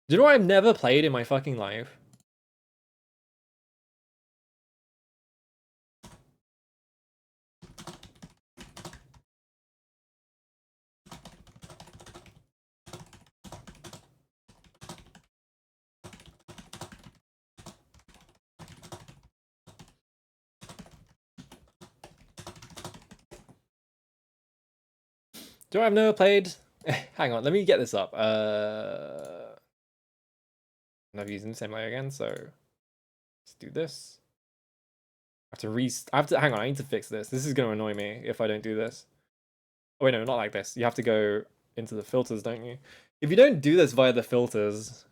Do you know what I've never played in my fucking life? Do you know what I've never played? Hang on, let me get this up. I'm never using the same layer again, so let's do this. I have to hang on, I need to fix this. This is gonna annoy me if I don't do this. Oh wait, no, not like this. You have to go into the filters, don't you? If you don't do this via the filters,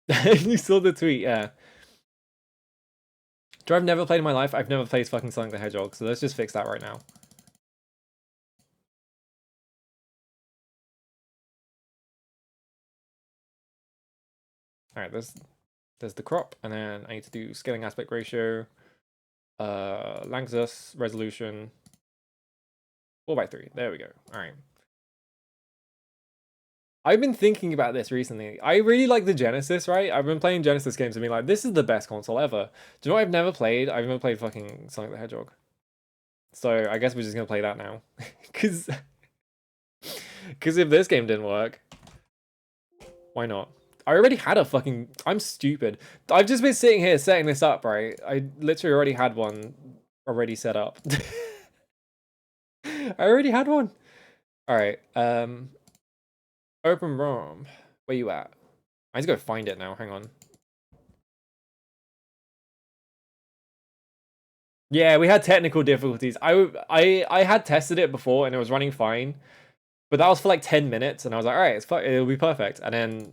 you saw the tweet, yeah. Do I've never played in my life? I've never played fucking Sonic the Hedgehog, so let's just fix that right now. Alright, there's the crop, and then I need to do scaling aspect ratio, Lanxess resolution, 4:3. There we go. Alright. I've been thinking about this recently. I really like the Genesis, right? I've been playing Genesis games and being like, this is the best console ever. Do you know what I've never played? I've never played fucking Sonic the Hedgehog. So I guess we're just gonna play that now. Cause if this game didn't work, why not? I already had a fucking... I'm stupid. I've just been sitting here setting this up, right? I literally already had one already set up. I already had one. Alright, open ROM. Where you at? I need to go find it now, hang on. Yeah, we had technical difficulties. I had tested it before and it was running fine. But that was for like 10 minutes and I was like, alright, it'll be perfect. And then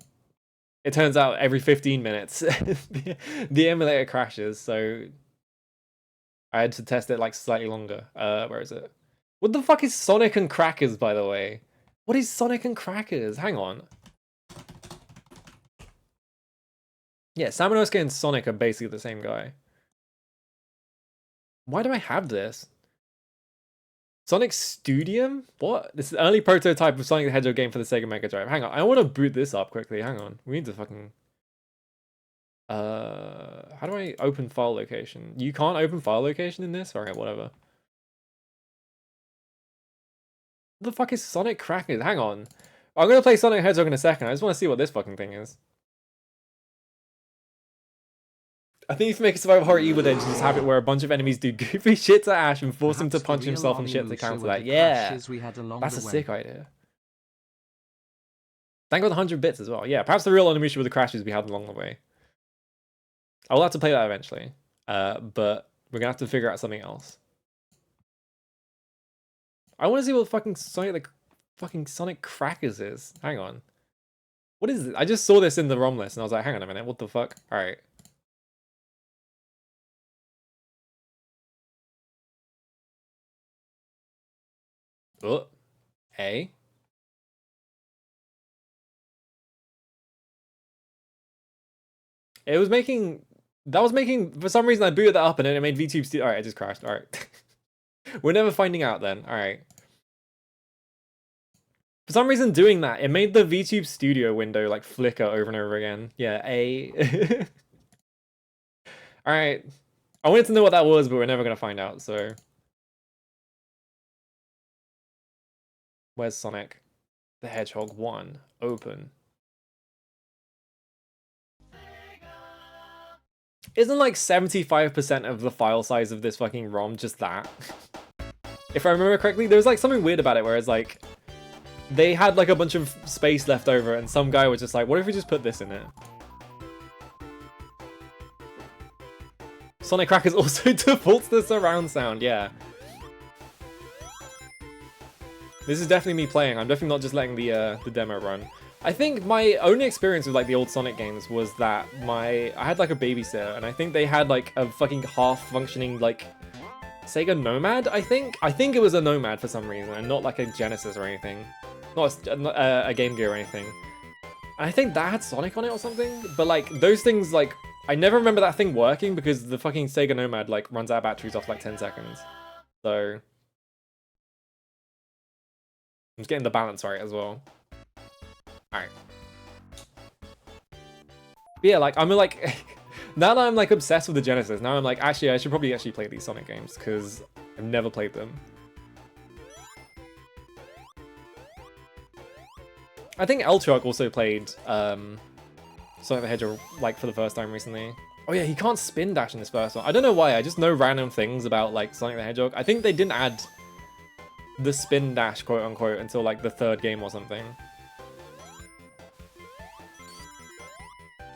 it turns out every 15 minutes the emulator crashes, so I had to test it like slightly longer. Where is it? What the fuck is Sonic and Crackers, by the way? What is Sonic and Crackers? Hang on. Yeah, Samanosuke and Sonic are basically the same guy. Why do I have this? Sonic Studium? What? This is an early prototype of Sonic the Hedgehog game for the Sega Mega Drive. Hang on, I want to boot this up quickly. Hang on. We need to fucking... how do I open file location? You can't open file location in this? Alright, whatever. What the fuck is Sonic Crackers? Hang on. I'm gonna play Sonic Hedgehog in a second. I just want to see what this fucking thing is. I think if you make a survival horror evil, then just have it where a bunch of enemies do goofy shit to Ash and force him to punch himself and shit to counter that. Yeah, that's a sick idea. Thank God 100 bits as well. Yeah, perhaps the real Onimusha with the crashes we had along the way. I will have to play that eventually, but we're gonna have to figure out something else. I want to see what fucking Sonic Crackers is. Hang on. What is it? I just saw this in the ROM list and I was like, hang on a minute, what the fuck? Alright. Oh. A. It was making... That was making... For some reason I booted that up and then it made VTube... Alright, it just crashed. Alright. We're never finding out then. Alright. For some reason doing that, it made the VTube Studio window like flicker over and over again. Yeah, A. Alright. I wanted to know what that was, but we're never going to find out, so... Where's Sonic the Hedgehog 1? Open. Isn't like 75% of the file size of this fucking ROM just that? If I remember correctly, there was like something weird about it where it's like... They had like a bunch of space left over and some guy was just like, what if we just put this in it? Sonic Crackers also defaults the surround sound, yeah. This is definitely me playing. I'm definitely not just letting the demo run. I think my only experience with like the old Sonic games was that I had like a babysitter and I think they had like a fucking half-functioning like Sega Nomad, I think? I think it was a Nomad for some reason and not like a Genesis or anything. Not a Game Gear or anything. I think that had Sonic on it or something, but like those things like I never remember that thing working because the fucking Sega Nomad like runs out of batteries off like 10 seconds. So I'm just getting the balance right as well. Alright. yeah, like I'm like now that I'm like obsessed with the Genesis, now I'm like actually I should probably actually play these Sonic games because I've never played them. I think L-Truck also played Sonic the Hedgehog like for the first time recently. Oh yeah, he can't spin dash in this first one. I don't know why, I just know random things about like Sonic the Hedgehog. I think they didn't add the spin dash quote unquote until like the third game or something.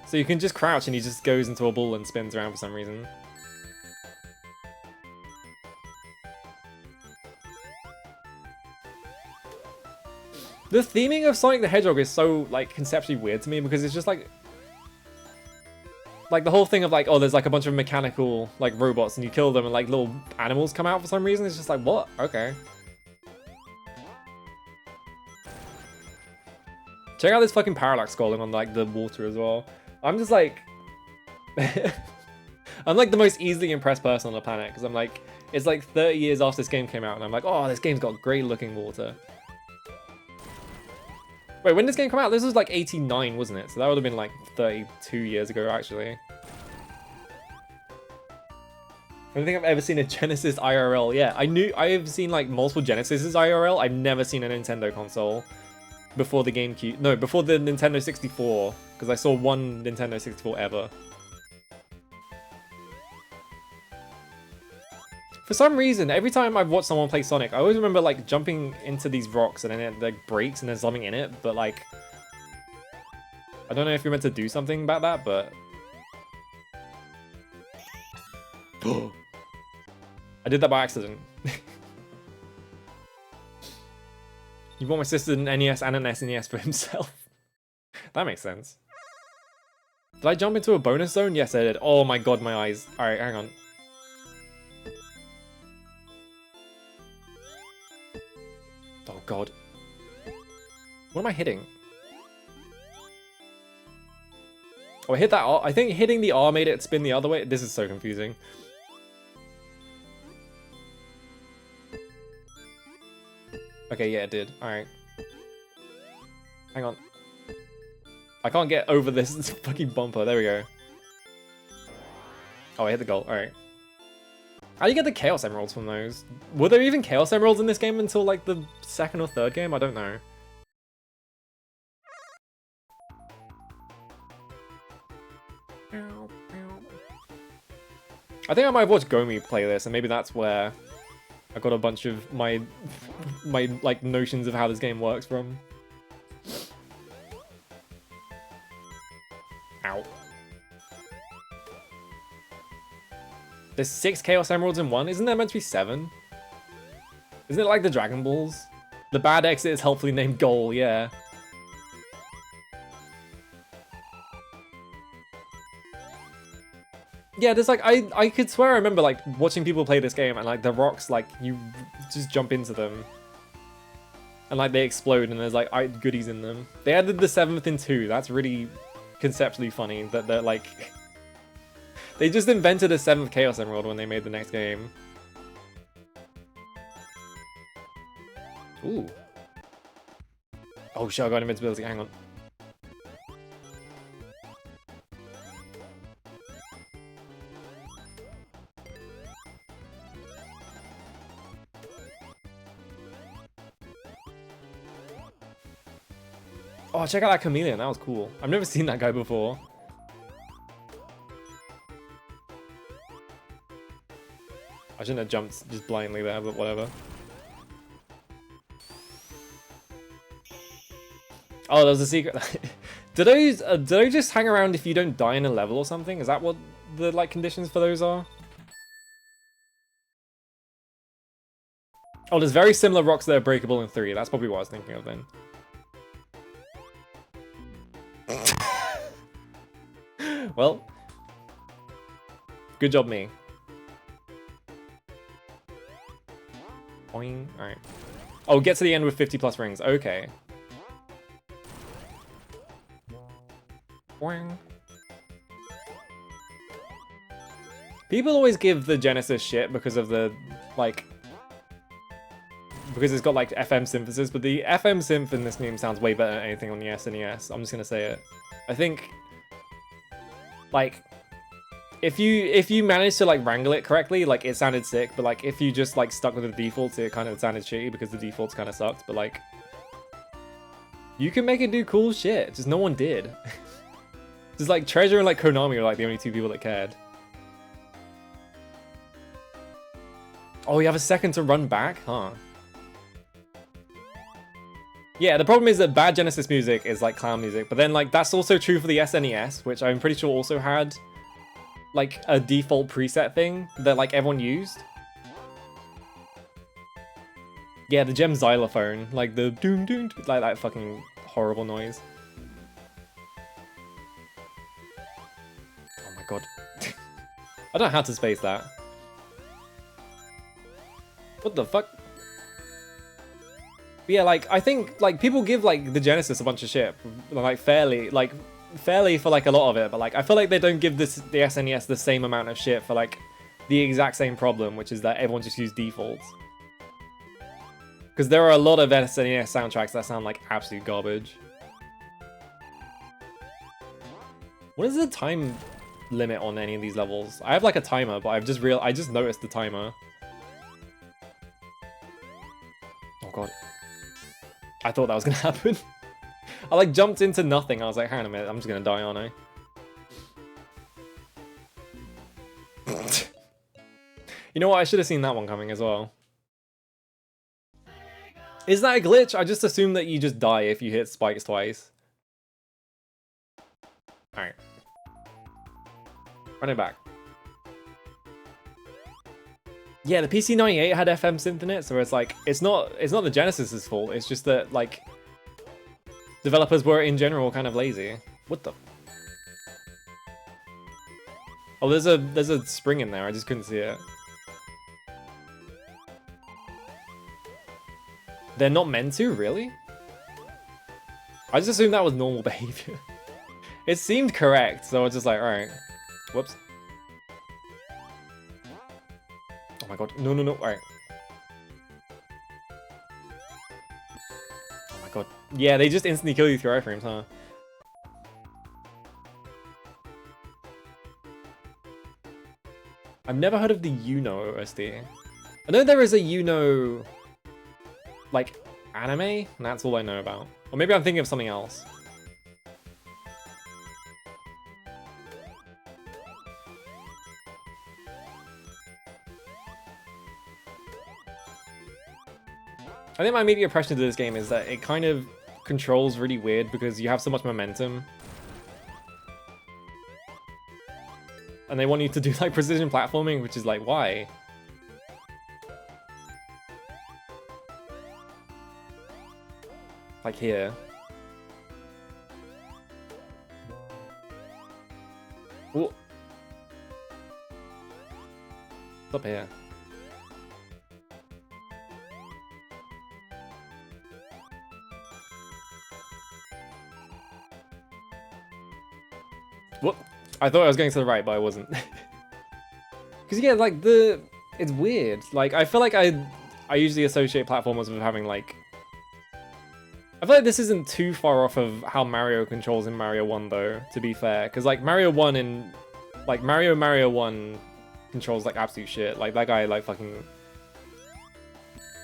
So you can just crouch and he just goes into a ball and spins around for some reason. The theming of Sonic the Hedgehog is so like conceptually weird to me because it's just like the whole thing of like, oh, there's like a bunch of mechanical like robots and you kill them and like little animals come out for some reason. It's just like, what? Okay. Check out this fucking parallax scrolling on like the water as well. I'm just like, I'm like the most easily impressed person on the planet because I'm like, it's like 30 years after this game came out and I'm like, oh, this game's got great looking water. Wait, when did this game come out? This was like 89, wasn't it? So that would have been like 32 years ago, actually. I don't think I've ever seen a Genesis IRL. Yeah, I've seen like multiple Genesises IRL. I've never seen a Nintendo console before the GameCube. No, before the Nintendo 64, because I saw one Nintendo 64 ever. For some reason, every time I've watched someone play Sonic, I always remember like jumping into these rocks and then it like breaks and there's something in it, but like I don't know if you're meant to do something about that, but I did that by accident. You bought my sister an NES and an SNES for himself. That makes sense. Did I jump into a bonus zone? Yes, I did. Oh my god, my eyes. Alright, hang on. Oh god. What am I hitting? Oh, I hit that R. I think hitting the R made it spin the other way. This is so confusing. Okay, yeah, it did. Alright. Hang on. I can't get over this fucking bumper. There we go. Oh, I hit the goal. Alright. How do you get the Chaos Emeralds from those? Were there even Chaos Emeralds in this game until like the second or third game? I don't know. I think I might have watched Gomi play this, and maybe that's where I got a bunch of my like notions of how this game works from. Ow. There's 6 Chaos Emeralds in one? Isn't there meant to be 7? Isn't it like the Dragon Balls? The bad exit is helpfully named Goal, yeah. Yeah, there's like, I could swear I remember like watching people play this game and like the rocks, like you just jump into them. And like they explode and there's like goodies in them. They added the 7th in 2, that's really conceptually funny that they're like... They just invented a 7th Chaos Emerald when they made the next game. Ooh. Oh shit, I got invincibility, hang on. Oh, check out that chameleon, that was cool. I've never seen that guy before. I shouldn't have jumped just blindly there, but whatever. Oh, there's a secret. do those just hang around if you don't die in a level or something? Is that what the like conditions for those are? Oh, there's very similar rocks that are breakable in 3. That's probably what I was thinking of then. Well, good job me. Boing. Alright. Oh, get to the end with 50 plus rings. Okay. Boing. People always give the Genesis shit because of the, like... Because it's got, like, FM synthesis, but the FM synth in this game sounds way better than anything on the SNES. I'm just gonna say it. I think... Like, if you managed to like wrangle it correctly, like it sounded sick. But like if you just like stuck with the defaults, it kind of sounded shitty because the defaults kind of sucked. But like, you can make it do cool shit. Just no one did. Just like Treasure and like Konami are like the only two people that cared. Oh, you have a second to run back, huh? Yeah, the problem is that bad Genesis music is like clown music, but then like that's also true for the SNES, which I'm pretty sure also had like a default preset thing that like everyone used. Yeah, the gem xylophone, like the doom doom, like that fucking horrible noise. Oh my god. I don't know how to space that. What the fuck? But yeah, like I think like people give like the Genesis a bunch of shit, like fairly for like a lot of it, but like I feel like they don't give the SNES the same amount of shit for like the exact same problem, which is that everyone just used defaults. Because there are a lot of SNES soundtracks that sound like absolute garbage. What is the time limit on any of these levels? I have like a timer, but I just noticed the timer. Oh god. I thought that was gonna happen. I like jumped into nothing. I was like, hang on a minute, I'm just gonna die, aren't I? You know what? I should have seen that one coming as well. Is that a glitch? I just assume that you just die if you hit spikes twice. Alright. Run it back. Yeah, the PC98 had FM synth in it, so it's like it's not the Genesis's fault. It's just that like developers were in general kind of lazy. What the? Oh, there's a spring in there. I just couldn't see it. They're not meant to, really? I just assumed that was normal behavior. It seemed correct, so I was just like, alright. Whoops. Oh my god. No, no, no. Alright. Oh my god. Yeah, they just instantly kill you through iframes, huh? I've never heard of the Uno OSD. I know there is a Uno like anime, and that's all I know about. Or maybe I'm thinking of something else. I think my immediate impression of this game is that it kind of controls really weird because you have so much momentum. And they want you to do like precision platforming, which is like, why? Like here. Ooh. What's up here? Whoop. I thought I was going to the right, but I wasn't. Because yeah, like it's weird. Like I feel like I usually associate platformers with having like, I feel like this isn't too far off of how Mario controls in Mario 1 though, to be fair. Because like Mario 1 and like Mario 1 controls like absolute shit. Like that guy like fucking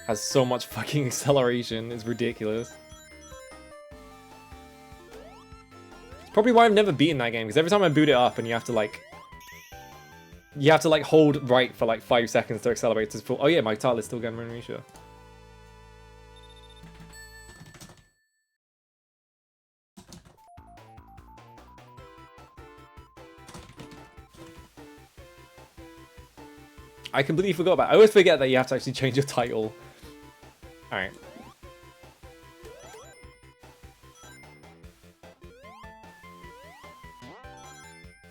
has so much fucking acceleration, it's ridiculous. It's probably why I've never beaten that game, because every time I boot it up and you have to like hold right for like 5 seconds to accelerate to full. Oh yeah, my title is still going to sure. I completely forgot about it. I always forget that you have to actually change your title. Alright.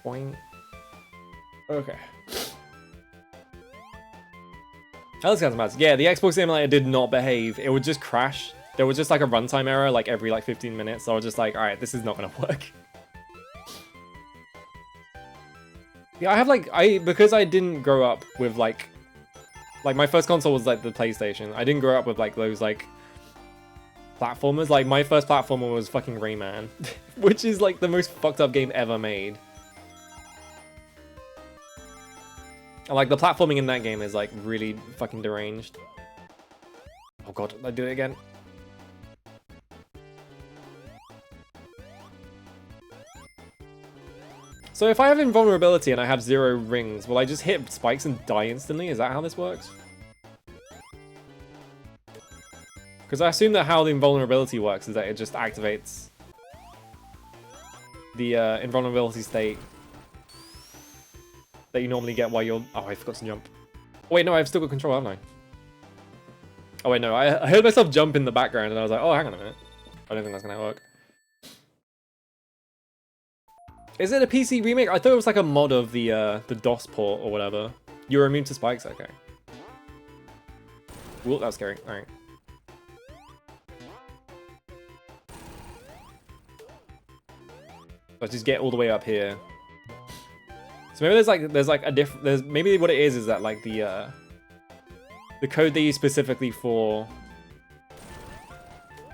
Boing. Okay. That sounds mad. Yeah, the Xbox emulator did not behave. It would just crash. There was just like a runtime error like every like 15 minutes. So I was just like, alright, this is not gonna work. Yeah, I have like, because I didn't grow up with like my first console was like the PlayStation. I didn't grow up with like those like platformers. Like my first platformer was fucking Rayman, which is like the most fucked up game ever made. And like the platforming in that game is like really fucking deranged. Oh god, I do it again. So if I have invulnerability and I have 0 rings, will I just hit spikes and die instantly? Is that how this works? Because I assume that how the invulnerability works is that it just activates the invulnerability state that you normally get while you're... Oh, I forgot to jump. Oh, wait, no, I've still got control, haven't I? Oh wait, no, I heard myself jump in the background and I was like, oh, hang on a minute. I don't think that's gonna work. Is it a PC remake? I thought it was like a mod of the DOS port or whatever. You're immune to spikes? Okay. Ooh, that was scary. Alright. Let's just get all the way up here. So maybe there's like a different... Maybe what it is that like the code they use specifically for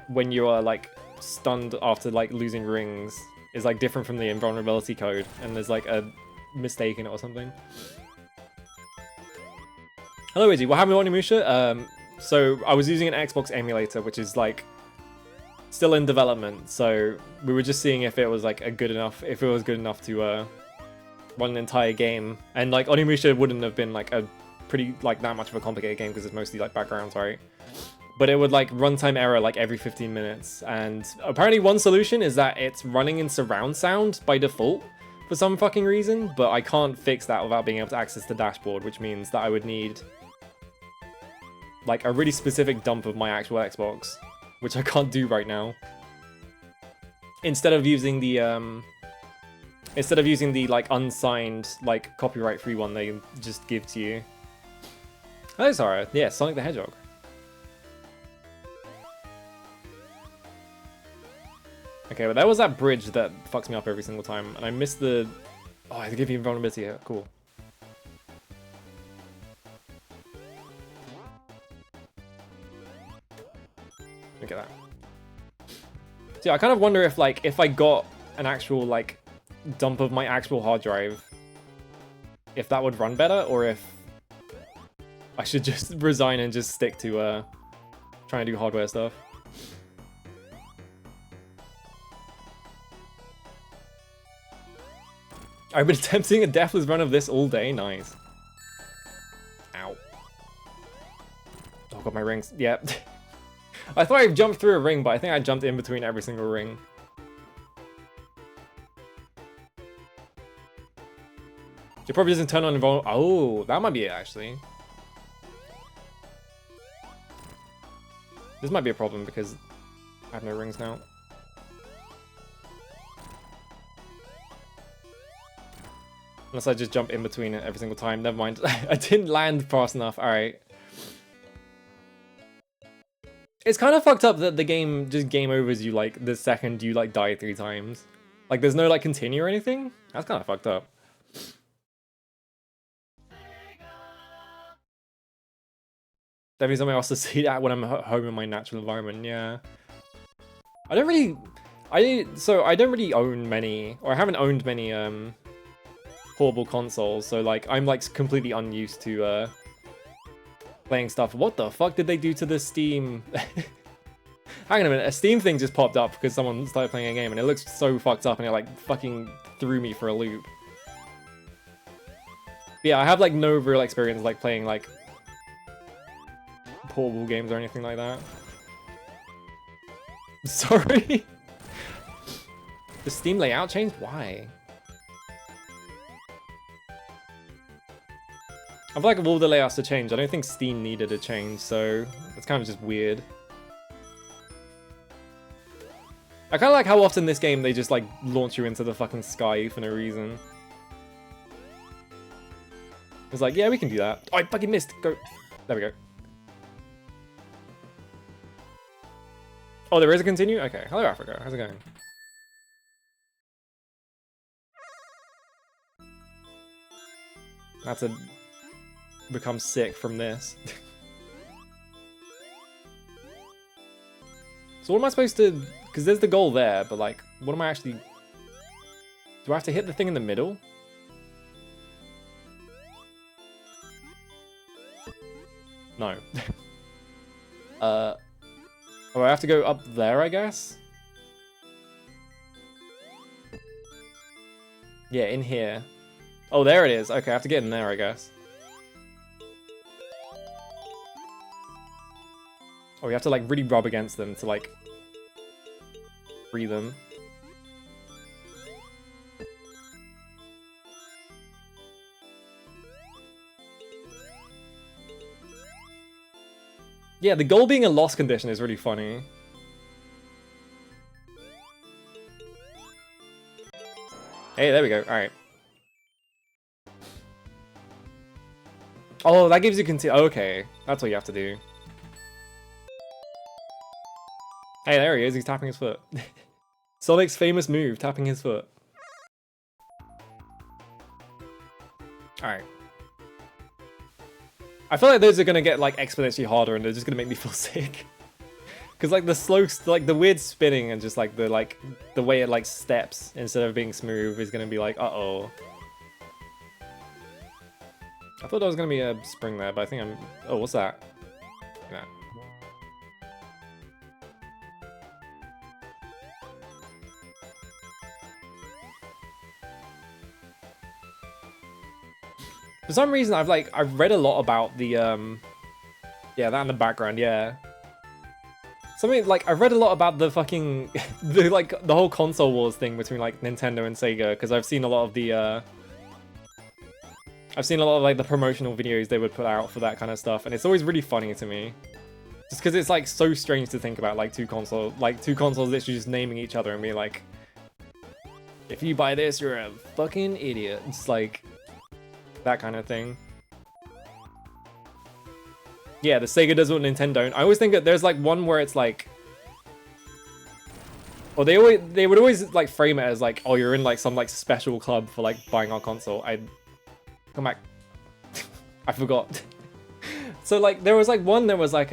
when you are like stunned after like losing rings is like different from the invulnerability code, and there's like a mistake in it or something. Hello, Izzy. What happened with Onimusha? So I was using an Xbox emulator, which is like still in development. So we were just seeing if it was like good enough to run an entire game. And like Onimusha wouldn't have been like a pretty like that much of a complicated game because it's mostly like backgrounds, right? But it would like runtime error like every 15 minutes. And apparently one solution is that it's running in surround sound by default for some fucking reason, but I can't fix that without being able to access the dashboard, which means that I would need like a really specific dump of my actual Xbox, which I can't do right now. Instead of using the like unsigned like copyright free one they just give to you. Oh, sorry. Yeah, Sonic the Hedgehog. Okay, but there was that bridge that fucks me up every single time, and I missed the... Oh, I give you invulnerability here. Cool. Look at that. So yeah, I kind of wonder if, like, if I got an actual, like, dump of my actual hard drive, if that would run better, or if I should just resign and just stick to trying to do hardware stuff. I've been attempting a deathless run of this all day. Nice. Ow. Oh, got my rings. Yep. I thought I jumped through a ring, but I think I jumped in between every single ring. It probably doesn't turn on invulnerable. Oh, that might be it, actually. This might be a problem because I have no rings now. Unless I just jump in between it every single time. Never mind. I didn't land fast enough. Alright. It's kind of fucked up that the game just game overs you like the second you like die 3 times. Like there's no like continue or anything. That's kind of fucked up. Definitely something else to see that when I'm home in my natural environment. Yeah. I don't really own many, or I haven't owned many portable consoles, so like I'm like completely unused to playing stuff. What the fuck did they do to the Steam? Hang on a minute, a Steam thing just popped up because someone started playing a game and it looks so fucked up and it like fucking threw me for a loop. Yeah, I have like no real experience like playing like portable games or anything like that. Sorry. The Steam layout changed? Why? I feel like of all the layouts to change, I don't think Steam needed a change, so it's kind of just weird. I kind of like how often this game they just like launch you into the fucking sky for no reason. It's like, yeah, we can do that. Oh, I fucking missed. Go. There we go. Oh, there is a continue? Okay. Hello, Africa. How's it going? That's a... become sick from this. So what am I supposed to... Because there's the goal there, but like, what am I actually... Do I have to hit the thing in the middle? No. Oh, I have to go up there, I guess? Yeah, in here. Oh, there it is. Okay, I have to get in there, I guess. Oh, we have to, like, really rub against them to, like, free them. Yeah, the goal being a lost condition is really funny. Hey, there we go. Alright. Oh, that gives you okay, that's what you have to do. Hey, there he is. He's tapping his foot. Sonic's famous move, tapping his foot. Alright. I feel like those are gonna get like exponentially harder and they're just gonna make me feel sick. Cause like the slow, like the weird spinning and just like the way it like steps instead of being smooth is gonna be like, uh-oh. I thought there was gonna be a spring there, but I think I'm, oh, what's that? Yeah. For some reason, I've read a lot about the, yeah, that in the background, yeah. Something, like, I've read a lot about the fucking, the whole console wars thing between, like, Nintendo and Sega, because I've seen a lot of the, like, the promotional videos they would put out for that kind of stuff, and it's always really funny to me. Just because it's, like, so strange to think about, like, two consoles literally just naming each other and being like, if you buy this, you're a fucking idiot. It's like, that kind of thing. Yeah, the Sega does what Nintendo don't. I always think that there's like one where it's like, or they would always like frame it as like, oh, you're in like some like special club for like buying our console. Come back. I forgot. So like there was like one that was like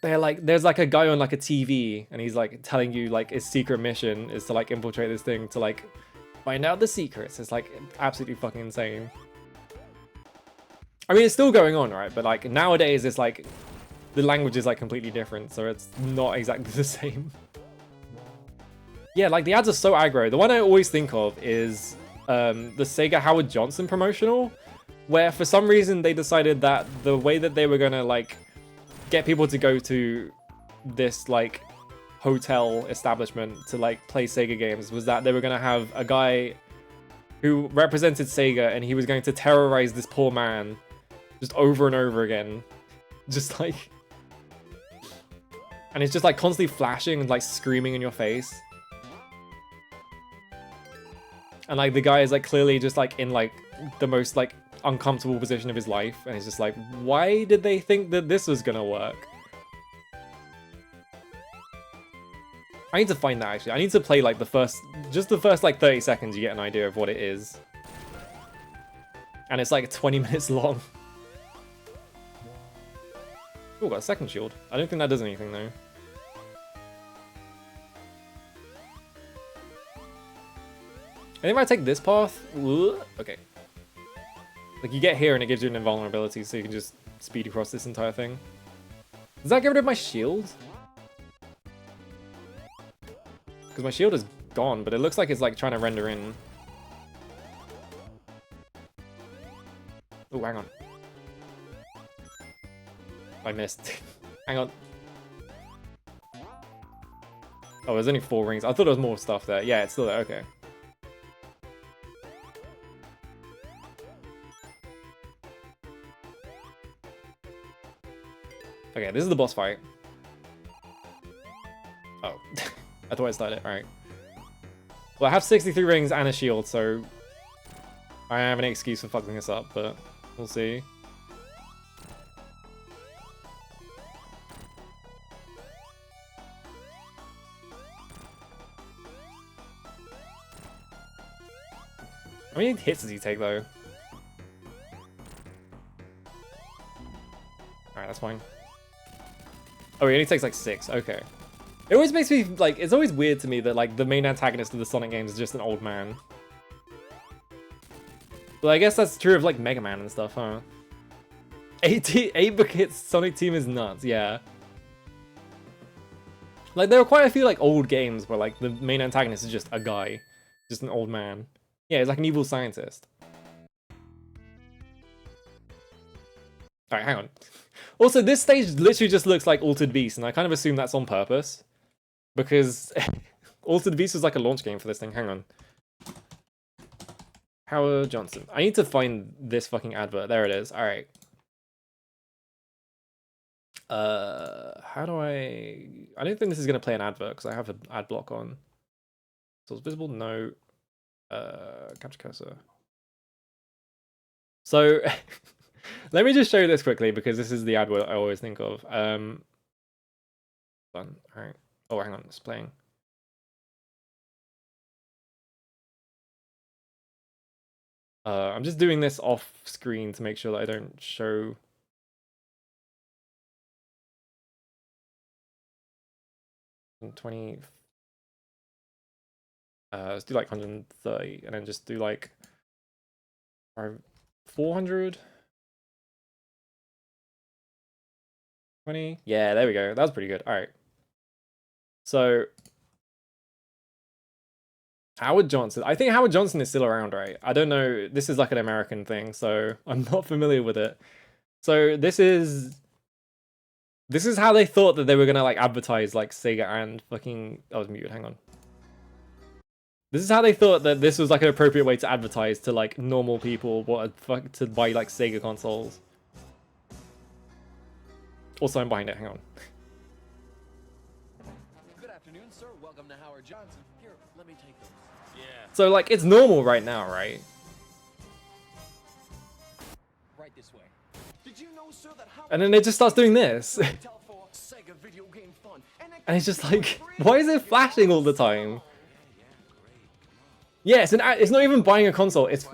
there's like a guy on like a TV and he's like telling you like his secret mission is to like infiltrate this thing to like find out the secrets. It's like absolutely fucking insane. I mean, it's still going on, right? But like nowadays, it's like the language is like completely different, so it's not exactly the same. Yeah, like the ads are so aggro. The one I always think of is the Sega Howard Johnson promotional, where for some reason they decided that the way that they were gonna like get people to go to this like hotel establishment to like play Sega games was that they were gonna have a guy who represented Sega and he was going to terrorize this poor man just over and over again, just like, and it's just like constantly flashing and like screaming in your face, and like the guy is like clearly just like in like the most like uncomfortable position of his life, and it's just like, why did they think that this was gonna work? I need to find that actually. I need to play like the first like 30 seconds, you get an idea of what it is, and it's like 20 minutes long. Oh, got a second shield. I don't think that does anything though. I think if I take this path, okay. Like you get here and it gives you an invulnerability, so you can just speed across this entire thing. Does that get rid of my shield? Because my shield is gone, but it looks like it's like trying to render in. Oh, hang on. I missed. Hang on. Oh, there's only 4 rings. I thought there was more stuff there. Yeah, it's still there. Okay. Okay, this is the boss fight. Oh. I thought I started it. Alright. Well, I have 63 rings and a shield, so I don't have any excuse for fucking this up, but we'll see. How many hits does he take, though? Alright, that's fine. Oh, he only takes, like, 6. Okay. It always makes me, like, it's always weird to me that, like, the main antagonist of the Sonic games is just an old man. But I guess that's true of, like, Mega Man and stuff, huh? 8-bit Sonic Team is nuts, yeah. Like, there are quite a few, like, old games where, like, the main antagonist is just a guy. Just an old man. Yeah, he's like an evil scientist. Alright, hang on. Also, this stage literally just looks like Altered Beast, and I kind of assume that's on purpose. Because Altered Beast was like a launch game for this thing. Hang on. Howard Johnson. I need to find this fucking advert. There it is. Alright. How do I don't think this is going to play an advert because I have an ad block on. So it's visible? No. Capture cursor. So, let me just show you this quickly because this is the advert I always think of. Done. Alright. Oh, hang on. It's playing. I'm just doing this off screen to make sure that I don't show... $20... let's do like 130 and then just do like 400. 20. Yeah, there we go. That was pretty good. All right. So Howard Johnson. I think Howard Johnson is still around, right? I don't know. This is like an American thing, so I'm not familiar with it. So this is how they thought that they were gonna like advertise like Sega and fucking... I was muted. Hang on. This is how they thought that this was like an appropriate way to advertise to like normal people to buy like Sega consoles. Also, I'm behind it. Hang on. Good afternoon, sir. Welcome to Howard Johnson. Here, let me take those. Yeah. So like it's normal right now, right? Right this way. Did you know, sir, that Howard... And then it just starts doing this. And it's just like, why is it flashing all the time? Yeah, it's not even buying a console. It's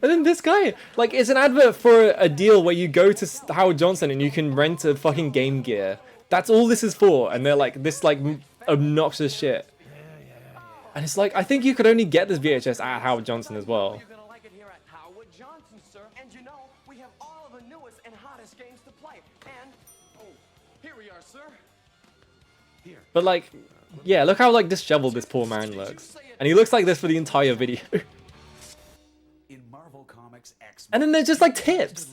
and then this guy, like, it's an advert for a deal where you go to Howard Johnson and you can rent a fucking Game Gear. That's all this is for, and they're like this like obnoxious shit. And it's like, I think you could only get this VHS at Howard Johnson as well. You're gonna like it here at Howard Johnson, sir. And you know, we have all of the newest and hottest games to play. And oh, here we are, sir. Here. But like, yeah, look how like disheveled this poor man looks, and he looks like this for the entire video. In Marvel Comics X, and then there's just like tips.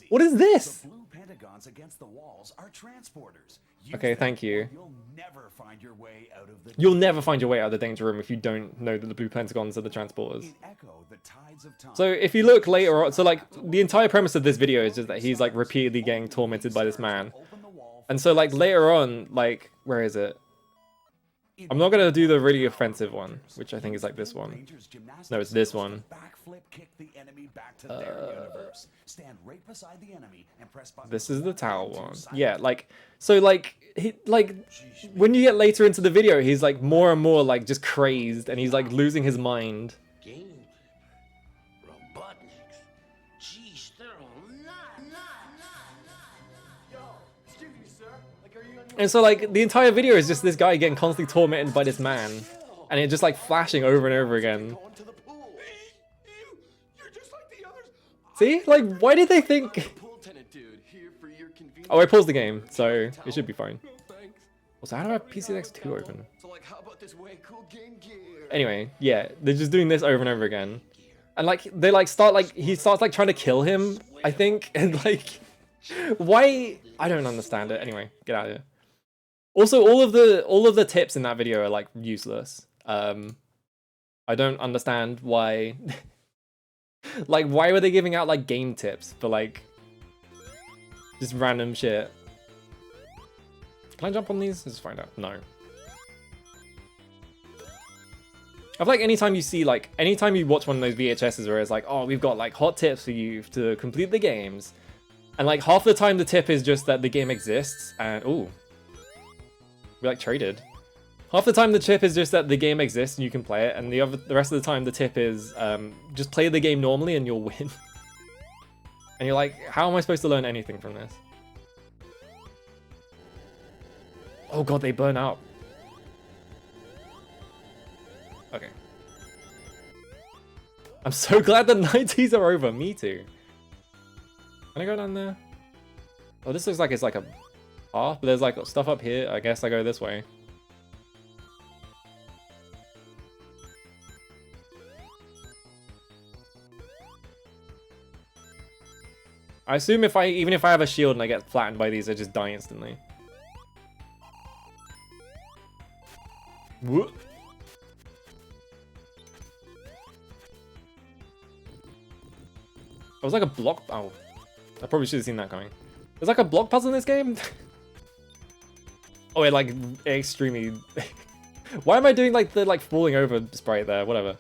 What is this? The blue pentagons against the walls are transporters. Okay, thank you. You'll never find your way out of the... You'll never find your way out of the danger room if you don't know that the blue pentagons are the transporters. In Echo, the tides of time. So if you look later on, so like the entire premise of this video is just that he's like repeatedly getting tormented by this man. And so like later on, like, where is it? I'm not gonna do the really offensive one, which I think is like this one. No, it's this one. This is the towel one. Yeah, like, so like, when you get later into the video, he's like more and more like just crazed, and he's like losing his mind. And so like the entire video is just this guy getting constantly tormented by this man, and it just like flashing over and over again. See, like, why did they think? Oh, I paused the game, so it should be fine. Also, how do I have PCX2 open? Anyway, yeah, they're just doing this over and over again, and like they like start like he starts like trying to kill him, I think, and like, why? I don't understand it. Anyway, get out of here. Also, all of the tips in that video are like useless. I don't understand why. Like, why were they giving out like game tips for like just random shit? Can I jump on these? Let's find out. No. I feel like anytime you watch one of those VHSs where it's like, oh, we've got like hot tips for you to complete the games, and like half the time the tip is just that the game exists, and ooh. We like traded. Half the time the tip is just that the game exists and you can play it, and the rest of the time the tip is just play the game normally and you'll win. And you're like, how am I supposed to learn anything from this? Oh god, they burn out. Okay. I'm so glad the 90s are over. Me too. Can I go down there? Oh, this looks like it's like a path, but there's like stuff up here. I guess I go this way. I assume even if I have a shield and I get flattened by these, I just die instantly. Whoop. It was like a block. Oh, I probably should have seen that coming. There's like a block puzzle in this game. Oh, it like extremely. Why am I doing like the falling over sprite there? Whatever.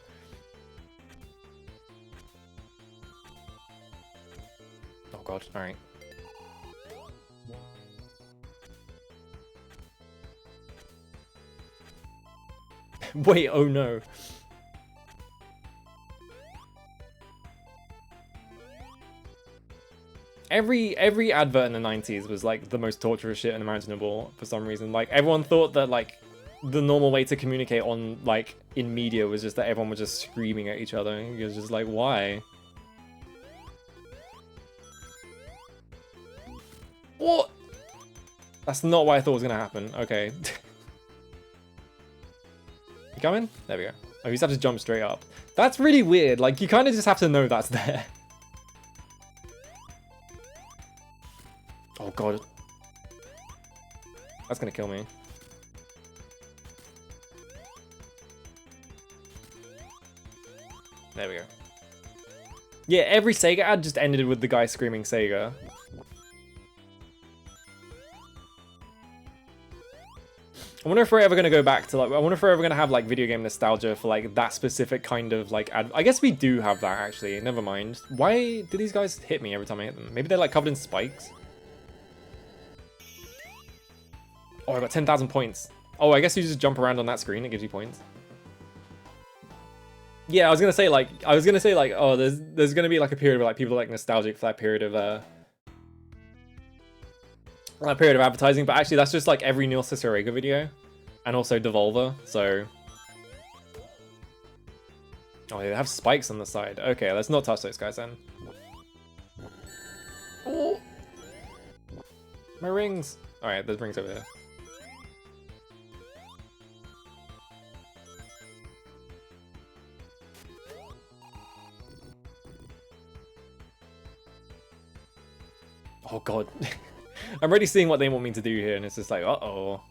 Oh god. All right. Wait. Oh no. Every advert in the 90s was like the most torturous shit unimaginable for some reason. Like everyone thought that like the normal way to communicate on like in media was just that everyone was just screaming at each other. It was just like, why? What? That's not what I thought was gonna happen. Okay. You coming? There we go. Oh, you just have to jump straight up. That's really weird. Like you kind of just have to know that's there. Oh god. That's gonna kill me. There we go. Yeah, every Sega ad just ended with the guy screaming Sega. I wonder if we're ever gonna go back to like, I wonder if we're ever gonna have like video game nostalgia for like that specific kind of like ad. I guess we do have that actually, never mind. Why do these guys hit me every time I hit them? Maybe they're like covered in spikes? Oh, I got 10,000 points. Oh, I guess you just jump around on that screen, it gives you points. Yeah, I was gonna say like, oh, there's gonna be like a period where like people are like nostalgic for that period of advertising, but actually that's just like every Neil Cicerega video, and also Devolver. So, oh, they have spikes on the side. Okay, let's not touch those guys then. Oh, my rings. All right, there's rings over here. Oh god. I'm already seeing what they want me to do here, and it's just like, uh-oh.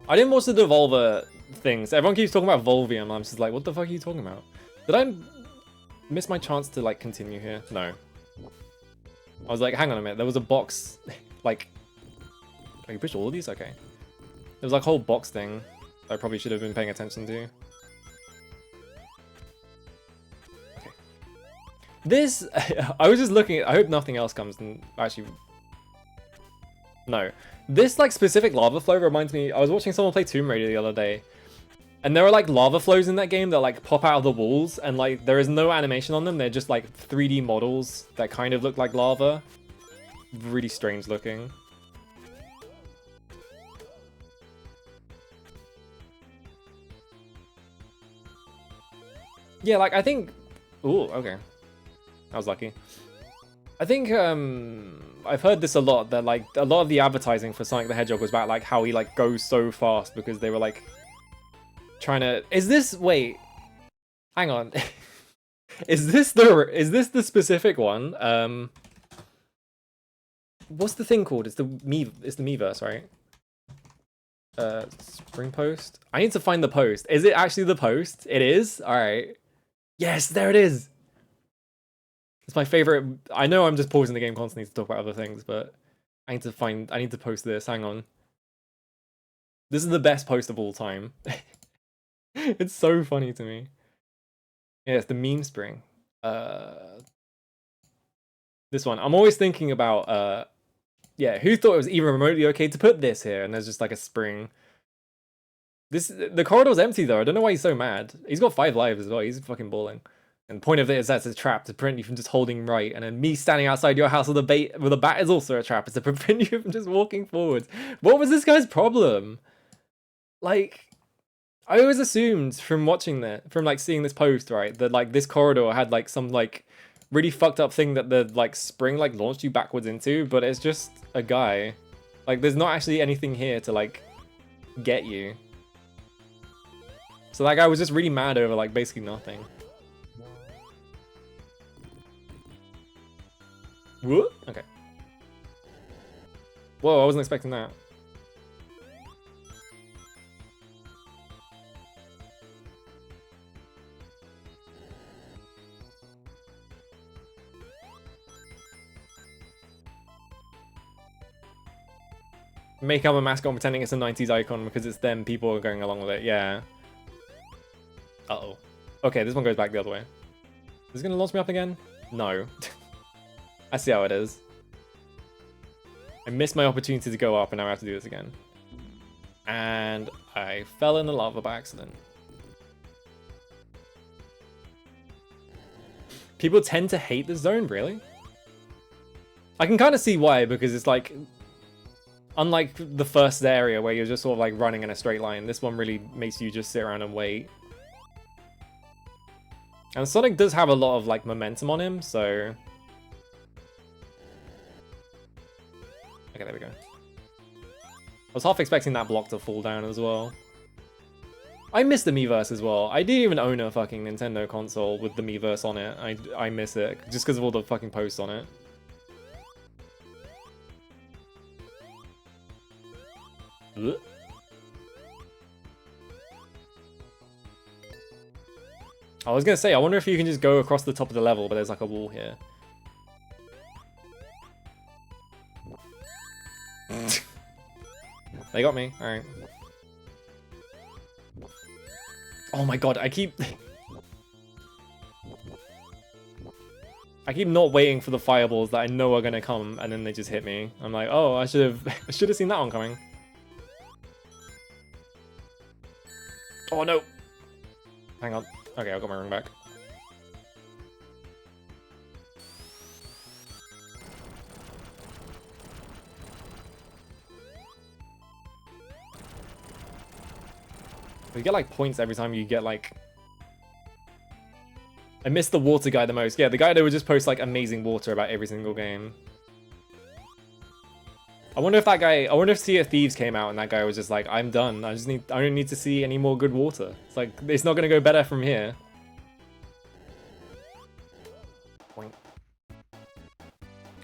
I didn't watch the Devolver things. Everyone keeps talking about Volvium, and I'm just like, what the fuck are you talking about? Did I miss my chance to, like, continue here? No. I was like, hang on a minute, there was a box, like... Can you push all of these? Okay. There was like a whole box thing that I probably should have been paying attention to. Okay. This, I was just looking at, I hope nothing else comes and actually, no. This like specific lava flow reminds me, I was watching someone play Tomb Raider the other day, and there are like lava flows in that game that like pop out of the walls, and like there is no animation on them, they're just like 3D models that kind of look like lava. Really strange looking. Yeah, like, I think... Ooh, okay. I was lucky. I think, I've heard this a lot, that, like, a lot of the advertising for Sonic the Hedgehog was about, like, how he, like, goes so fast because they were, like, trying to... Is this... Wait. Hang on. Is this the specific one? What's the thing called? It's the Miiverse, right? Spring post? I need to find the post. Is it actually the post? It is? Alright. Yes, there it is! It's my favorite. I know I'm just pausing the game constantly to talk about other things, but I need to post this. Hang on. This is the best post of all time. It's so funny to me. Yeah, it's the meme spring. This one. I'm always thinking about, yeah, who thought it was even remotely okay to put this here? And there's just like a spring. The corridor's empty though. I don't know why he's so mad. He's got 5 lives as well. He's fucking balling. And the point of it is that's a trap to prevent you from just holding right. And then me standing outside your house with a bat is also a trap. It's to prevent you from just walking forwards. What was this guy's problem? Like, I always assumed from watching that, from like seeing this post, right, that like this corridor had like some like really fucked up thing that the like spring like launched you backwards into, but it's just a guy. Like, there's not actually anything here to like get you. So that guy was just really mad over like basically nothing. What? Okay. Whoa, I wasn't expecting that. Make up a mascot pretending it's a 90s icon because it's them, people are going along with it, yeah. Uh-oh. Okay, this one goes back the other way. Is it gonna launch me up again? No. I see how it is. I missed my opportunity to go up and now I have to do this again. And I fell in the lava by accident. People tend to hate the zone, really? I can kind of see why, because it's like, unlike the first area where you're just sort of like running in a straight line, this one really makes you just sit around and wait. And Sonic does have a lot of like momentum on him, so... Okay, there we go. I was half expecting that block to fall down as well. I miss the Miiverse as well. I didn't even own a fucking Nintendo console with the Miiverse on it. I miss it, just because of all the fucking posts on it. Blech. I was gonna say, I wonder if you can just go across the top of the level, but there's like a wall here. They got me, alright. Oh my god, I keep not waiting for the fireballs that I know are gonna come, and then they just hit me. I'm like, oh, I should have seen that one coming. Oh no! Hang on. Okay, I got my ring back. You get like points every time you get like... I miss the water guy the most. Yeah, the guy that would just post like amazing water about every single game. I wonder if Sea of Thieves came out and that guy was just like, I'm done. I don't need to see any more good water. It's like, it's not gonna go better from here. Point.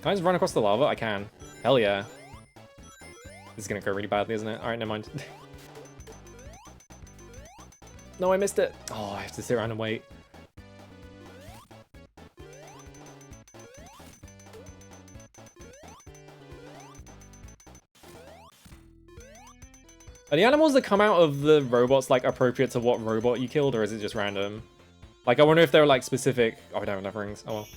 Can I just run across the lava? I can. Hell yeah. This is gonna go really badly, isn't it? Alright, never mind. No, I missed it. Oh, I have to sit around and wait. Are the animals that come out of the robots like appropriate to what robot you killed, or is it just random? Like, I wonder if they're like specific. Oh, I don't have enough rings. Oh well.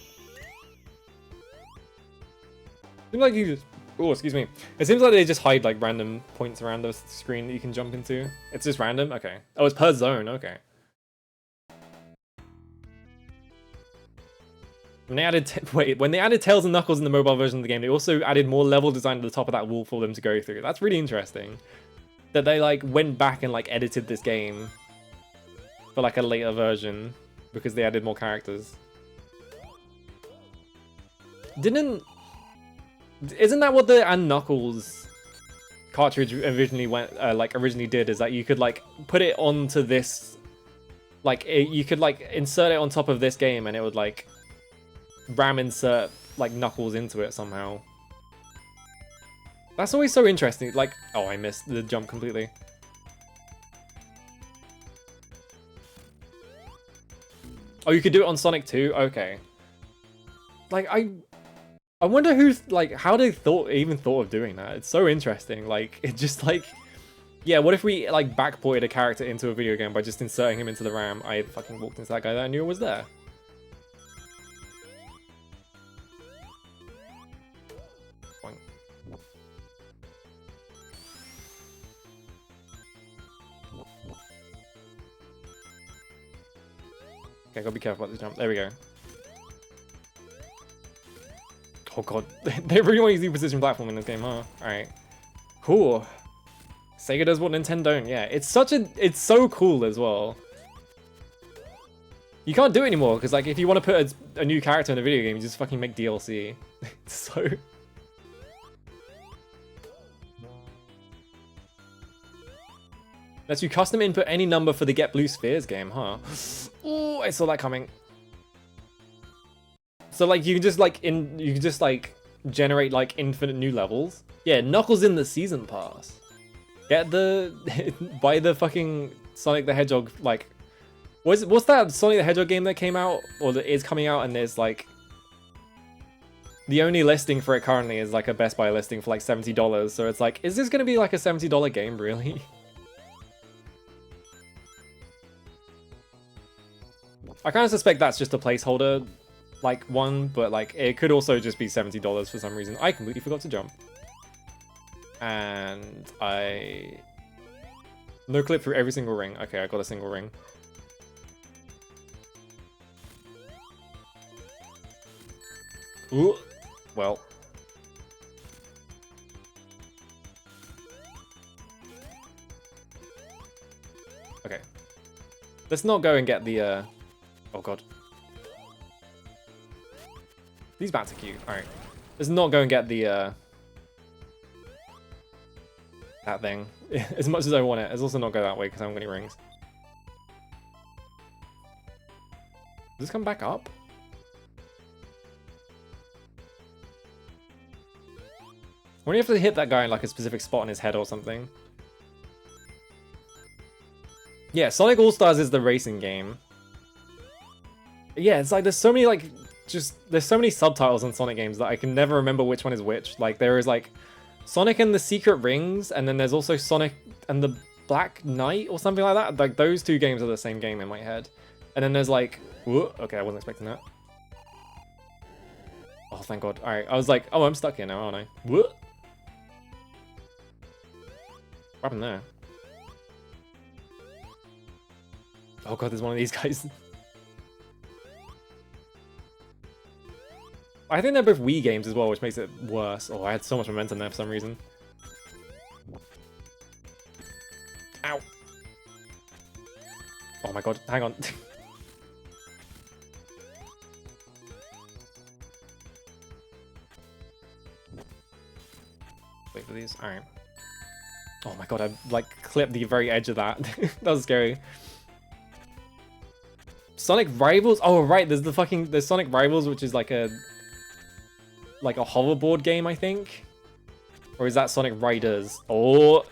Seems like you just... Oh, excuse me. It seems like they just hide like random points around the screen that you can jump into. It's just random? Okay. Oh, it's per zone. Okay. When they added... when they added Tails and Knuckles in the mobile version of the game, they also added more level design at the top of that wall for them to go through. That's really interesting. That they like went back and like edited this game for like a later version because they added more characters. Isn't that what the and Knuckles cartridge originally originally did? Is that you could like put it onto this, like you could like insert it on top of this game and it would like ram insert like Knuckles into it somehow. That's always so interesting. Like, oh, I missed the jump completely. Oh, you could do it on Sonic 2? Okay. Like, I wonder who's, like, how they even thought of doing that. It's so interesting. Like, it just, like... Yeah, what if we, like, backported a character into a video game by just inserting him into the RAM? I fucking walked into that guy that I knew was there. Okay, gotta be careful about this jump. There we go. Oh god, they really want to use the position platform in this game, huh? Alright. Cool. Sega does what Nintendo don't. Yeah, it's so cool as well. You can't do it anymore because like if you want to put a new character in a video game, you just fucking make DLC. It's so. Lets you custom input any number for the Get Blue Spheres game, huh? Oh, I saw that coming. So like you can just like generate like infinite new levels. Yeah, Knuckles in the season pass. Get the buy the fucking Sonic the Hedgehog like what's that Sonic the Hedgehog game that came out or that is coming out and there's like the only listing for it currently is like a Best Buy listing for like $70. So it's like, is this gonna be like a $70 game really? I kind of suspect that's just a placeholder like one, but like it could also just be $70 for some reason. I completely forgot to jump. And no clip through every single ring. Okay, I got a single ring. Ooh, well. Okay. Let's not go and get the, oh god. These bats are cute. Alright. Let's not go and get the, that thing. As much as I want it. Let's also not go that way because I haven't got any rings. Does this come back up? I wonder if you have to hit that guy in like a specific spot on his head or something. Yeah, Sonic All-Stars is the racing game. Yeah, it's like there's so many like there's so many subtitles in Sonic games that I can never remember which one is which. Like there is like Sonic and the Secret Rings, and then there's also Sonic and the Black Knight or something like that. Like those two games are the same game in my head. And then there's like, whoa, okay, I wasn't expecting that. Oh, thank God. All right, I was like, oh, I'm stuck here now, aren't I? Whoa. What happened there? Oh God, there's one of these guys. I think they're both Wii games as well, which makes it worse. Oh, I had so much momentum there for some reason. Ow. Oh my god, hang on. Wait for these, alright. Oh my god, I like clipped the very edge of that. That was scary. Sonic Rivals? Oh right, there's Sonic Rivals, which is like a hoverboard game, I think. Or is that Sonic Riders? Oh,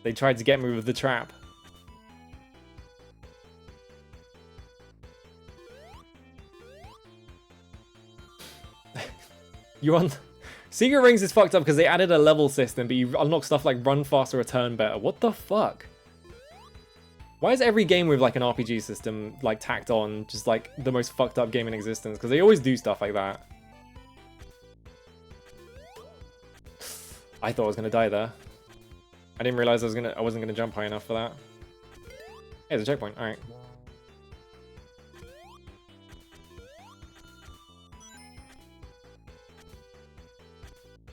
they tried to get me with the trap. You on Secret Rings is fucked up because they added a level system, but you unlock stuff like run faster or turn better. What the fuck? Why is every game with like an RPG system like tacked on just like the most fucked up game in existence? Because they always do stuff like that. I thought I was gonna die there. I didn't realize I wasn't gonna jump high enough for that. Hey, there's a checkpoint. All right.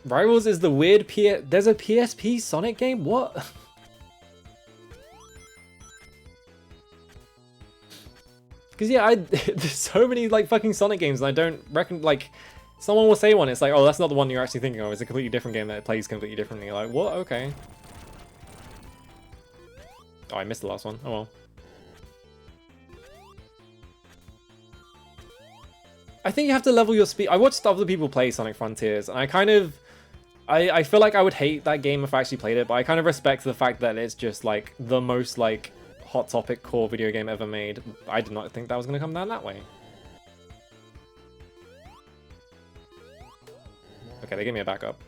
Rivals is the weird There's a PSP Sonic game? What? Because yeah, there's so many like fucking Sonic games and I don't reckon like someone will say one, it's like, oh, that's not the one you're actually thinking of. It's a completely different game that plays completely differently. You're like, what? Okay. Oh, I missed the last one. Oh well. I think you have to level your speed. I watched other people play Sonic Frontiers, and I kind of... I feel like I would hate that game if I actually played it, but I kind of respect the fact that it's just, like, the most, like, hot topic core video game ever made. I did not think that was going to come down that way. Okay, they gave me a backup.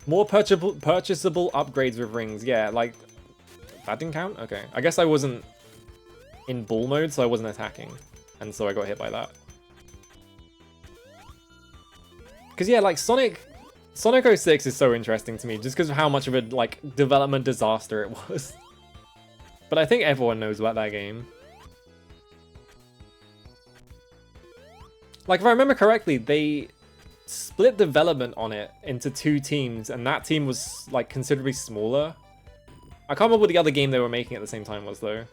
More purchasable upgrades with rings. Yeah, like... That didn't count? Okay. I guess I wasn't in bull mode, so I wasn't attacking. And so I got hit by that. Because yeah, like Sonic 06 is so interesting to me, just because of how much of a like development disaster it was. But I think everyone knows about that game. Like, if I remember correctly, they split development on it into 2 teams, and that team was, like, considerably smaller. I can't remember what the other game they were making at the same time was, though.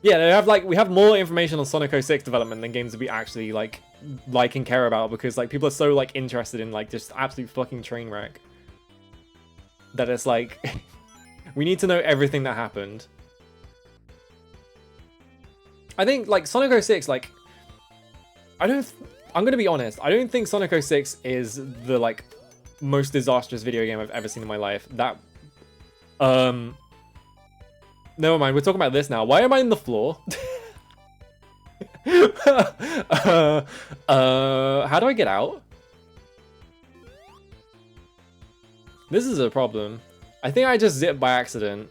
Yeah, they have, like, we have more information on Sonic 06 development than games that we actually, like and care about, because, like, people are so, like, interested in, like, just absolute fucking train wreck. That it's, like, we need to know everything that happened. I think, like, Sonic 06, like, I'm gonna be honest, I don't think Sonic 06 is the, like, most disastrous video game I've ever seen in my life. That, never mind, we're talking about this now. Why am I in the floor? How do I get out? This is a problem. I think I just zipped by accident.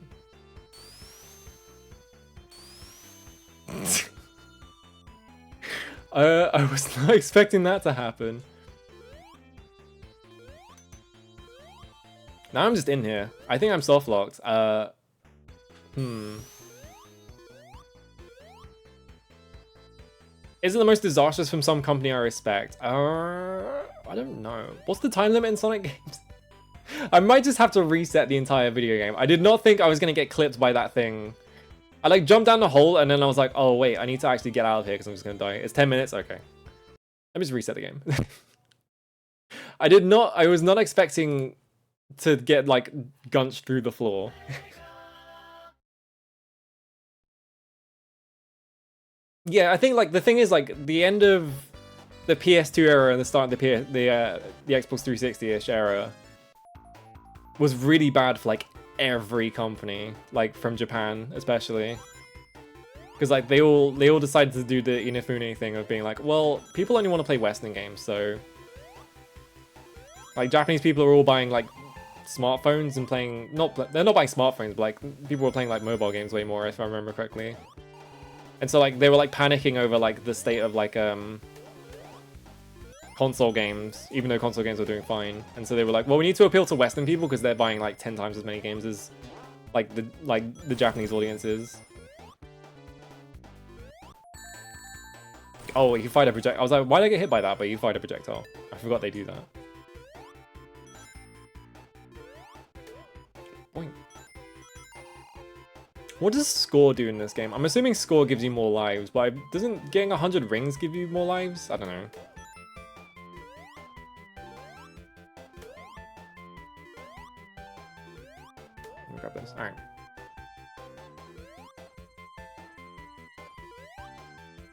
I was not expecting that to happen. Now I'm just in here. I think I'm soft locked. Is it the most disastrous from some company I respect? I don't know. What's the time limit in Sonic games? I might just have to reset the entire video game. I did not think I was gonna get clipped by that thing. I like jumped down the hole and then I was like, oh wait, I need to actually get out of here because I'm just gonna die. It's 10 minutes? Okay. Let me just reset the game. I was not expecting to get like gunched through the floor. Yeah, I think like the thing is like the end of the PS2 era and the start of the Xbox 360-ish era was really bad for like every company, like from Japan especially, because like they all decided to do the Inafune thing of being like, well, people only want to play Western games, so like Japanese people are all buying like smartphones and playing they're not buying smartphones, but like people were playing like mobile games way more, if I remember correctly. And so like they were like panicking over like the state of like console games, even though console games were doing fine. And so they were like, well, we need to appeal to Western people because they're buying like 10 times as many games as like the Japanese audiences. Oh, he fired a projectile. I was like, why did I get hit by that? But he fired a projectile. I forgot they do that. Boing. What does score do in this game? I'm assuming score gives you more lives, but doesn't getting 100 rings give you more lives? I don't know. Let me grab this. Alright.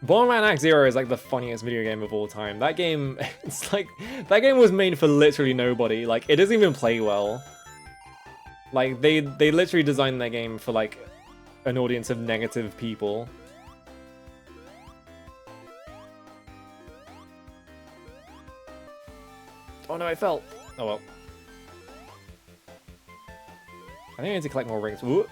Bomberman Act Zero is like the funniest video game of all time. That game, it's like, that game was made for literally nobody. Like, it doesn't even play well. Like, they literally designed that game for like an audience of negative people. Oh no, I fell. Oh well. I think I need to collect more rings. Ooh.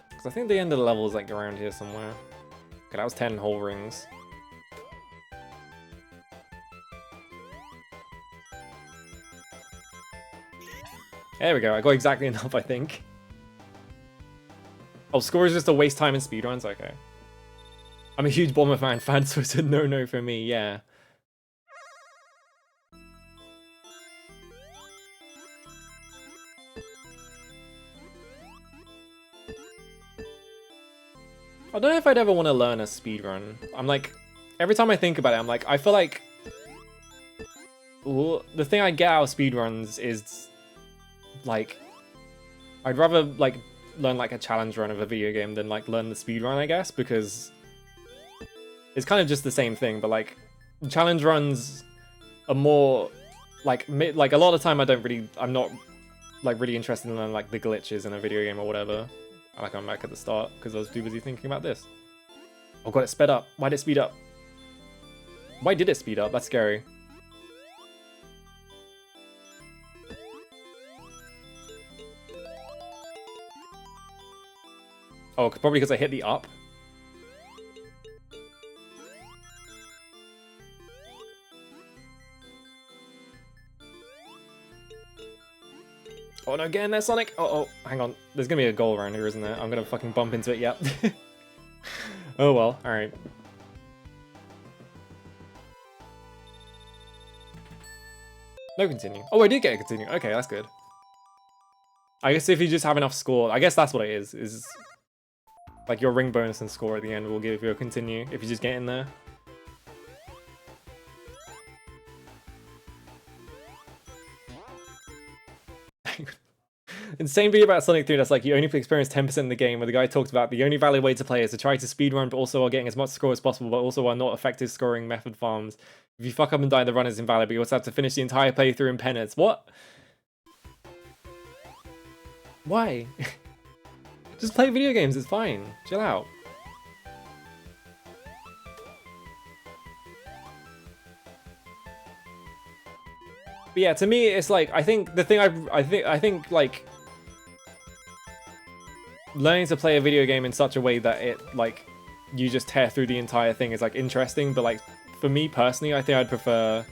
Because I think the end of the level is like around here somewhere. Okay, that was 10 whole rings. There we go, I got exactly enough, I think. Oh, score is just a waste time in speedruns? Okay. I'm a huge Bomberman fan, so it's a no-no for me, yeah. I don't know if I'd ever want to learn a speedrun. I'm like, every time I think about it, I'm like, I feel like the thing I get out of speedruns is like, I'd rather like learn like a challenge run of a video game than like learn the speedrun, I guess, because it's kind of just the same thing, but like challenge runs are more like a lot of the time I'm not like really interested in learning like the glitches in a video game or whatever. I like I'm back at the start because I was too busy thinking about this. Oh god, it sped up. Why did it speed up? Why did it speed up? That's scary. Oh, probably because I hit the up. Oh no, get in there, Sonic! Oh, hang on. There's gonna be a goal around here, isn't there? I'm gonna fucking bump into it, yep. Oh well, alright. No continue. Oh, I did get a continue. Okay, that's good. I guess if you just have enough score, I guess that's what it is like your ring bonus and score at the end will give you a continue if you just get in there. Insane video about Sonic 3 that's like you only experience 10% in the game, where the guy talks about the only valid way to play is to try to speedrun, but also while getting as much score as possible, but also while not effective scoring method farms. If you fuck up and die, the run is invalid, but you also have to finish the entire playthrough in penance. What? Why? Just play video games, it's fine. Chill out. But yeah, to me, it's like, I think the thing I think like learning to play a video game in such a way that it like you just tear through the entire thing is like interesting, but like for me personally, I think I'd prefer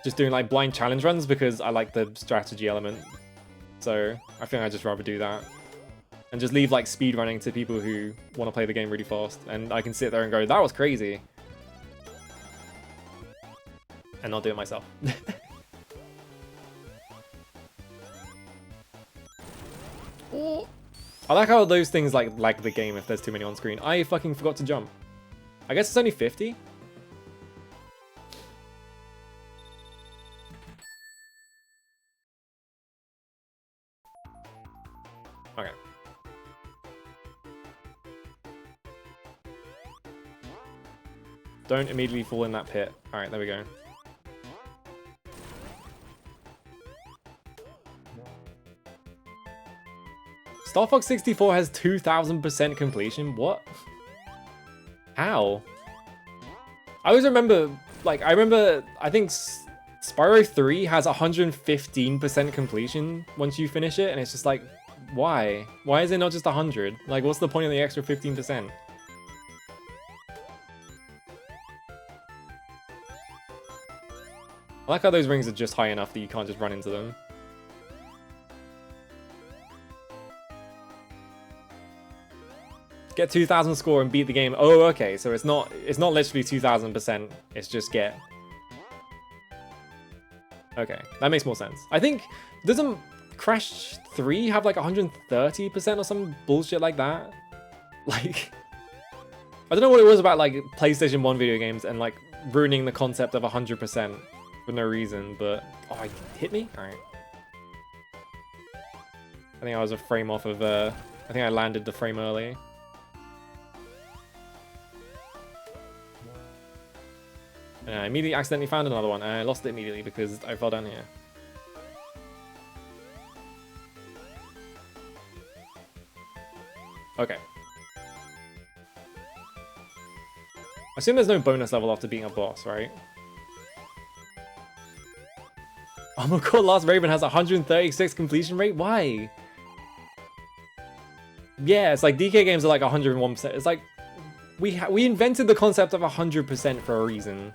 just doing like blind challenge runs because I like the strategy element. So I think I'd just rather do that and just leave like speed running to people who want to play the game really fast, and I can sit there and go, that was crazy, and not do it myself. Oh. I like how those things like lag the game if there's too many on screen. I fucking forgot to jump. I guess it's only 50. Okay. Don't immediately fall in that pit. Alright, there we go. Star Fox 64 has 2000% completion? What? How? I always remember, like, I think Spyro 3 has 115% completion once you finish it, and it's just like, why? Why is it not just 100? Like, what's the point of the extra 15%? I like how those rings are just high enough that you can't just run into them. Get 2000 score and beat the game. Oh, okay. So it's not literally 2000%. It's just get. Okay, that makes more sense. I think doesn't Crash 3 have like 130% or some bullshit like that? Like, I don't know what it was about like PlayStation 1 video games and like ruining the concept of 100% for no reason, but oh, it hit me? All right. I think I was a frame off of I think I landed the frame early. And I immediately accidentally found another one, and I lost it immediately because I fell down here. Okay. I assume there's no bonus level after being a boss, right? Oh my god, Last Raven has 136 completion rate? Why? Yeah, it's like DK games are like 101%. It's like, we invented the concept of 100% for a reason.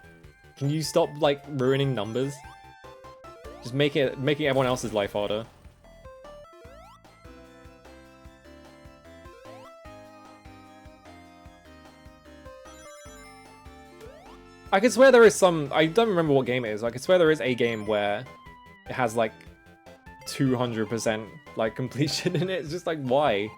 Can you stop like ruining numbers? Just making everyone else's life harder. I could swear there is some, I don't remember what game it is, I could swear there is a game where it has like 200% like completion in it. It's just like, why?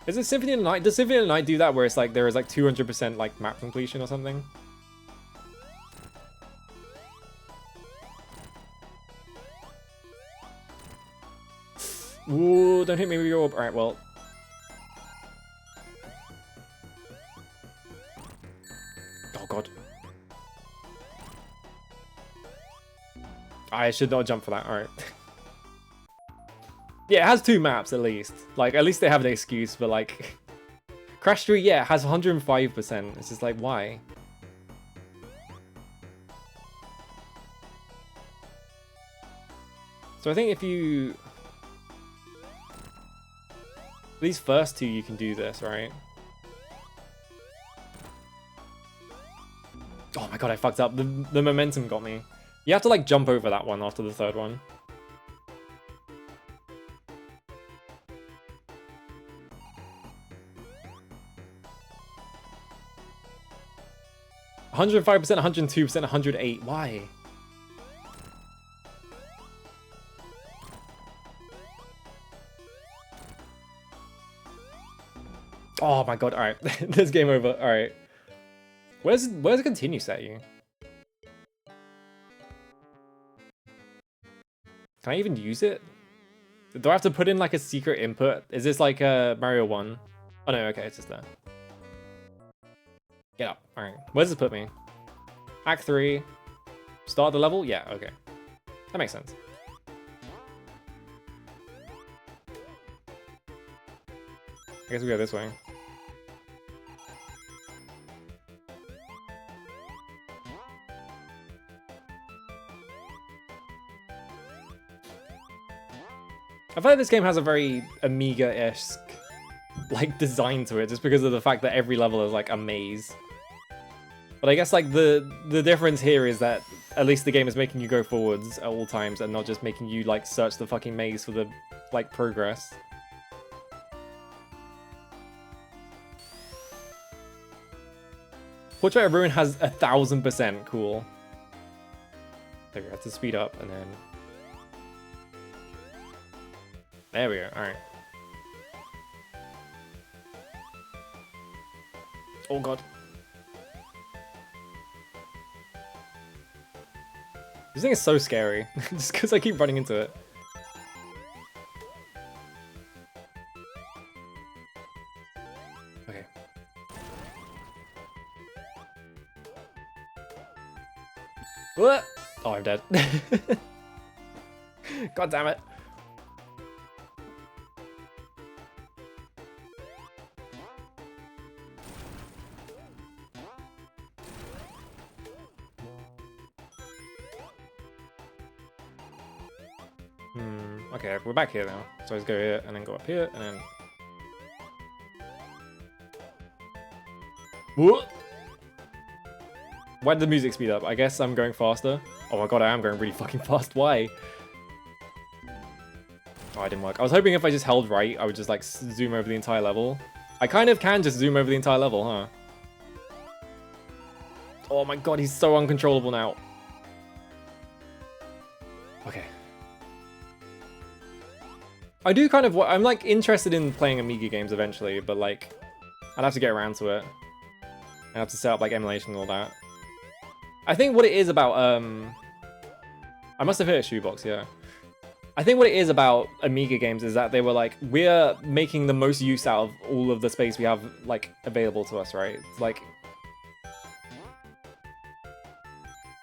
Is it Symphony of the Night? Does Symphony of the Night do that where it's like there is like 200% like map completion or something? Ooh, don't hit me with your orb. Alright, well. Oh god. I should not jump for that, alright. Yeah, it has 2 maps at least. Like, at least they have an excuse, but like... Crash 3, yeah, it has 105%. It's just like, why? So I think if you... These first 2, you can do this, right? Oh my god, I fucked up. The momentum got me. You have to like jump over that one after the third one. $105%, 102%, 108. Why? Oh my god, alright. This game over. Alright. Where's the continue set you? Can I even use it? Do I have to put in like a secret input? Is this like Mario 1? Oh no, okay, it's just there. Get up. Alright. Where does this put me? Act 3. Start the level? Yeah, okay. That makes sense. I guess we go this way. I feel like this game has a very Amiga-esque like design to it, just because of the fact that every level is like a maze. But I guess like the difference here is that at least the game is making you go forwards at all times and not just making you like search the fucking maze for the like progress. Portrait of Ruin has 1000% cool. There we go, have to speed up and then... There we go, alright. Oh god. This thing is so scary, just because I keep running into it. Okay. What? Oh, I'm dead. God damn it. Okay, we're back here now. So let's go here and then go up here and then... Whoa! Why did the music speed up? I guess I'm going faster. Oh my god, I am going really fucking fast. Why? Oh, it didn't work. I was hoping if I just held right, I would just like zoom over the entire level. I kind of can just zoom over the entire level, huh? Oh my god, he's so uncontrollable now. Okay. I do kind of... I'm like interested in playing Amiga games eventually, but like... I'd have to get around to it. I have to set up like emulation and all that. I think what it is about... I must have hit a shoebox, yeah. I think what it is about Amiga games is that they were like, we're making the most use out of all of the space we have like available to us, right? It's like...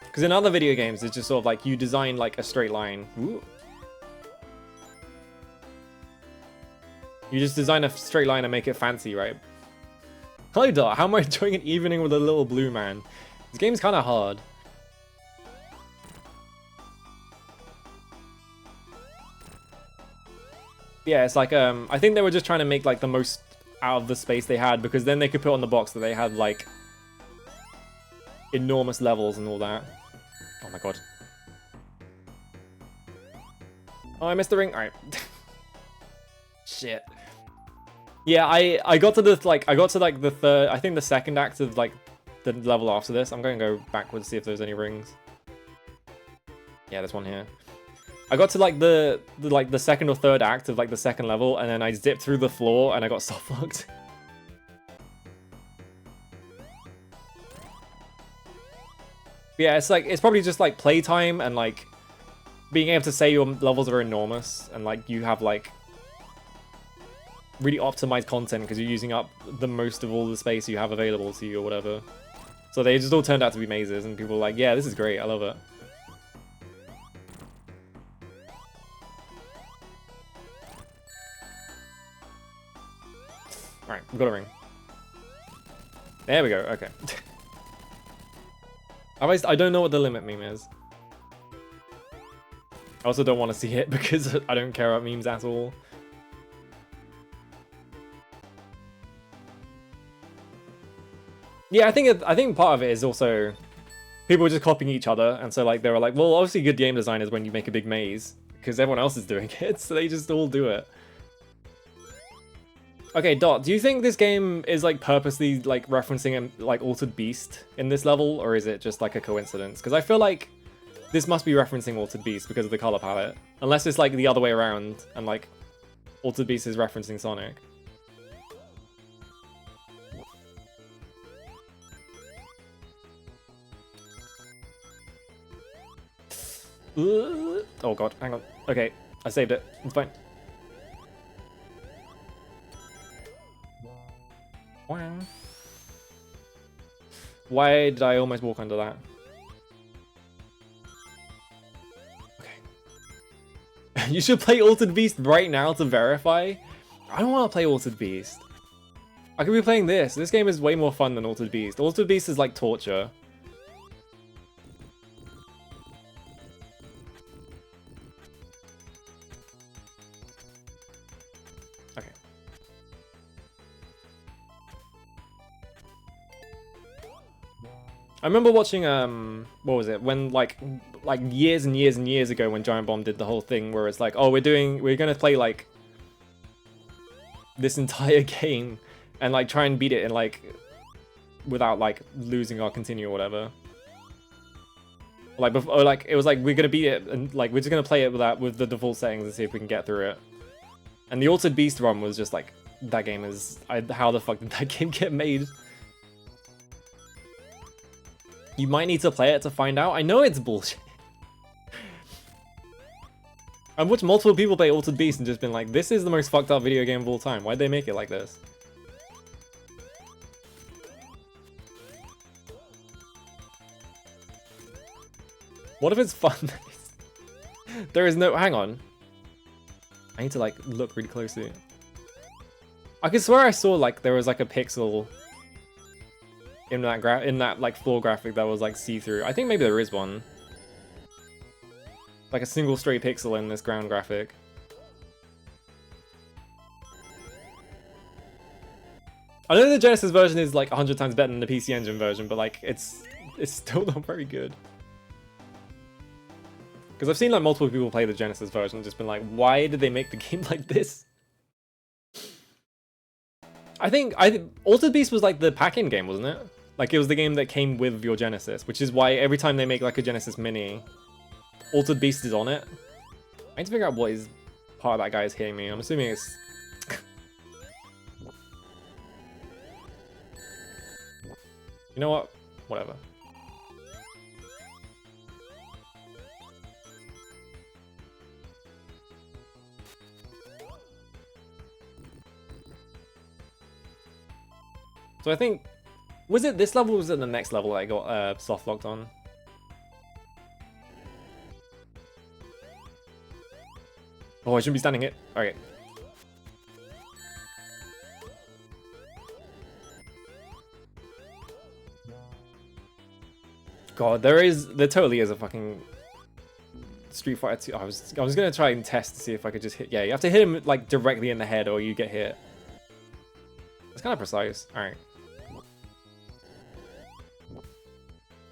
Because in other video games, it's just sort of like you design like a straight line. Ooh. You just design a straight line and make it fancy, right? Hi, Dart. How am I enjoying an evening with a little blue man? This game's kind of hard. Yeah, it's like, I think they were just trying to make like the most out of the space they had, because then they could put on the box that they had like enormous levels and all that. Oh my god. Oh, I missed the ring. All right. Shit. Yeah, I got to the the third, I think the second act of like the level after this. I'm going to go backwards to see if there's any rings. Yeah, there's one here. I got to like the second or third act of like the second level, and then I zipped through the floor and I got soft locked. Yeah, it's like, it's probably just like playtime and like being able to say your levels are enormous and like you have like really optimized content because you're using up the most of all the space you have available to you or whatever. So they just all turned out to be mazes and people were like, yeah, this is great, I love it. Alright, we've got a ring. There we go, okay. I don't know what the limit meme is. I also don't want to see it because I don't care about memes at all. Yeah, I think part of it is also people were just copying each other, and so like they were like, well, obviously good game design is when you make a big maze because everyone else is doing it, so they just all do it. Okay, Dot, do you think this game is like purposely like referencing like Altered Beast in this level, or is it just like a coincidence? Because I feel like this must be referencing Altered Beast because of the color palette, unless it's like the other way around and like Altered Beast is referencing Sonic. Oh god, hang on. Okay, I saved it. It's fine. Why did I almost walk under that? Okay. You should play Altered Beast right now to verify. I don't want to play Altered Beast. I could be playing this. This game is way more fun than Altered Beast. Altered Beast is like torture. Okay. I remember watching what was it, when like years and years and years ago when Giant Bomb did the whole thing where it's like, oh, we're gonna play like this entire game and like try and beat it in like without like losing our continue or whatever. Like before, like it was like we're gonna beat it and like we're just gonna play it with the default settings and see if we can get through it. And the Altered Beast run was just like, that game is, how the fuck did that game get made? You might need to play it to find out. I know it's bullshit. I've watched multiple people play Altered Beast and just been like, this is the most fucked up video game of all time. Why'd they make it like this? What if it's fun? There is no... Hang on. I need to like look really closely. I could swear I saw like there was like a pixel in that like floor graphic that was like see-through. I think maybe there is one. Like a single straight pixel in this ground graphic. I know the Genesis version is like 100 times better than the PC Engine version, but like it's still not very good. Because I've seen like multiple people play the Genesis version and just been like, why did they make the game like this? I think Altered Beast was like the pack-in game, wasn't it? Like it was the game that came with your Genesis, which is why every time they make like a Genesis Mini, Altered Beast is on it. I need to figure out what is part of that guy is hitting me. I'm assuming it's... You know what? Whatever. So I think, was it this level or was it the next level that I got soft locked on? Oh, I shouldn't be standing it. Okay. God, there totally is a fucking Street Fighter 2. I was gonna try and test to see if I could just hit. Yeah, you have to hit him like directly in the head or you get hit. It's kind of precise. All right.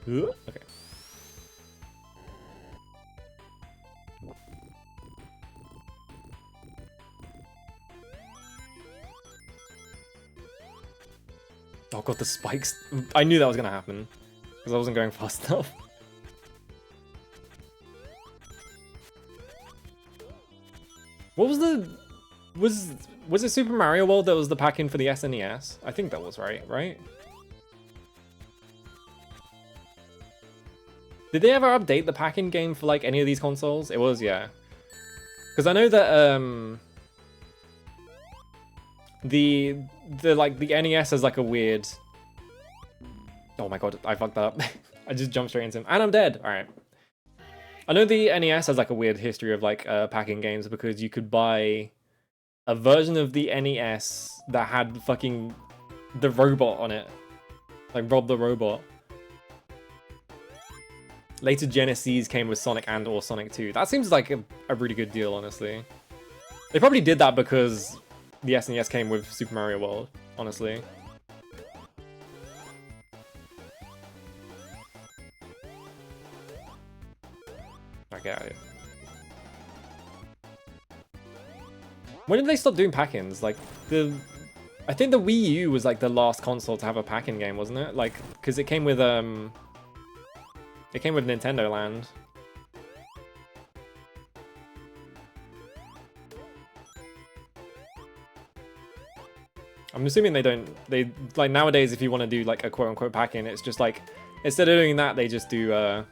Okay. Oh god, the spikes. I knew that was gonna happen because I wasn't going fast enough. What was the... Was it Super Mario World that was the pack-in for the SNES? I think that was right? Did they ever update the pack-in game for like any of these consoles? It was, yeah. Because I know that the NES has like a weird... Oh my god, I fucked that up. I just jumped straight into him. And I'm dead! Alright. I know the NES has like a weird history of like pack-in games because you could buy a version of the NES that had fucking the robot on it. Like Rob the Robot. Later Genesis came with Sonic and or Sonic 2. That seems like a really good deal, honestly. They probably did that because the SNES came with Super Mario World, honestly. Alright, get out of here. When did they stop doing pack-ins? Like, I think the Wii U was like the last console to have a pack-in game, wasn't it? Like, because it came with Nintendo Land. I'm assuming they like nowadays if you want to do like a quote-unquote pack-in, it's just like, instead of doing that, they just do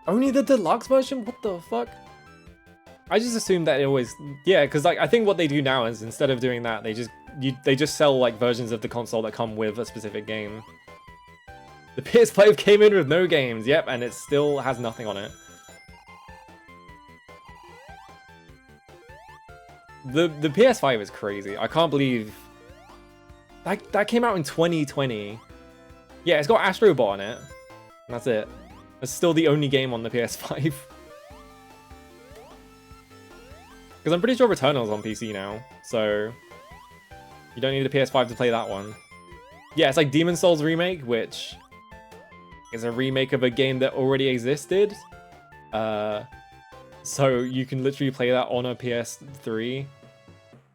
only the deluxe version? What the fuck? I just assumed that it always, yeah, because like I think what they do now is instead of doing that, they just sell like versions of the console that come with a specific game. The PS5 came in with no games, yep, and it still has nothing on it. The PS5 is crazy. I can't believe that came out in 2020. Yeah, it's got Astro Bot on it. And that's it. It's still the only game on the PS5. Because I'm pretty sure Returnal's on PC now, so you don't need a PS5 to play that one. Yeah, it's like Demon's Souls Remake, which is a remake of a game that already existed. So you can literally play that on a PS3.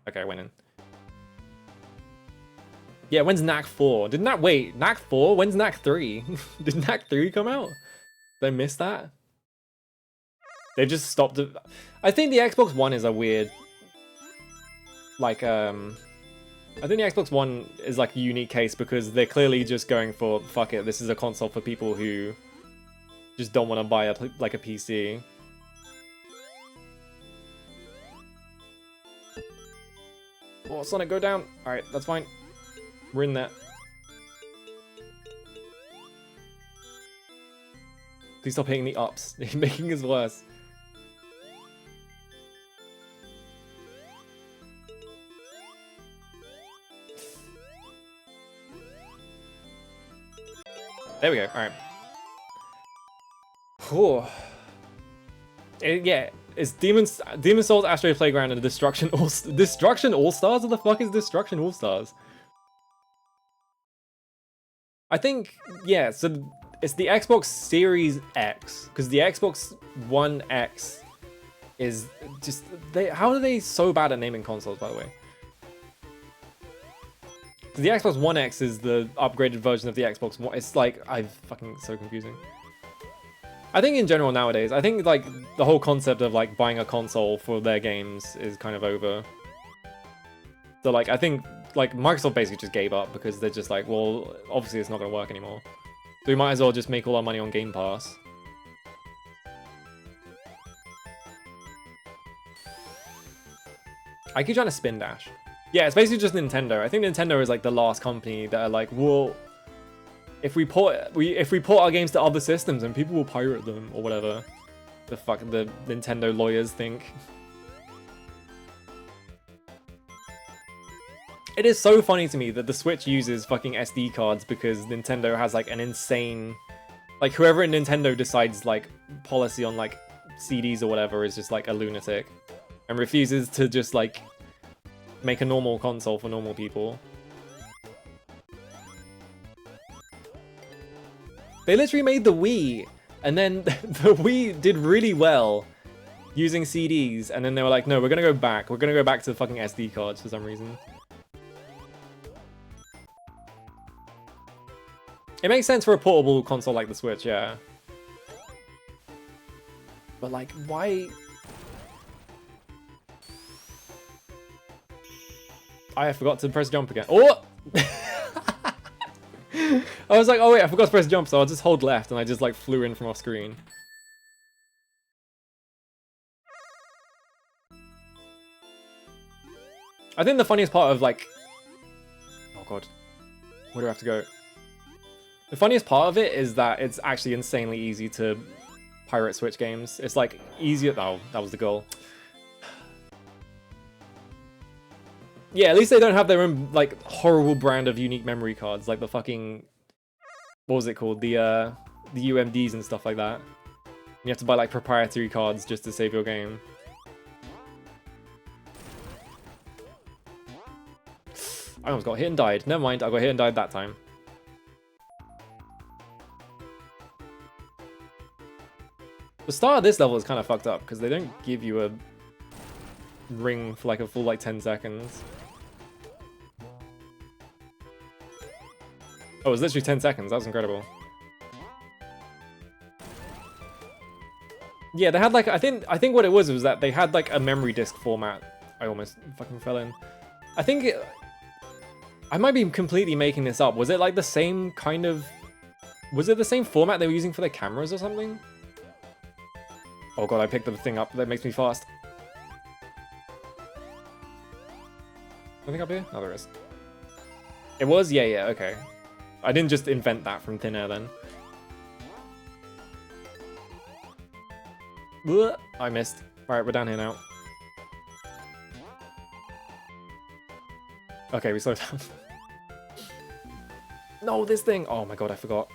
Okay, I went in. Yeah, when's Knack 4? Wait, Knack 4? When's Knack 3? Did Knack 3 come out? Did I miss that? They just stopped it. I think the Xbox One is a weird, like, I think the Xbox One is like a unique case because they're clearly just going for, fuck it, this is a console for people who just don't want to buy a PC. Oh, Sonic, go down. Alright, that's fine. We're in there. Please stop hitting the ups. You're making it worse. There we go. All right. Whew. Yeah, it's Demon Souls, Astro Playground, and Destruction All Stars. What the fuck is Destruction All Stars? I think, yeah. So it's the Xbox Series X, because the Xbox One X is just how are they so bad at naming consoles, by the way? The Xbox One X is the upgraded version of the Xbox One. It's like, so confusing. I think in general nowadays, I think like the whole concept of like buying a console for their games is kind of over. So like, I think like Microsoft basically just gave up because they're just like, well, obviously it's not going to work anymore. So we might as well just make all our money on Game Pass. I keep trying to spin dash. Yeah, it's basically just Nintendo. I think Nintendo is like the last company that are like, well, if we port our games to other systems and people will pirate them or whatever the fuck the Nintendo lawyers think. It is so funny to me that the Switch uses fucking SD cards because Nintendo has like an insane, like whoever at Nintendo decides like policy on like CDs or whatever is just like a lunatic and refuses to just like make a normal console for normal people. They literally made the Wii, and then the Wii did really well using CDs, and then they were like, no, we're gonna go back. We're gonna go back to the fucking SD cards for some reason. It makes sense for a portable console like the Switch, yeah. But like, why? I forgot to press jump again. Oh! I was like, oh wait, I forgot to press jump, so I'll just hold left, and I just like flew in from off screen. I think the funniest part of like... Oh god. Where do I have to go? The funniest part of it is that it's actually insanely easy to pirate Switch games. It's like easier... Oh, that was the goal. Yeah, at least they don't have their own, like, horrible brand of unique memory cards, like the fucking... What was it called? The UMDs and stuff like that. You have to buy, like, proprietary cards just to save your game. I almost got hit and died. Never mind, I got hit and died that time. The start of this level is kind of fucked up because they don't give you a ring for like a full like 10 seconds. Oh, it was literally 10 seconds. That was incredible. Yeah, they had like I think what it was that they had like a memory disk format. I almost fucking fell in. I think I might be completely making this up. Was it like the same kind of? Was it the same format they were using for their cameras or something? Oh god, I picked the thing up. That makes me fast. Anything up here? Oh, there is. It was? Yeah, okay. I didn't just invent that from thin air then. Ugh, I missed. Alright, we're down here now. Okay, we slowed down. No, this thing! Oh my god, I forgot.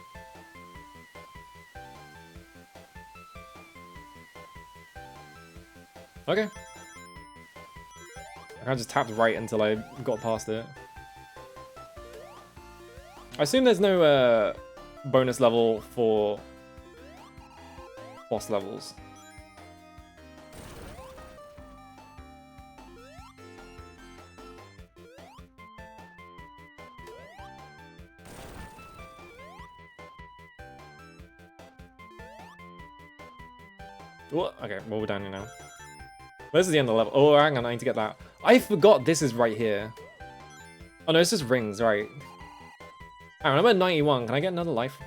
Okay. I kind of just tapped right until I got past it. I assume there's no bonus level for boss levels. What? Okay, well, we're down here now. This is the end of the level. Oh, hang on, I need to get that. I forgot this is right here. Oh no, it's just rings, right. Hang on, I'm at 91. Can I get another life?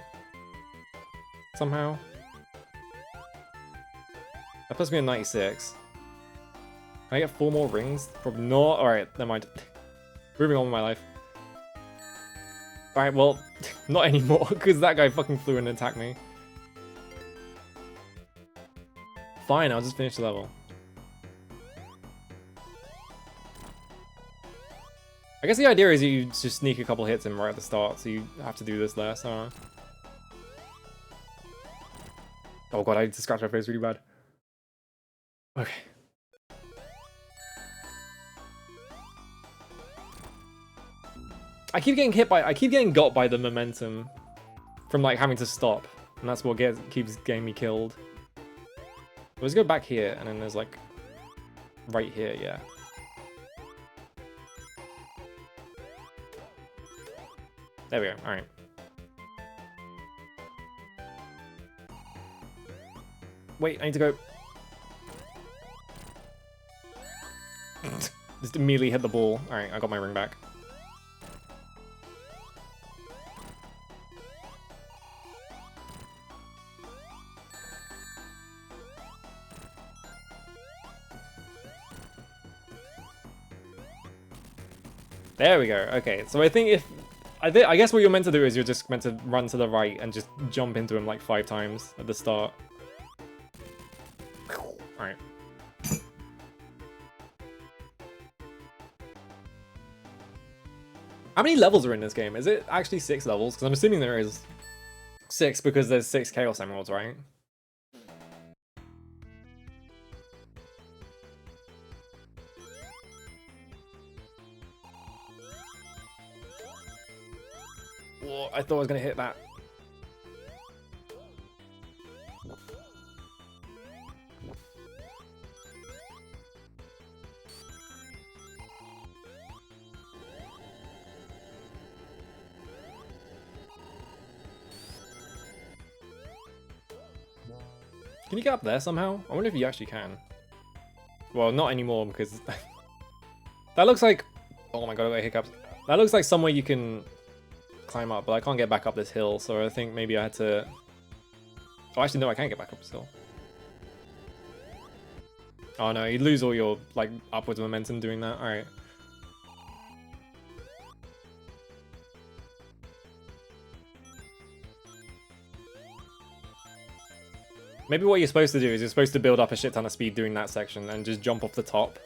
Somehow? That puts me at 96. Can I get 4 more rings? Probably not. Alright, never mind. Moving on with my life. Alright, well, not anymore, because that guy fucking flew in and attacked me. Fine, I'll just finish the level. I guess the idea is you just sneak a couple hits in right at the start, so you have to do this there, so... Oh god, I need to scratch my face really bad. Okay. I keep getting got by the momentum from like having to stop, and that's what keeps getting me killed. Let's go back here, and then there's like right here, yeah. There we go. All right. Wait, I need to go. Just immediately hit the ball. All right, I got my ring back. There we go. Okay, so I think I guess what you're meant to do is you're just meant to run to the right and just jump into him like 5 times at the start. Alright. How many levels are in this game? Is it actually 6 levels? Because I'm assuming there is 6 because there's 6 Chaos Emeralds, right? Whoa, I thought I was going to hit that. Can you get up there somehow? I wonder if you actually can. Well, not anymore because that looks like... Oh my god, I got hiccups. That looks like somewhere you can climb up, but I can't get back up this hill, so I think maybe I had to... Oh, actually, no, I can't get back up this hill. Oh no, you lose all your, like, upwards momentum doing that. Alright. Maybe what you're supposed to do is you're supposed to build up a shit ton of speed doing that section and just jump off the top.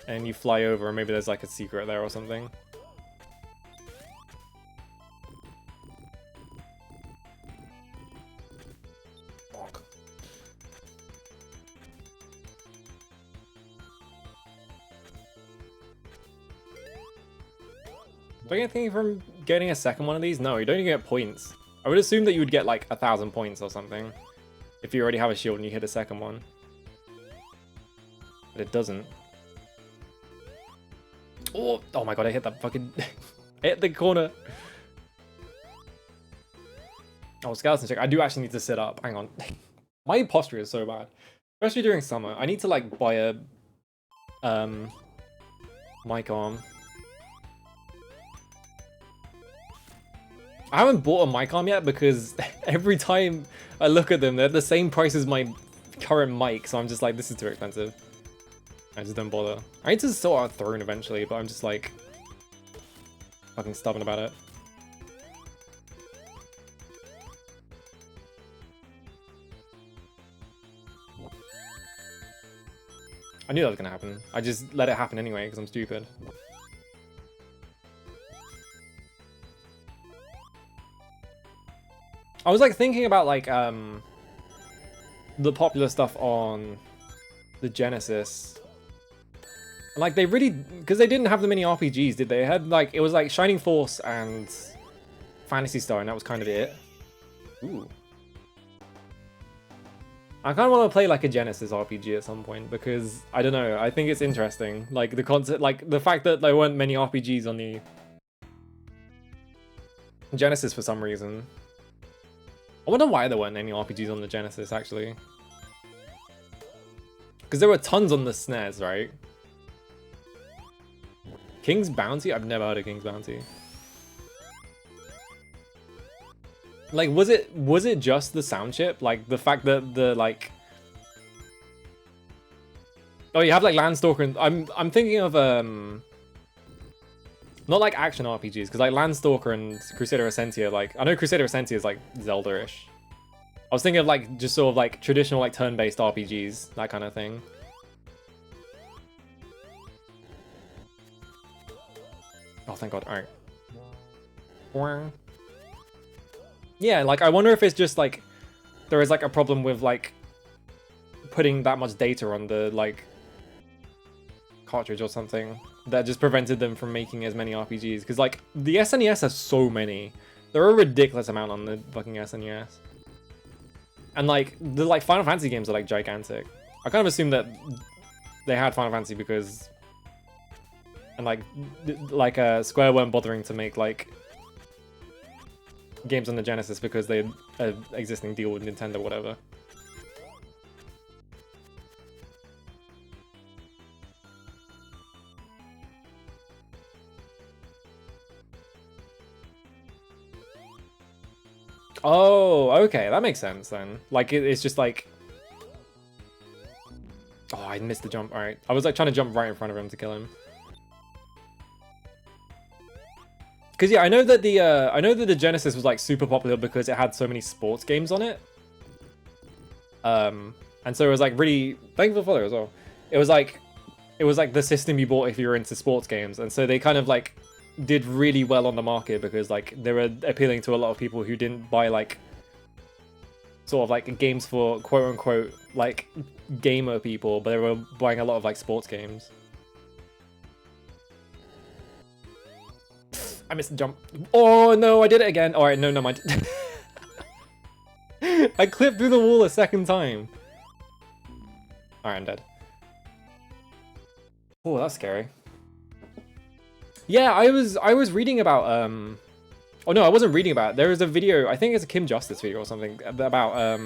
And you fly over, and maybe there's like a secret there or something. Do I get anything from getting a second one of these? No, you don't even get points. I would assume that you would get like 1,000 points or something. if you already have a shield and you hit a second one. But it doesn't. Oh my god, I hit that fucking... hit the corner. Oh, skeleton check. I do actually need to sit up. Hang on. My posture is so bad. Especially during summer. I need to like buy a mic arm. I haven't bought a mic arm yet because every time I look at them, they're the same price as my current mic, so I'm just like, this is too expensive. I just don't bother. I need to sort out Throne eventually, but I'm just like fucking stubborn about it. I knew that was gonna happen. I just let it happen anyway because I'm stupid. I was like thinking about like the popular stuff on the Genesis. Like they really, because they didn't have that many RPGs, did they? Had like, it was like Shining Force and Phantasy Star, and that was kind of it. Ooh. I kind of want to play like a Genesis RPG at some point because I don't know. I think it's interesting, like the concept, like the fact that there weren't many RPGs on the Genesis for some reason. I wonder why there weren't any RPGs on the Genesis actually, because there were tons on the SNES, right? King's Bounty? I've never heard of King's Bounty. Like, was it just the sound chip? Like, the fact that the, like... Oh, you have, like, Landstalker and... I'm thinking of, not, like, action RPGs, because, like, Landstalker and Crusader Essentia, like... I know Crusader Essentia is, like, Zelda-ish. I was thinking of, like, just sort of, like, traditional, like, turn-based RPGs, that kind of thing. Oh, thank God. Alright. Yeah, like, I wonder if it's just, like, there is, like, a problem with, like, putting that much data on the, like, cartridge or something that just prevented them from making as many RPGs. Because, like, the SNES has so many. There are a ridiculous amount on the fucking SNES. And, like, the, like, Final Fantasy games are, like, gigantic. I kind of assumed that they had Final Fantasy because... And, like, Square weren't bothering to make, like... games on the Genesis because they had an existing deal with Nintendo or whatever. Oh, okay, that makes sense then. Like, it's just like... Oh, I missed the jump. Alright. I was like trying to jump right in front of him to kill him. Because yeah, I know that the Genesis was like super popular because it had so many sports games on it. And so it was like really, thank you for the follow as well. It was like the system you bought if you were into sports games, and so they kind of like did really well on the market because like they were appealing to a lot of people who didn't buy like sort of like games for quote unquote like gamer people, but they were buying a lot of like sports games. I missed the jump. Oh no, I did it again. Alright, no, mind. I clipped through the wall a second time. Alright, I'm dead. Oh, that's scary. Yeah, I was reading about oh no, I wasn't reading about it. There was a video, I think it's a Kim Justice video or something, about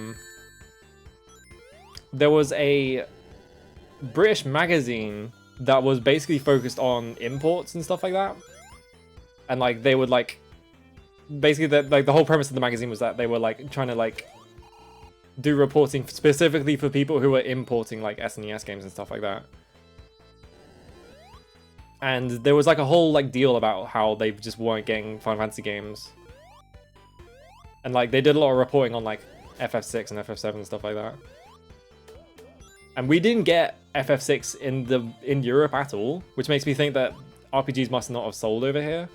there was a British magazine that was basically focused on imports and stuff like that. And like they would like basically the whole premise of the magazine was that they were like trying to like do reporting specifically for people who were importing like SNES games and stuff like that. And there was like a whole like deal about how they just weren't getting Final Fantasy games. And like they did a lot of reporting on like FF6 and FF7 and stuff like that. And we didn't get FF6 in Europe at all, which makes me think that RPGs must not have sold over here.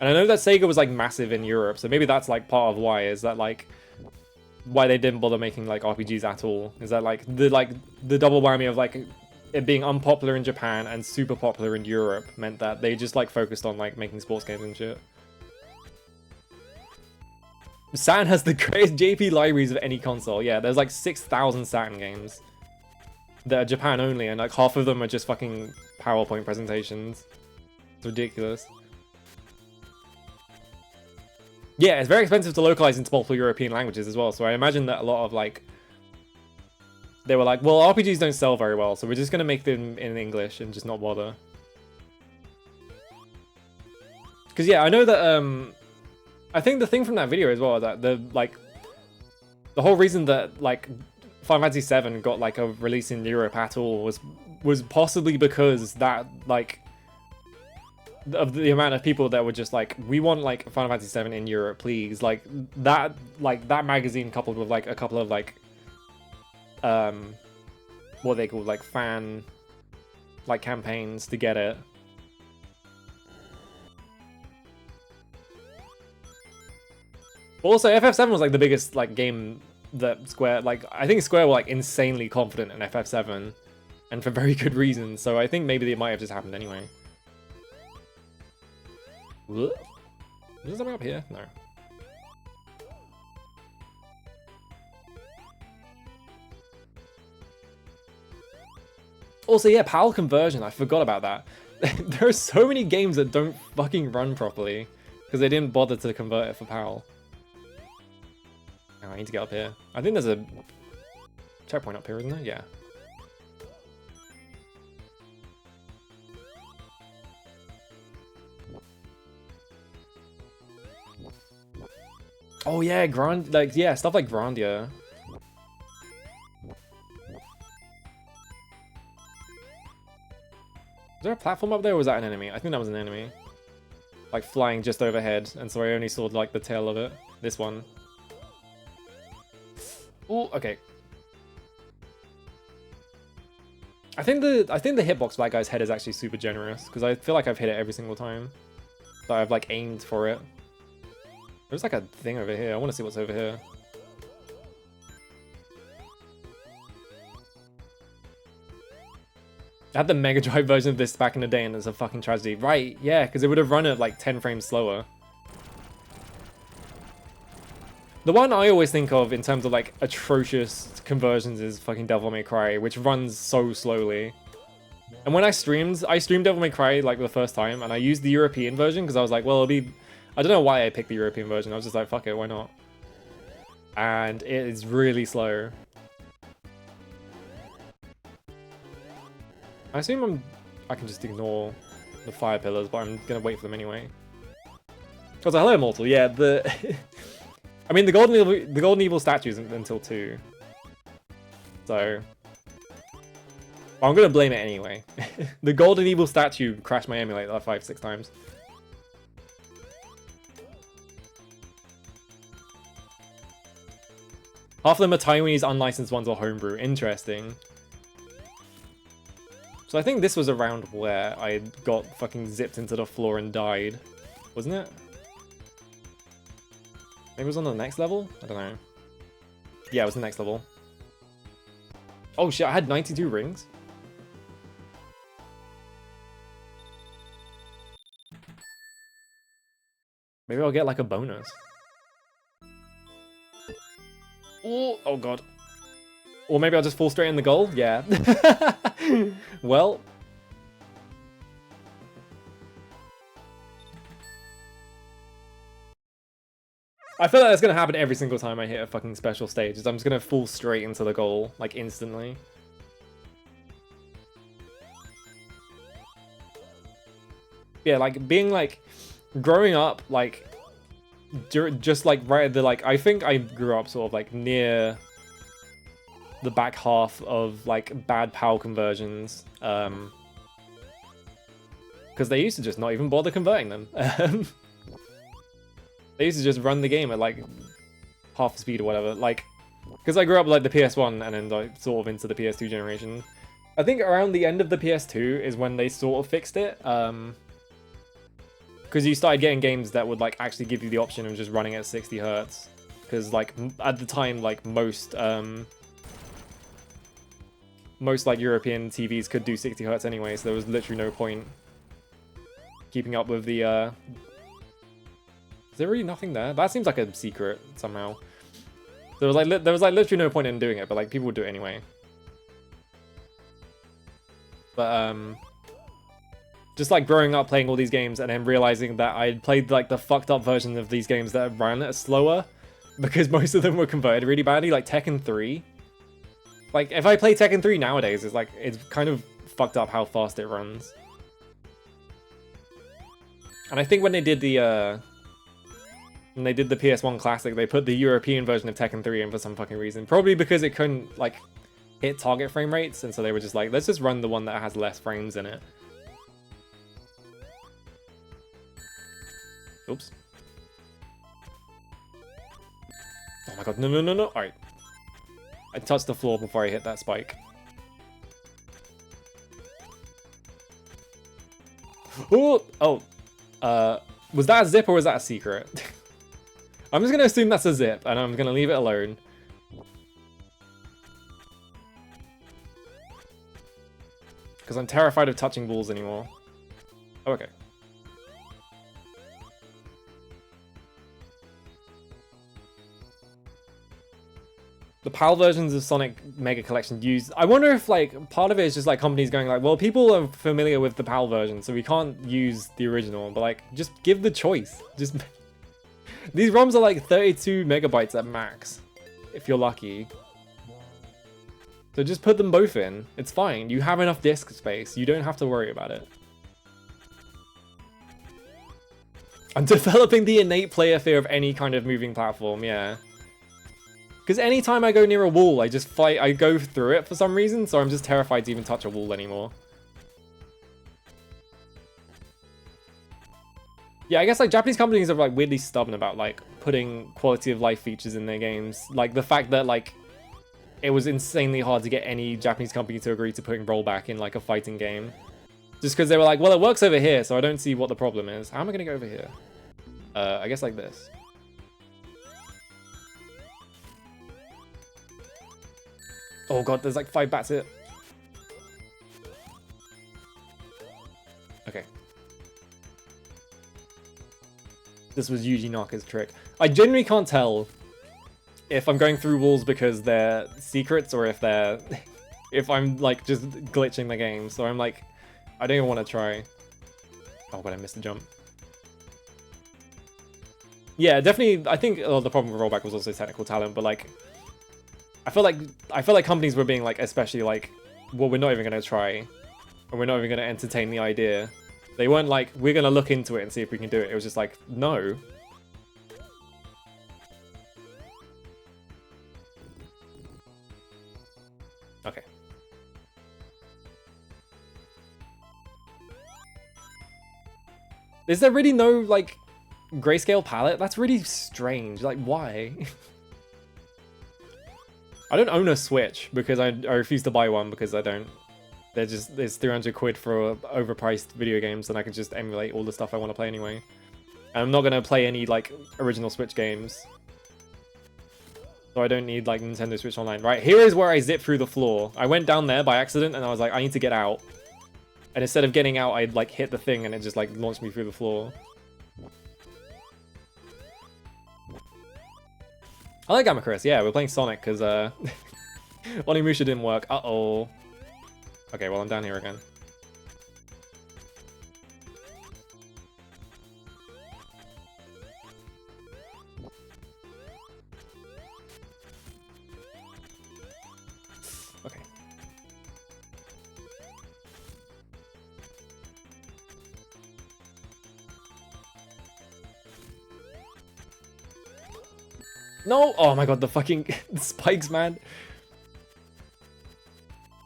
And I know that Sega was like massive in Europe, so maybe that's like part of why, is that like why they didn't bother making like RPGs at all. Is that like the double whammy of like it being unpopular in Japan and super popular in Europe meant that they just like focused on like making sports games and shit. Saturn has the greatest JP libraries of any console. Yeah, there's like 6,000 Saturn games that are Japan only, and like half of them are just fucking PowerPoint presentations. It's ridiculous. Yeah, it's very expensive to localize into multiple European languages as well, so I imagine that a lot of like... They were like, well, RPGs don't sell very well, so we're just gonna make them in English and just not bother. Because yeah, I know that, I think the thing from that video as well, that the whole reason that like Final Fantasy VII got like a release in Europe at all was possibly because that like of the amount of people that were just like, we want like Final Fantasy VII in Europe, please. Like that magazine coupled with like a couple of like what they call like fan like campaigns to get it. Also, FF7 was like the biggest like game that Square, like I think Square were like insanely confident in FF7, and for very good reasons. So I think maybe it might have just happened anyway. Is there something up here? No. Also, yeah, PAL conversion. I forgot about that. There are so many games that don't fucking run properly because they didn't bother to convert it for PAL. Oh, I need to get up here. I think there's a checkpoint up here, isn't there? Yeah. Oh yeah, stuff like Grandia. Is there a platform up there, or was that an enemy? I think that was an enemy. Like flying just overhead, and so I only saw like the tail of it. This one. Oh, okay. I think the hitbox for that guy's head is actually super generous, because I feel like I've hit it every single time that I've like aimed for it. There's like a thing over here. I want to see what's over here. I had the Mega Drive version of this back in the day, and it's a fucking tragedy. Right, yeah, because it would have run at like 10 frames slower. The one I always think of in terms of like atrocious conversions is fucking Devil May Cry, which runs so slowly. And when I streamed Devil May Cry like the first time, and I used the European version because I was like, well, it'll be... I don't know why I picked the European version. I was just like, fuck it, why not? And it is really slow. I assume I can just ignore the fire pillars, but I'm gonna wait for them anyway. Because hello, Immortal. Yeah, I mean, the golden evil statue isn't until 2. So... Well, I'm gonna blame it anyway. The golden evil statue crashed my emulator like 5-6 times. Half of them are Taiwanese unlicensed ones or homebrew. Interesting. So I think this was around where I got fucking zipped into the floor and died. Wasn't it? Maybe it was on the next level? I don't know. Yeah, it was the next level. Oh shit, I had 92 rings? Maybe I'll get like a bonus. Ooh, oh god. Or maybe I'll just fall straight in the goal? Yeah. Well. I feel like that's gonna happen every single time I hit a fucking special stage. I'm just gonna fall straight into the goal, like instantly. Yeah, like being like growing up, like just like right at the like I think I grew up sort of like near the back half of like bad PAL conversions, because they used to just not even bother converting them. They used to just run the game at like half the speed or whatever, like because I grew up like the PS1 and then like sort of into the PS2 generation. I think around the end of the PS2 is when they sort of fixed it, because you started getting games that would like actually give you the option of just running at 60 Hz, because like at the time like most like European TVs could do 60 Hz anyway, so there was literally no point keeping up with the Is there really nothing there? That seems like a secret somehow. There was like literally no point in doing it, but like people would do it anyway. But just like growing up playing all these games and then realizing that I had played like the fucked up version of these games that ran slower because most of them were converted really badly, like Tekken 3. Like if I play Tekken 3 nowadays, it's kind of fucked up how fast it runs. And I think when they did the PS1 Classic, they put the European version of Tekken 3 in for some fucking reason. Probably because it couldn't like hit target frame rates, and so they were just like, let's just run the one that has less frames in it. Oops. Oh my god, no, no, no, no. Alright. I touched the floor before I hit that spike. Oh! Oh. Was that a zip or was that a secret? I'm just gonna assume that's a zip, and I'm gonna leave it alone. Because I'm terrified of touching walls anymore. Oh, okay. The PAL versions of Sonic Mega Collection used... I wonder if, like, part of it is just, like, companies going, like, well, people are familiar with the PAL version, so we can't use the original. But, like, just give the choice. Just... These ROMs are, like, 32 megabytes at max, if you're lucky. So just put them both in. It's fine. You have enough disk space. You don't have to worry about it. I'm developing the innate player fear of any kind of moving platform, yeah. Because anytime I go near a wall, I just fight. I go through it for some reason, so I'm just terrified to even touch a wall anymore. Yeah, I guess like Japanese companies are like weirdly stubborn about like putting quality of life features in their games. Like the fact that like it was insanely hard to get any Japanese company to agree to putting rollback in like a fighting game. Just because they were like, well, it works over here, so I don't see what the problem is. How am I going to go over here? I guess like this. Oh god, there's like 5 bats here. Okay. This was Yuji Naka's trick. I genuinely can't tell if I'm going through walls because they're secrets or if they're... if I'm like just glitching the game. So I'm like, I don't even want to try. Oh god, I missed the jump. Yeah, definitely. I think the problem with rollback was also technical talent, but like, I feel like companies were being like, especially like, well, we're not even gonna try, and we're not even gonna entertain the idea. They weren't like, we're gonna look into it and see if we can do it. It was just like, no. Okay. Is there really no like grayscale palette? That's really strange. Like, why? I don't own a Switch because I refuse to buy one because I don't. They're just, it's 300 quid for overpriced video games and I can just emulate all the stuff I want to play anyway. And I'm not going to play any like original Switch games. So I don't need like Nintendo Switch Online. Right, here is where I zip through the floor. I went down there by accident and I was like, I need to get out. And instead of getting out, I'd like hit the thing and it just like launched me through the floor. I like Gamma Chris. Yeah, we're playing Sonic because Onimusha didn't work. Uh-oh. Okay, well, I'm down here again. Okay. No! Oh my god, the fucking spikes, man.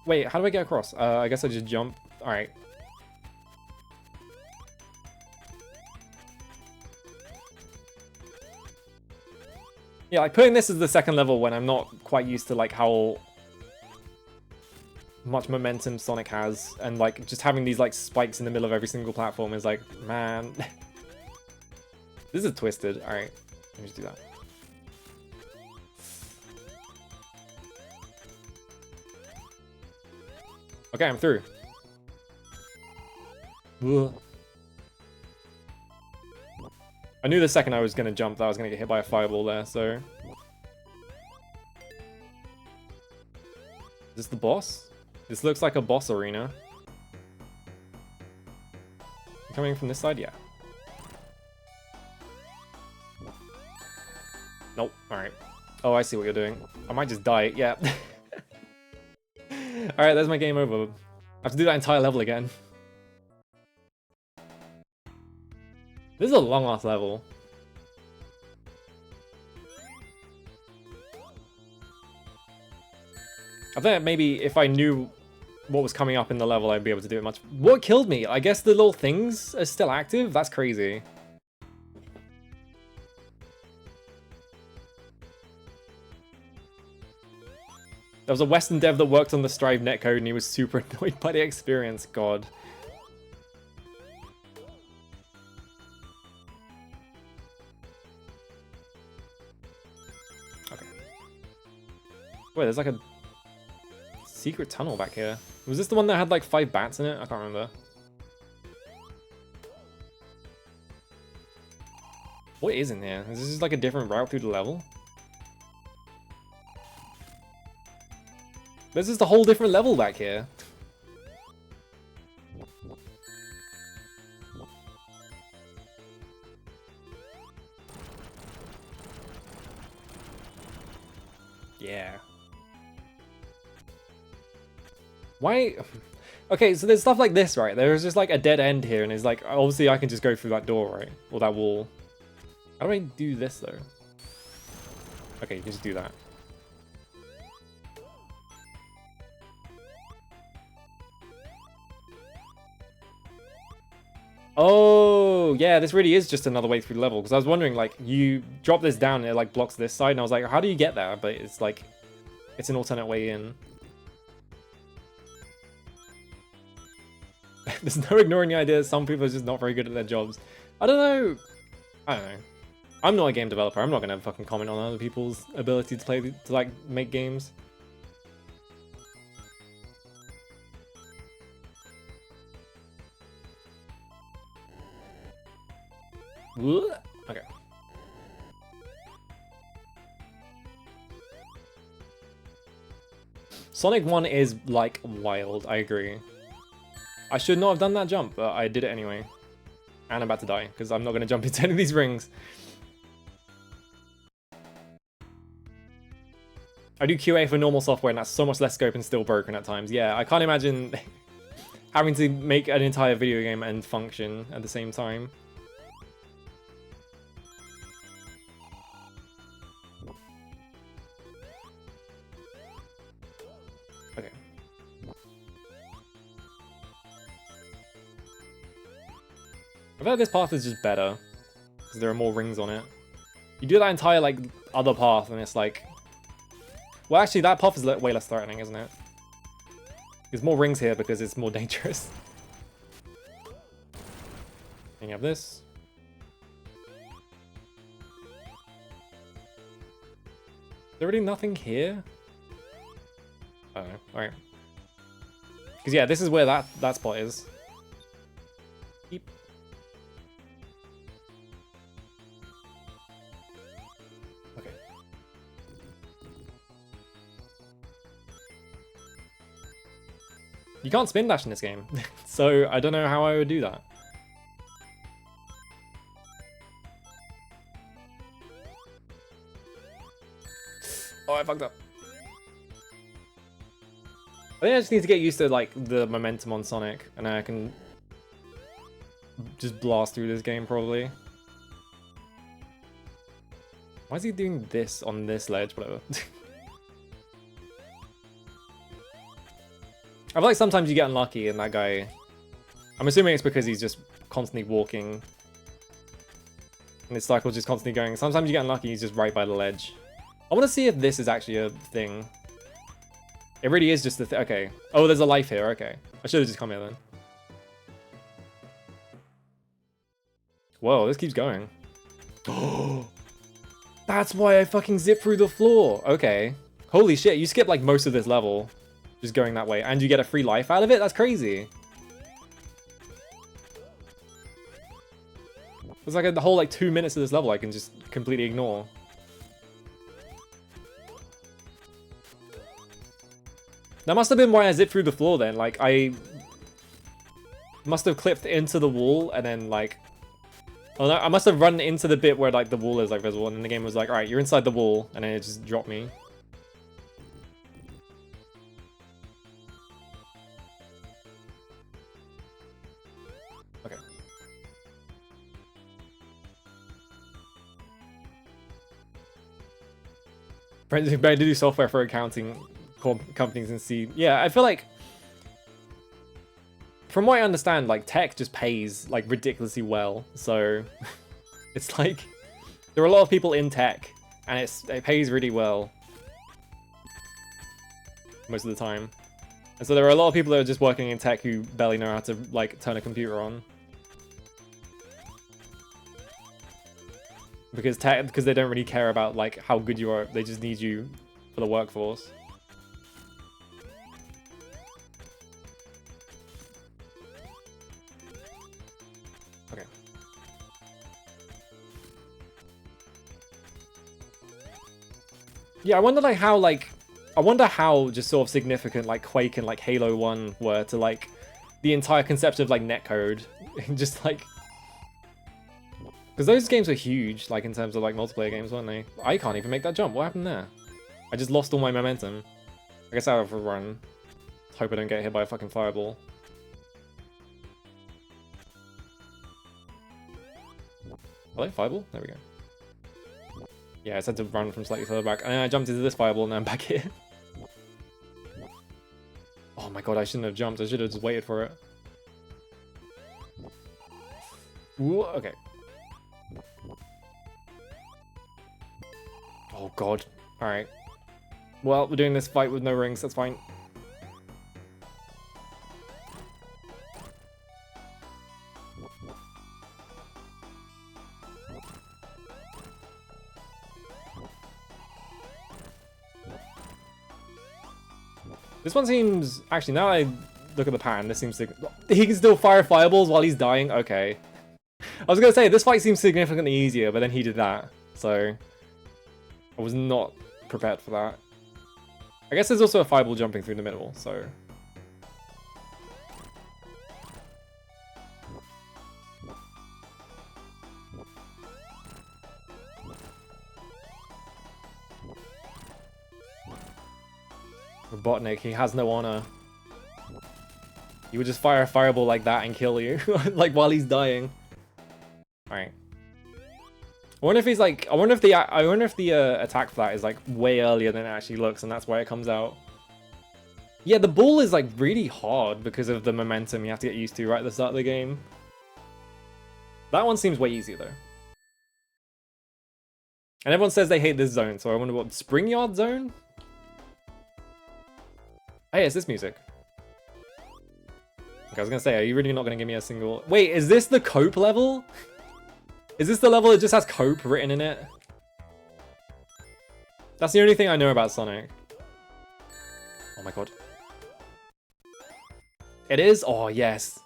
Wait, how do I get across? I guess I just jump. Alright. Yeah, like putting this as the second level when I'm not quite used to like how much momentum Sonic has, and like just having these like spikes in the middle of every single platform is like, man. This is twisted. Alright, let me just do that. Okay, I'm through. Ugh. I knew the second I was going to jump that I was going to get hit by a fireball there, so... Is this the boss? This looks like a boss arena. Coming from this side? Yeah. Nope. Alright. Oh, I see what you're doing. I might just die. Yeah. Alright, there's my game over. I have to do that entire level again. This is a long-ass level. I think maybe if I knew what was coming up in the level, I'd be able to do it much. What killed me? I guess the little things are still active? That's crazy. There was a Western dev that worked on the Strive netcode and he was super annoyed by the experience. God. Okay. Wait, there's like a secret tunnel back here. Was this the one that had like 5 bats in it? I can't remember. What is in here? Is this just like a different route through the level? This is a whole different level back here. Yeah. Why? Okay, so there's stuff like this, right? There's just like a dead end here, and it's like, obviously I can just go through that door, right? Or that wall. How do I do this, though? Okay, you can just do that. Oh, yeah, this really is just another way through the level. Because I was wondering, like, you drop this down and it, like, blocks this side. And I was like, how do you get there? But it's, like, it's an alternate way in. There's no ignoring the idea that some people are just not very good at their jobs. I don't know. I'm not a game developer. I'm not going to fucking comment on other people's ability to play, to, like, make games. Okay. Sonic 1 is, like, wild, I agree. I should not have done that jump, but I did it anyway. And I'm about to die, because I'm not going to jump into any of these rings. I do QA for normal software, and that's so much less scope and still broken at times. Yeah, I can't imagine having to make an entire video game and function at the same time. Okay. I feel like this path is just better, because there are more rings on it. You do that entire, like, other path, and it's like... Well, actually, that path is way less threatening, isn't it? There's more rings here because it's more dangerous. And you have this. Is there really nothing here? I don't know. Alright. Because, yeah, this is where that spot is. Beep. Okay. You can't spin dash in this game, so I don't know how I would do that. Oh, I fucked up. I think I just need to get used to, like, the momentum on Sonic, and then I can just blast through this game, probably. Why is he doing this on this ledge? Whatever. I feel like sometimes you get unlucky and that guy... I'm assuming it's because he's just constantly walking. And his cycle's just constantly going. Sometimes you get unlucky, he's just right by the ledge. I want to see if this is actually a thing. It really is just a okay. Oh, there's a life here. Okay. I should have just come here then. Whoa, this keeps going. Oh, that's why I fucking zip through the floor. Okay. Holy shit, you skip like most of this level. Just going that way. And you get a free life out of it? That's crazy. There's like the whole like 2 minutes of this level I can just completely ignore. That must have been why I zipped through the floor then. Like, I must have clipped into the wall and then like... Oh no, I must have run into the bit where like the wall is like visible and then the game was like, alright, you're inside the wall, and then it just dropped me. Okay. Friends who better do software for accounting companies and see. Yeah, I feel like, from what I understand, like tech just pays like ridiculously well. So it's like there are a lot of people in tech, and it pays really well most of the time. And so there are a lot of people that are just working in tech who barely know how to like turn a computer on. Because they don't really care about like how good you are. They just need you for the workforce. Okay. Yeah, I wonder like how just sort of significant like Quake and like Halo 1 were to like the entire concept of like netcode. Just like, because those games were huge, like in terms of like multiplayer games, weren't they? I can't even make that jump. What happened there? I just lost all my momentum. I guess I have a run. Hope I don't get hit by a fucking fireball. Hello, fireball? There we go. Yeah, I said to run from slightly further back. And then I jumped into this fireball and now I'm back here. Oh my god, I shouldn't have jumped. I should have just waited for it. Ooh, okay. Oh god. Alright. Well, we're doing this fight with no rings, that's fine. This one seems... Actually, now I look at the pattern, this seems to... He can still fire fireballs while he's dying? Okay. I was gonna say, this fight seems significantly easier, but then he did that. So... I was not prepared for that. I guess there's also a fireball jumping through the middle, so... Robotnik, he has no honor. He would just fire a fireball like that and kill you, like while he's dying. Alright. I wonder if he's like, I wonder if the attack flat is like way earlier than it actually looks, and that's why it comes out. Yeah, the ball is like really hard because of the momentum you have to get used to right at the start of the game. That one seems way easier though. And everyone says they hate this zone, so I wonder what, Spring Yard Zone? Hey, it's this music. Okay, I was gonna say, are you really not gonna give me a single... Wait, is this the cope level? Is this the level that just has cope written in it? That's the only thing I know about Sonic. Oh my god. It is? Oh, yes.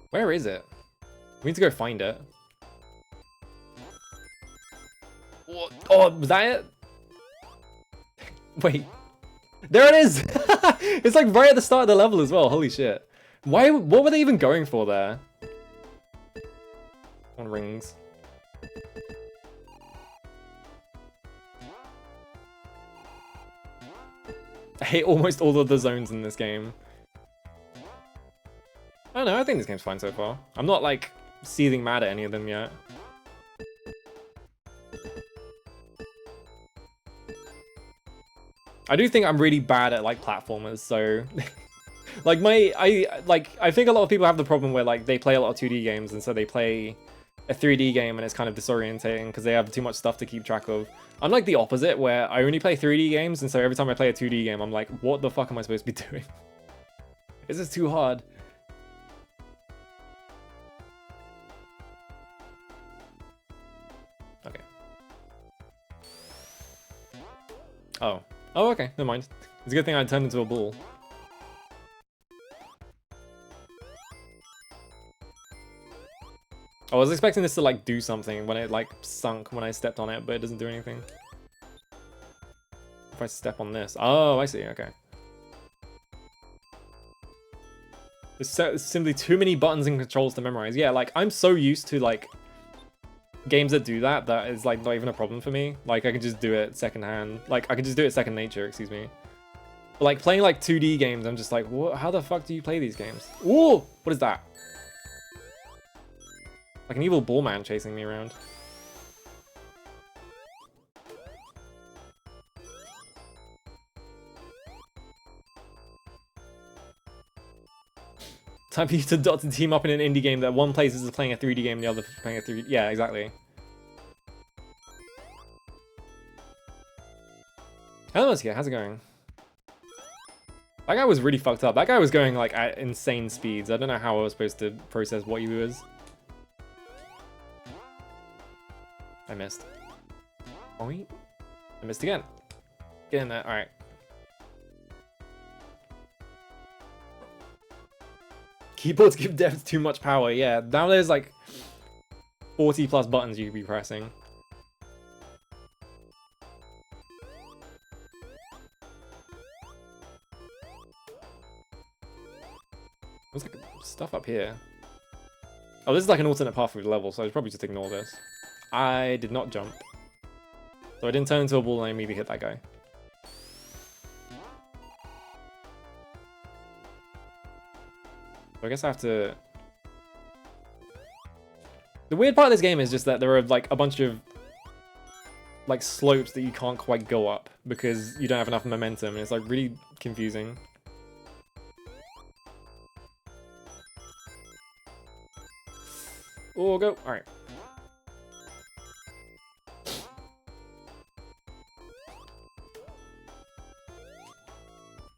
Where is it? We need to go find it. What? Oh, was that it? Wait. There it is! It's like right at the start of the level as well. Holy shit. Why? What were they even going for there? On rings. I hate almost all of the zones in this game. I don't know, I think this game's fine so far. I'm not like seething mad at any of them yet. I do think I'm really bad at like platformers, so like I think a lot of people have the problem where like they play a lot of 2D games and so they play a 3D game and it's kind of disorientating because they have too much stuff to keep track of. I'm like the opposite, where I only play 3D games, and so every time I play a 2D game, I'm like, what the fuck am I supposed to be doing? This is too hard. Okay. Oh. Oh, okay. Never mind. It's a good thing I turned into a ball. I was expecting this to like do something when it like sunk when I stepped on it, but it doesn't do anything. If I step on this. Oh, I see, okay. There's simply too many buttons and controls to memorize. Yeah, like I'm so used to like games that do that is like not even a problem for me. Like I can just do it second hand. Like I can just do it second nature, excuse me. But like playing like 2D games, I'm just like, what? How the fuck do you play these games? Ooh, what is that? Like an evil bull man chasing me around. Time for you to team up in an indie game that one place is playing a 3D game, the other playing a 3D. Yeah, exactly. Hello, Muskia, how's it going? That guy was really fucked up. That guy was going like at insane speeds. I don't know how I was supposed to process what he was. I missed. Oh, I missed again. Get in there. All right. Keyboards give devs too much power. Yeah, now there's like 40 plus buttons you could be pressing. There's like stuff up here. Oh, this is like an alternate path through the level, so I should probably just ignore this. I did not jump. So I didn't turn into a ball and I immediately hit that guy. So I guess I have to... The weird part of this game is just that there are like a bunch of like slopes that you can't quite go up because you don't have enough momentum, and it's like really confusing. Oh, go. All right.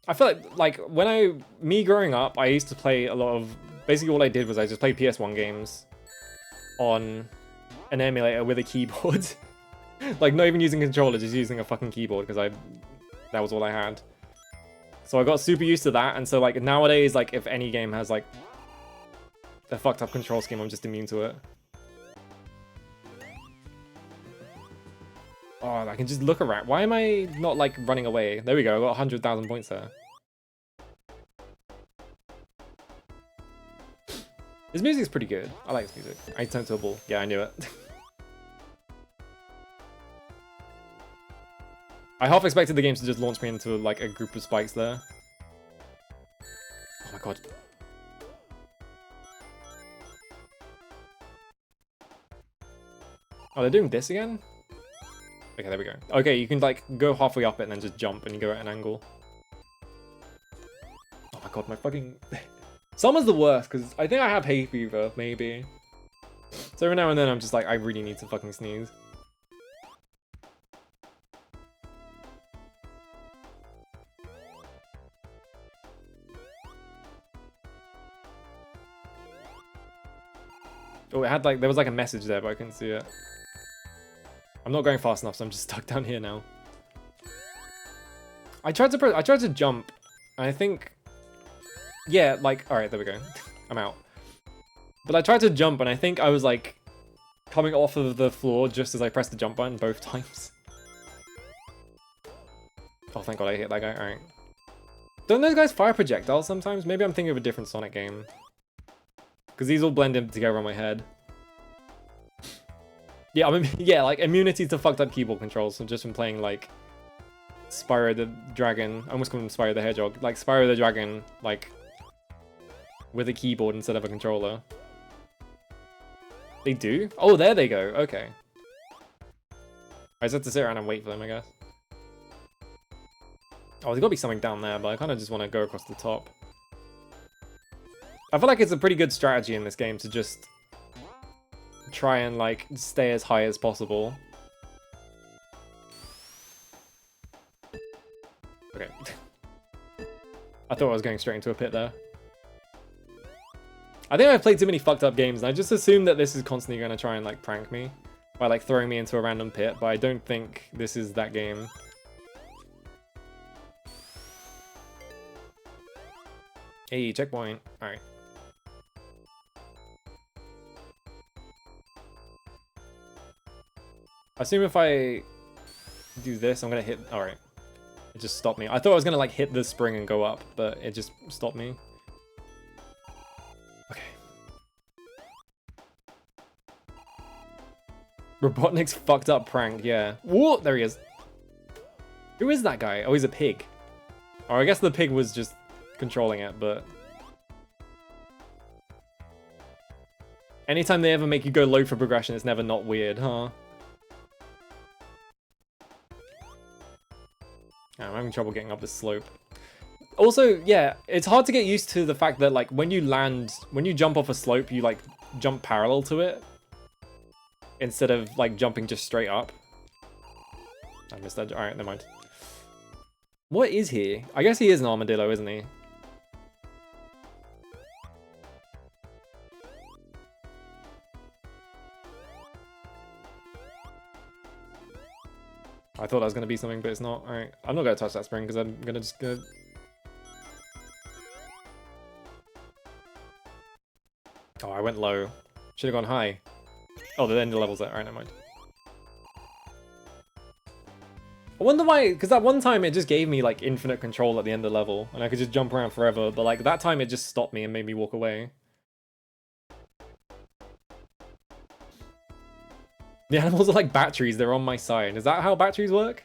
I feel like when me growing up, I used to play a lot of, basically all I did was I just played PS1 games on an emulator with a keyboard. Like not even using a controller, just using a fucking keyboard because that was all I had. So I got super used to that, and so like nowadays, like if any game has like a fucked up control scheme, I'm just immune to it. Oh, I can just look around. Why am I not like running away? There we go, I got 100,000 points there. This music's pretty good. I like this music. I turned to a ball. Yeah, I knew it. I half expected the game to just launch me into like a group of spikes there. Oh my god. Oh, they're doing this again? Okay, there we go. Okay, you can like go halfway up it and then just jump and you go at an angle. Oh my god, my fucking... Summer's the worst, because I think I have hay fever, maybe. So every now and then I'm just like, I really need to fucking sneeze. Oh, it had like, there was like a message there, but I couldn't see it. I'm not going fast enough, so I'm just stuck down here now. I tried to jump, and I think... Yeah, like, alright, there we go. I'm out. But I tried to jump, and I think I was, like, coming off of the floor just as I pressed the jump button both times. Oh, thank god I hit that guy. Alright. Don't those guys fire projectiles sometimes? Maybe I'm thinking of a different Sonic game. Because these all blend in together on my head. Yeah, I mean, yeah, like, immunity to fucked up keyboard controls just from playing, like, Spyro the Dragon. I almost called him Spyro the Hedgehog. Like, Spyro the Dragon, like... with a keyboard instead of a controller. They do? Oh, there they go. Okay. I just have to sit around and wait for them, I guess. Oh, there's gotta be something down there, but I kind of just want to go across the top. I feel like it's a pretty good strategy in this game to just try and, like, stay as high as possible. Okay. I thought I was going straight into a pit there. I think I've played too many fucked up games, and I just assume that this is constantly going to try and, like, prank me by, like, throwing me into a random pit, but I don't think this is that game. Hey, checkpoint. Alright. I assume if I do this, I'm gonna hit. All right, it just stopped me. I thought I was gonna like hit the spring and go up, but it just stopped me. Okay. Robotnik's fucked up prank. Yeah. Whoa, there he is. Who is that guy? Oh, he's a pig. Or I guess the pig was just controlling it, but anytime they ever make you go low for progression, it's never not weird, huh? I'm having trouble getting up this slope. Also, yeah, it's hard to get used to the fact that like when you jump off a slope, you like jump parallel to it instead of like jumping just straight up. I missed that. Alright, never mind. What is he? I guess he is an armadillo, isn't he? I thought that was going to be something, but it's not. Alright, I'm not going to touch that spring because I'm going to just go... Oh, I went low. Should have gone high. Oh, the end of the level's there. Alright, never mind. I wonder why, because that one time it just gave me like infinite control at the end of the level, and I could just jump around forever, but like that time it just stopped me and made me walk away. The animals are like batteries, they're on my side. Is that how batteries work?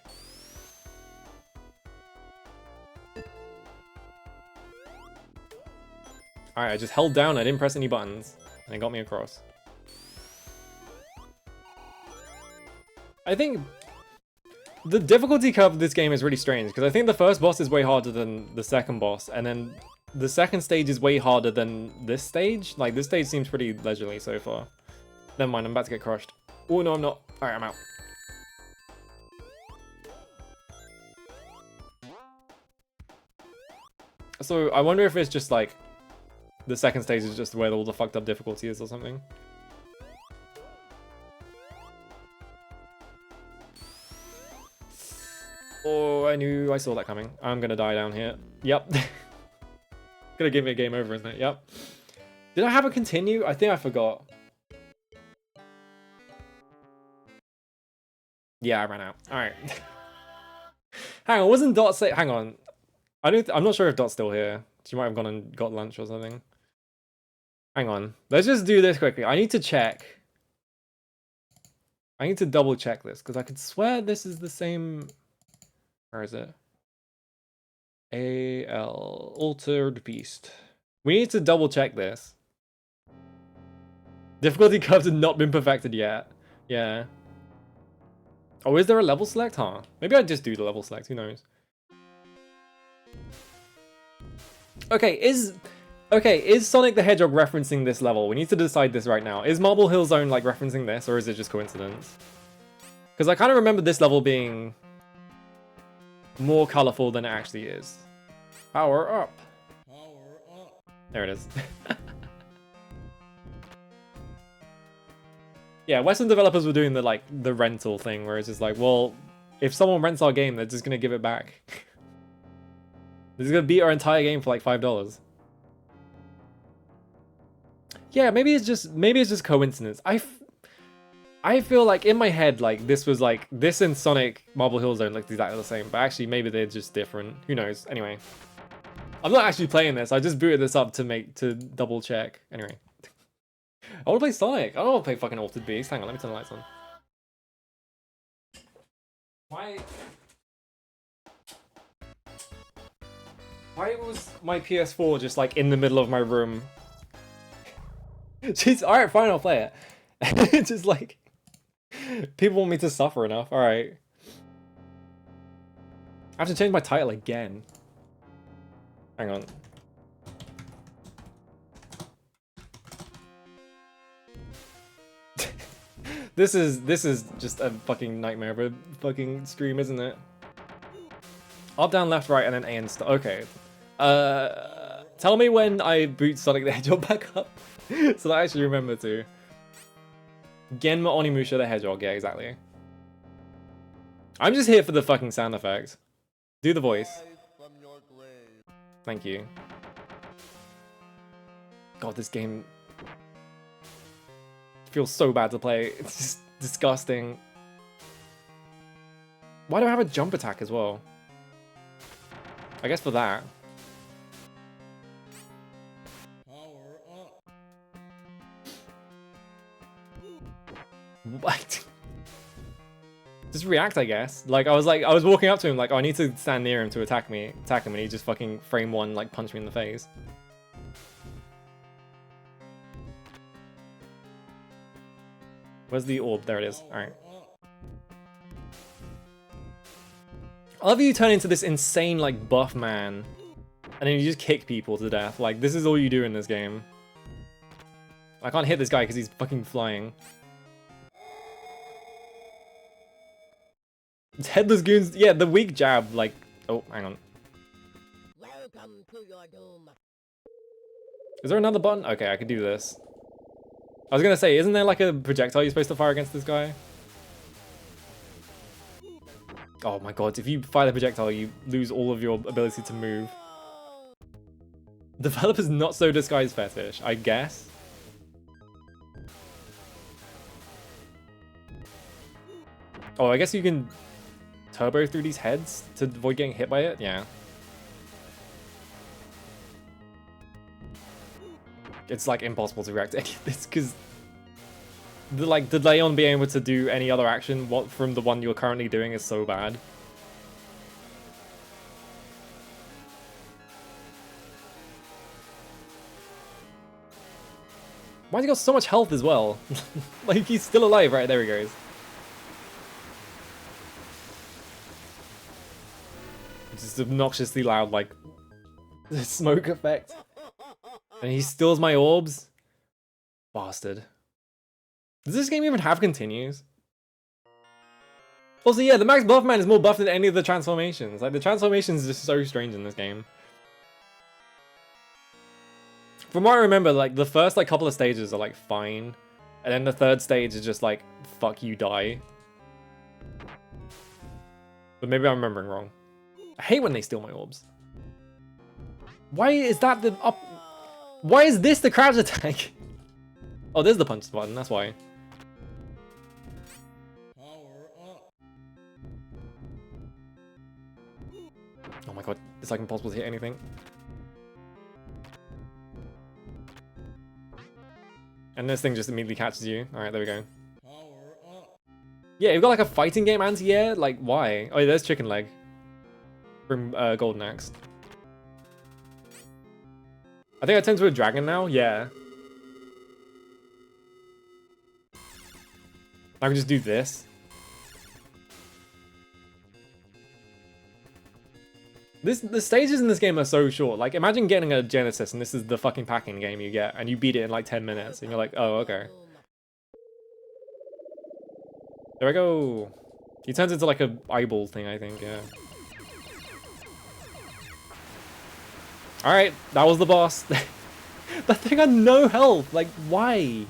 Alright, I just held down, I didn't press any buttons, and it got me across. I think the difficulty curve of this game is really strange, because I think the first boss is way harder than the second boss, and then the second stage is way harder than this stage. Like, this stage seems pretty leisurely so far. Never mind, I'm about to get crushed. Oh, no, I'm not. Alright, I'm out. So, I wonder if it's just, like, the second stage is just where all the fucked up difficulty is or something. Oh, I saw that coming. I'm gonna die down here. Yep. Gonna give me a game over, isn't it? Yep. Did I have a continue? I think I forgot. Yeah, I ran out. Alright. Hang on, wasn't Dot say... Hang on. I'm not sure if Dot's still here. She might have gone and got lunch or something. Hang on. Let's just do this quickly. I need to check. I need to double check this, because I could swear this is the same... Where is it? AL Altered Beast. We need to double check this. Difficulty curves have not been perfected yet. Yeah. Oh, is there a level select? Huh? Maybe I just do the level select. Who knows? Okay, is Sonic the Hedgehog referencing this level? We need to decide this right now. Is Marble Hill Zone like referencing this, or is it just coincidence? Because I kind of remember this level being more colorful than it actually is. Power up. Power up. There it is. Yeah, Western developers were doing the rental thing where it's just like, well, if someone rents our game, they're just gonna give it back. This is gonna beat our entire game for like $5. Yeah, maybe it's just coincidence. I feel like in my head, like this and Sonic Marble Hill Zone looked exactly the same, but actually maybe they're just different. Who knows? Anyway, I'm not actually playing this. I just booted this up to double check. Anyway, I want to play Sonic. I don't want to play fucking Altered Beast. Hang on, let me turn the lights on. Why was my PS4 just like in the middle of my room? Jeez, alright, fine, I'll play it. It's just like, people want me to suffer enough, alright. I have to change my title again. Hang on. This is just a fucking nightmare of a fucking stream, isn't it? Up, down, left, right, and then A and start. Okay. Tell me when I boot Sonic the Hedgehog back up, so that I actually remember to. Genma Onimusha the Hedgehog, yeah, exactly. I'm just here for the fucking sound effect. Do the voice. Thank you. God, this game feels so bad to play. It's just disgusting. Why do I have a jump attack as well? I guess for that. What? Just react, I guess. Like, I was walking up to him like, oh, I need to stand near him to attack him, and he just fucking frame one, like, punched me in the face. Where's the orb? There it is. Alright. I love you turn into this insane, like, buff man. And then you just kick people to death. Like, this is all you do in this game. I can't hit this guy because he's fucking flying. It's headless goons. Yeah, the weak jab, like... Oh, hang on. Welcome to your doom. Is there another button? Okay, I could do this. I was gonna say, isn't there like a projectile you're supposed to fire against this guy? Oh my god, if you fire the projectile, you lose all of your ability to move. Developer's not so disguised fetish, I guess. Oh, I guess you can turbo through these heads to avoid getting hit by it? Yeah. It's like impossible to react to any of this because the delay on being able to do any other action from the one you're currently doing is so bad. Why's he got so much health as well? Like, he's still alive, right? There he goes. Just obnoxiously loud, like, the smoke effect. And he steals my orbs? Bastard. Does this game even have continues? Also, yeah, the Max Buff Man is more buff than any of the transformations. Like, the transformations are just so strange in this game. From what I remember, like, the first, like, couple of stages are, like, fine. And then the third stage is just, like, fuck you, die. But maybe I'm remembering wrong. I hate when they steal my orbs. Why is that the up? Why is this the crouch attack? Oh, there's the punch button, that's why. Oh my god, it's like impossible to hit anything. And this thing just immediately catches you. Alright, there we go. Yeah, you've got like a fighting game anti-air? Like, why? Oh, yeah, there's Chicken Leg. From Golden Axe. I think I turned to a dragon now? Yeah. I can just do this. The stages in this game are so short. Like, imagine getting a Genesis and this is the fucking packing game you get and you beat it in like 10 minutes and you're like, oh, okay. There we go. He turns into like a eyeball thing, I think, yeah. Alright, that was the boss. That thing had no health. Like, why?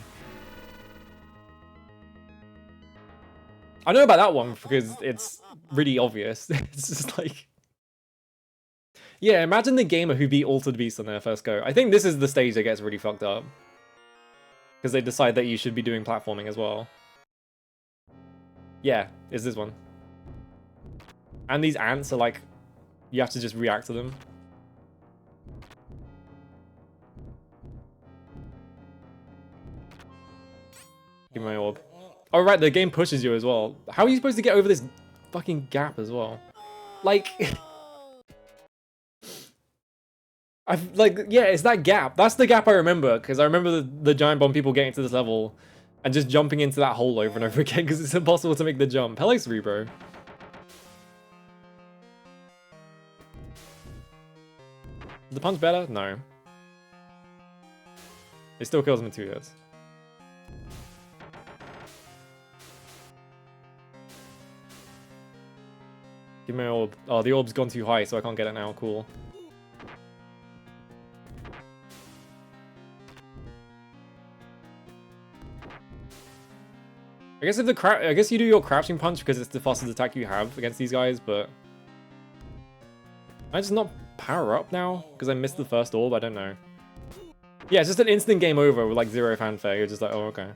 I know about that one because it's really obvious. It's just like... Yeah, imagine the gamer who beat Altered Beast on their first go. I think this is the stage that gets really fucked up. Because they decide that you should be doing platforming as well. Yeah, it's this one. And these ants are like... You have to just react to them. Give me my orb. Oh right, the game pushes you as well. How are you supposed to get over this fucking gap as well? Like... yeah, it's that gap. That's the gap I remember, because I remember the giant bomb people getting to this level and just jumping into that hole over and over again because it's impossible to make the jump. Hello, Cerebro. Is the punch better? No. It still kills him in 2 hits. Give me an orb. Oh, the orb's gone too high, so I can't get it now. Cool. I guess I guess you do your crouching punch because it's the fastest attack you have against these guys, but I just not power up now because I missed the first orb. I don't know. Yeah, it's just an instant game over with like 0 fanfare. You're just like, oh, okay.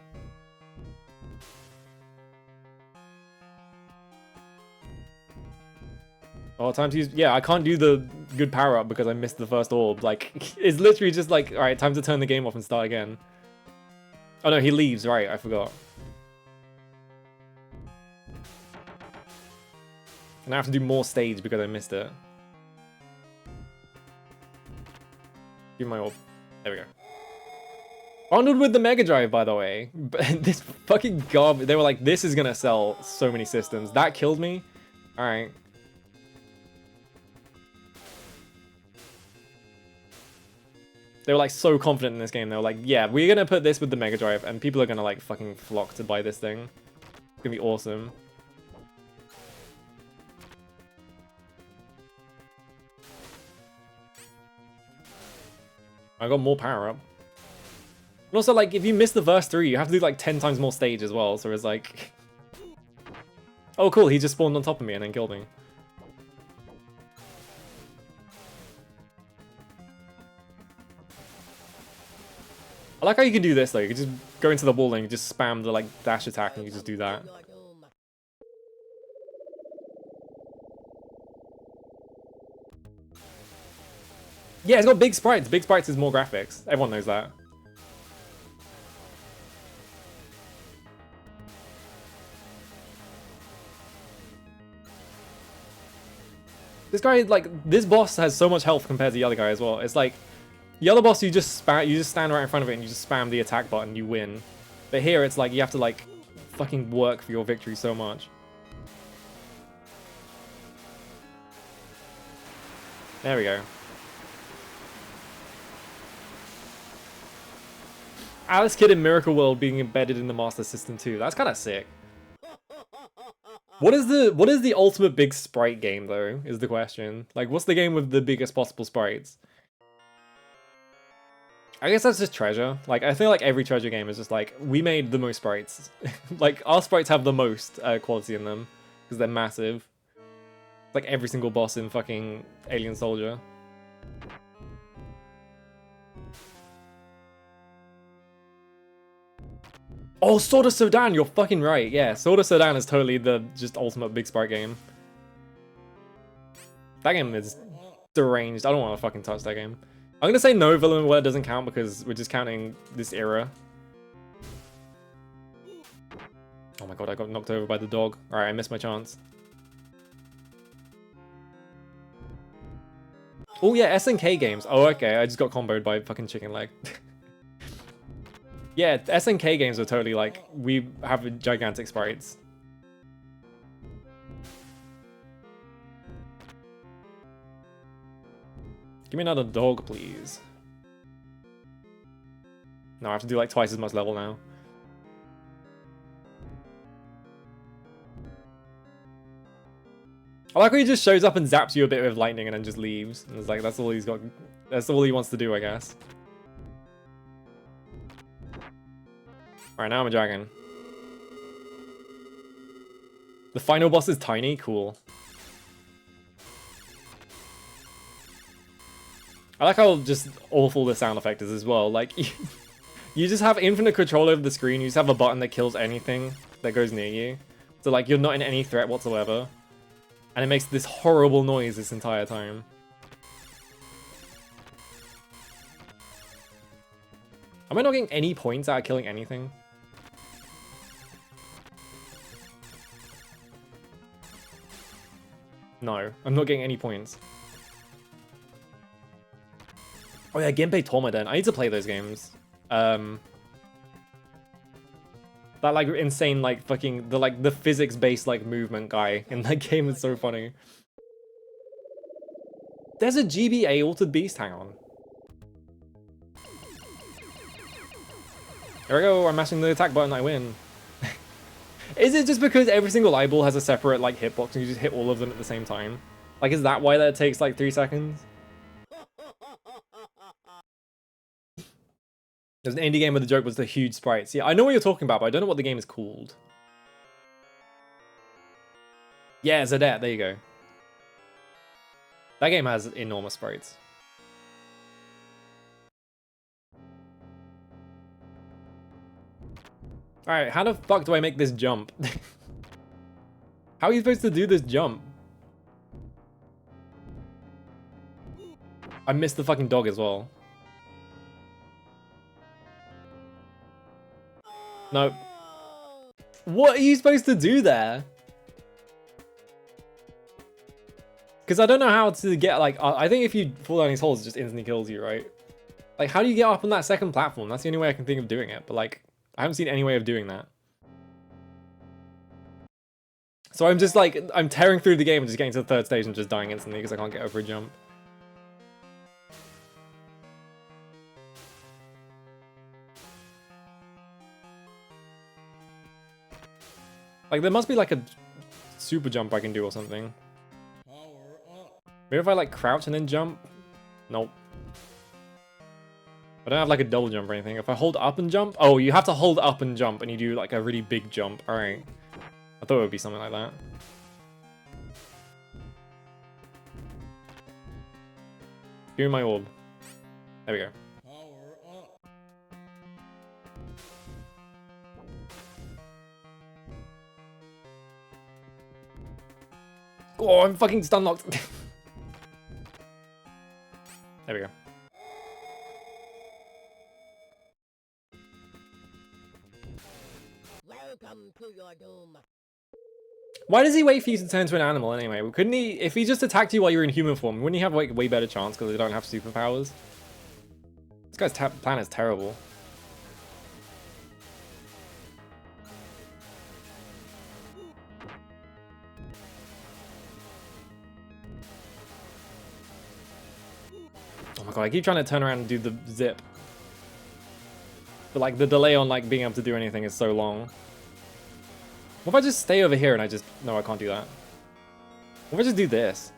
Oh, time to use... Yeah, I can't do the good power-up because I missed the first orb. Like, it's literally just like, alright, time to turn the game off and start again. Oh no, he leaves, right, I forgot. And I have to do more stage because I missed it. Give me my orb. There we go. Arnold with the Mega Drive, by the way. This fucking garbage. They were like, this is gonna sell so many systems. That killed me. Alright. They were like so confident in this game. They were like, yeah, we're gonna put this with the Mega Drive and people are gonna like fucking flock to buy this thing. It's gonna be awesome. I got more power up. And also, like, if you miss the first 3, you have to do like 10 times more stage as well. So it's like, oh cool, he just spawned on top of me and then killed me. I like how you can do this though. You can just go into the wall and you just spam the like dash attack and you can just do that. Your doom. Yeah, it's got big sprites. Big sprites is more graphics. Everyone knows that. This guy, like, this boss has so much health compared to the other guy as well. It's like, the other boss, you just stand right in front of it and you just spam the attack button, you win. But here, it's like, you have to, like, fucking work for your victory so much. There we go. Alice Kid in Miracle World being embedded in the Master System too. That's kind of sick. What is the ultimate big sprite game though, is the question. Like, what's the game with the biggest possible sprites? I guess that's just Treasure. Like, I feel like every Treasure game is just like, we made the most sprites. Like, our sprites have the most quality in them, because they're massive. Like every single boss in fucking Alien Soldier. Oh, Sword of Sodan, you're fucking right. Yeah, Sword of Sodan is totally the just ultimate big sprite game. That game is deranged. I don't want to fucking touch that game. I'm gonna say no, Villain Word doesn't count because we're just counting this era. Oh my god, I got knocked over by the dog. Alright, I missed my chance. Oh yeah, SNK games. Oh okay, I just got comboed by fucking chicken leg. Yeah, SNK games are totally like, we have gigantic sprites. Give me another dog, please. No, I have to do like twice as much level now. I like when he just shows up and zaps you a bit with lightning and then just leaves. And it's like, that's all he's got. That's all he wants to do, I guess. Alright, now I'm a dragon. The final boss is tiny? Cool. I like how just awful the sound effect is as well. Like, you just have infinite control over the screen. You just have a button that kills anything that goes near you. So like, you're not in any threat whatsoever. And it makes this horrible noise this entire time. Am I not getting any points out of killing anything? No, I'm not getting any points. Oh yeah, Ginpei Tormodent. I need to play those games. That like insane like fucking the physics-based like movement guy in that game is so funny. There's a GBA Altered Beast, hang on. There we go, I'm mashing the attack button, I win. Is it just because every single eyeball has a separate like hitbox and you just hit all of them at the same time? Like, is that why that takes like 3 seconds? There's an indie game where the joke was the huge sprites. Yeah, I know what you're talking about, but I don't know what the game is called. Yeah, Zadette, there you go. That game has enormous sprites. Alright, how the fuck do I make this jump? How are you supposed to do this jump? I missed the fucking dog as well. Nope. What are you supposed to do there? Because I don't know how to get, like, I think if you fall down these holes, it just instantly kills you, right? Like, how do you get up on that second platform? That's the only way I can think of doing it, but, like, I haven't seen any way of doing that. So I'm just, like, I'm tearing through the game and just getting to the third stage and just dying instantly because I can't get over a jump. Like, there must be, like, a super jump I can do or something. Maybe if I, like, crouch and then jump? Nope. I don't have, like, a double jump or anything. If I hold up and jump? Oh, you have to hold up and jump, and you do, like, a really big jump. Alright. I thought it would be something like that. Give me my orb. There we go. Oh, I'm fucking stun locked. There we go. Welcome to your doom. Why does he wait for you to turn to an animal anyway? Couldn't he, if he just attacked you while you were in human form, wouldn't he have like way better chance because they don't have superpowers? This guy's plan is terrible. Oh my god, I keep trying to turn around and do the zip. But like the delay on like being able to do anything is so long. What if I just stay over here and I just... No, I can't do that. What if I just do this?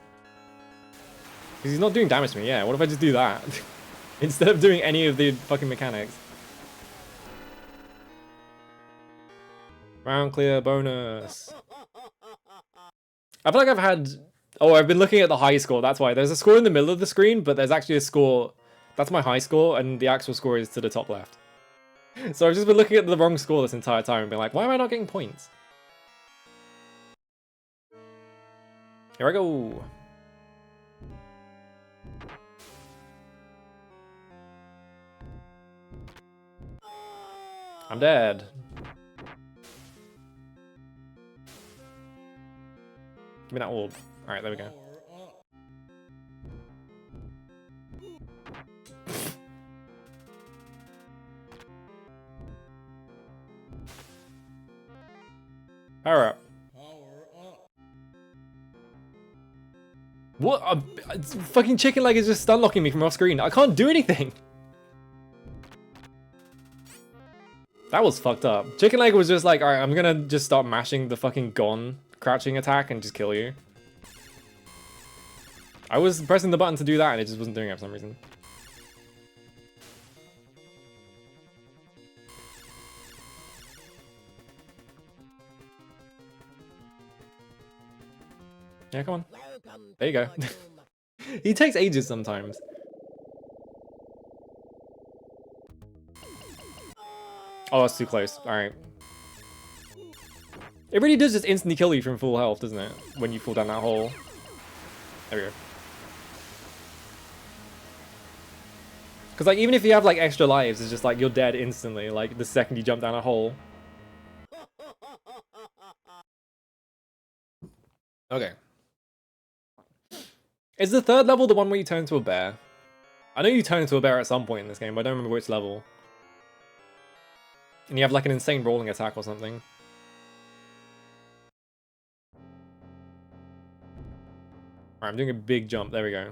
Because he's not doing damage to me, yeah. What if I just do that? Instead of doing any of the fucking mechanics. Round clear bonus. I feel like I've had... Oh, I've been looking at the high score, that's why. There's a score in the middle of the screen, but there's actually a score... That's my high score, and the actual score is to the top left. So I've just been looking at the wrong score this entire time and being like, why am I not getting points? Here I go. I'm dead. Give me that orb. Alright, there we go. Power up. What? Fucking chicken leg is just stun locking me from off screen. I can't do anything. That was fucked up. Chicken leg was just like, alright, I'm gonna just start mashing the fucking gone crouching attack and just kill you. I was pressing the button to do that and it just wasn't doing it for some reason. Yeah, come on. There you go. He takes ages sometimes. Oh, that's too close. Alright. It really does just instantly kill you from full health, doesn't it? When you fall down that hole. There we go. Because like, even if you have like extra lives, it's just like you're dead instantly, like the second you jump down a hole. Okay. Is the third level the one where you turn into a bear? I know you turn into a bear at some point in this game, but I don't remember which level. And you have like an insane rolling attack or something. Alright, I'm doing a big jump. There we go.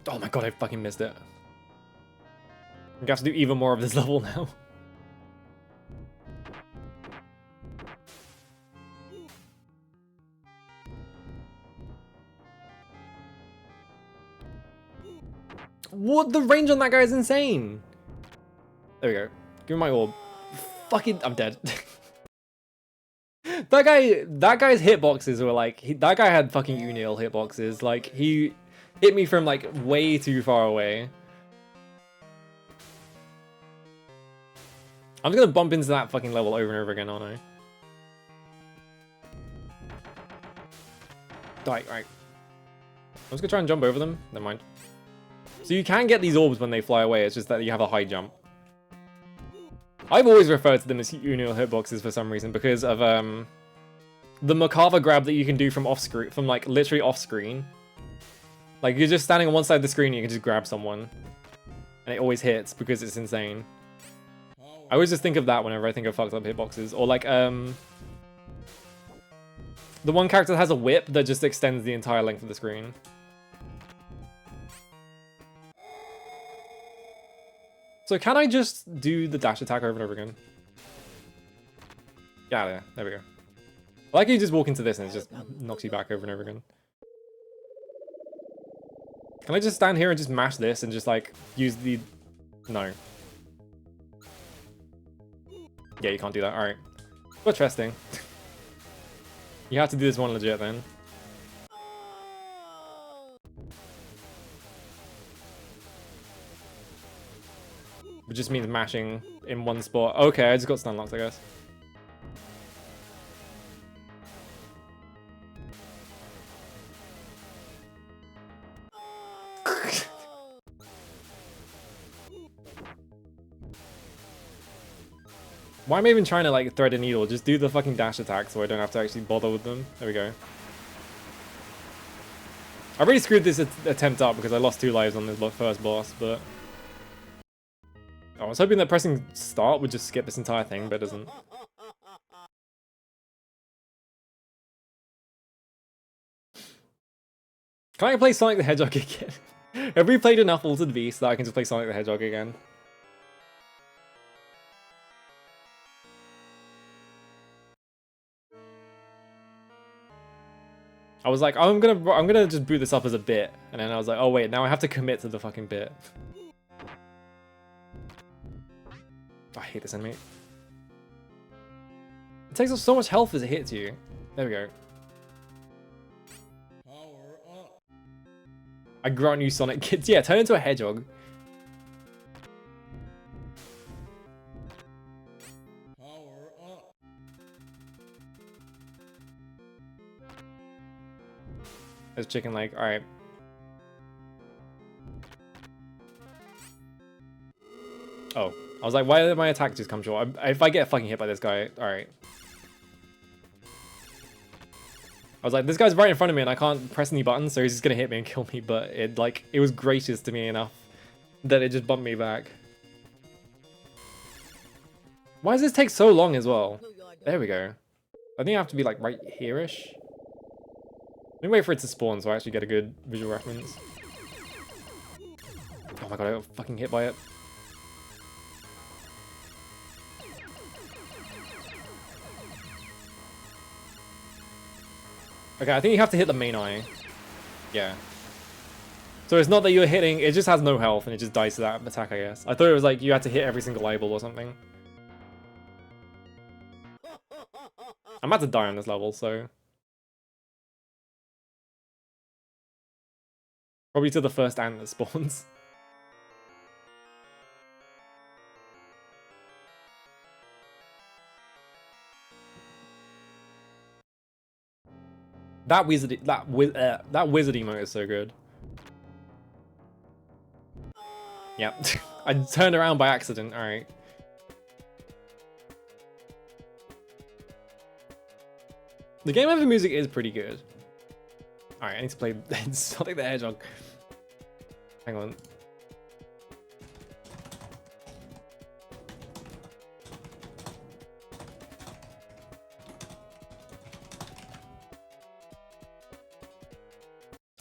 Oh my god, I fucking missed it. I'm gonna have to do even more of this level now. What? The range on that guy is insane. There we go. Give me my orb. Fucking, I'm dead. That guy's hitboxes were like, that guy had fucking Unil hitboxes. Like, he hit me from like way too far away. I'm just gonna bump into that fucking level over and over again, aren't I? Die, right. I'm just gonna try and jump over them. Never mind. So you can get these orbs when they fly away, it's just that you have a high jump. I've always referred to them as Unreal hitboxes for some reason because of the macabre grab that you can do from off screen, from like literally off screen. Like you're just standing on one side of the screen and you can just grab someone. And it always hits because it's insane. I always just think of that whenever I think of fucked up hitboxes. Or like the one character that has a whip that just extends the entire length of the screen. So can I just do the dash attack over and over again? Get out of there. There we go. I like you just walk into this and it just knocks you back over and over again. Can I just stand here and just mash this and just like use the... No. Yeah, you can't do that. Alright. We're testing. You have to do this one legit then. It just means mashing in one spot. Okay, I just got stun locked, I guess. Why am I even trying to like thread a needle? Just do the fucking dash attack so I don't have to actually bother with them. There we go. I really screwed this attempt up because I lost 2 lives on this first boss, but... I was hoping that pressing start would just skip this entire thing, but it doesn't. Can I play Sonic the Hedgehog again? Have we played enough Altered Beast that I can just play Sonic the Hedgehog again? I was like, I'm gonna just boot this up as a bit, and then I was like, oh wait, now I have to commit to the fucking bit. I hate this enemy. It takes up so much health as it hits you. There we go. I grant you Sonic Kids. Yeah, turn into a hedgehog. There's chicken leg. Alright. Oh. I was like, why did my attack just come short? If I get fucking hit by this guy, alright. I was like, this guy's right in front of me and I can't press any buttons, so he's just gonna hit me and kill me, but it was gracious to me enough that it just bumped me back. Why does this take so long as well? There we go. I think I have to be like right here-ish. Let me wait for it to spawn so I actually get a good visual reference. Oh my god, I got fucking hit by it. Okay, I think you have to hit the main eye. Yeah. So it's not that you're hitting, it just has no health and it just dies to that attack, I guess. I thought it was like you had to hit every single eyeball or something. I'm about to die on this level, so... Probably to the first ant that spawns. That wizard emote is so good. Yep. I turned around by accident, alright. The game over music is pretty good. Alright, I need to play Sonic the Hedgehog. Hang on.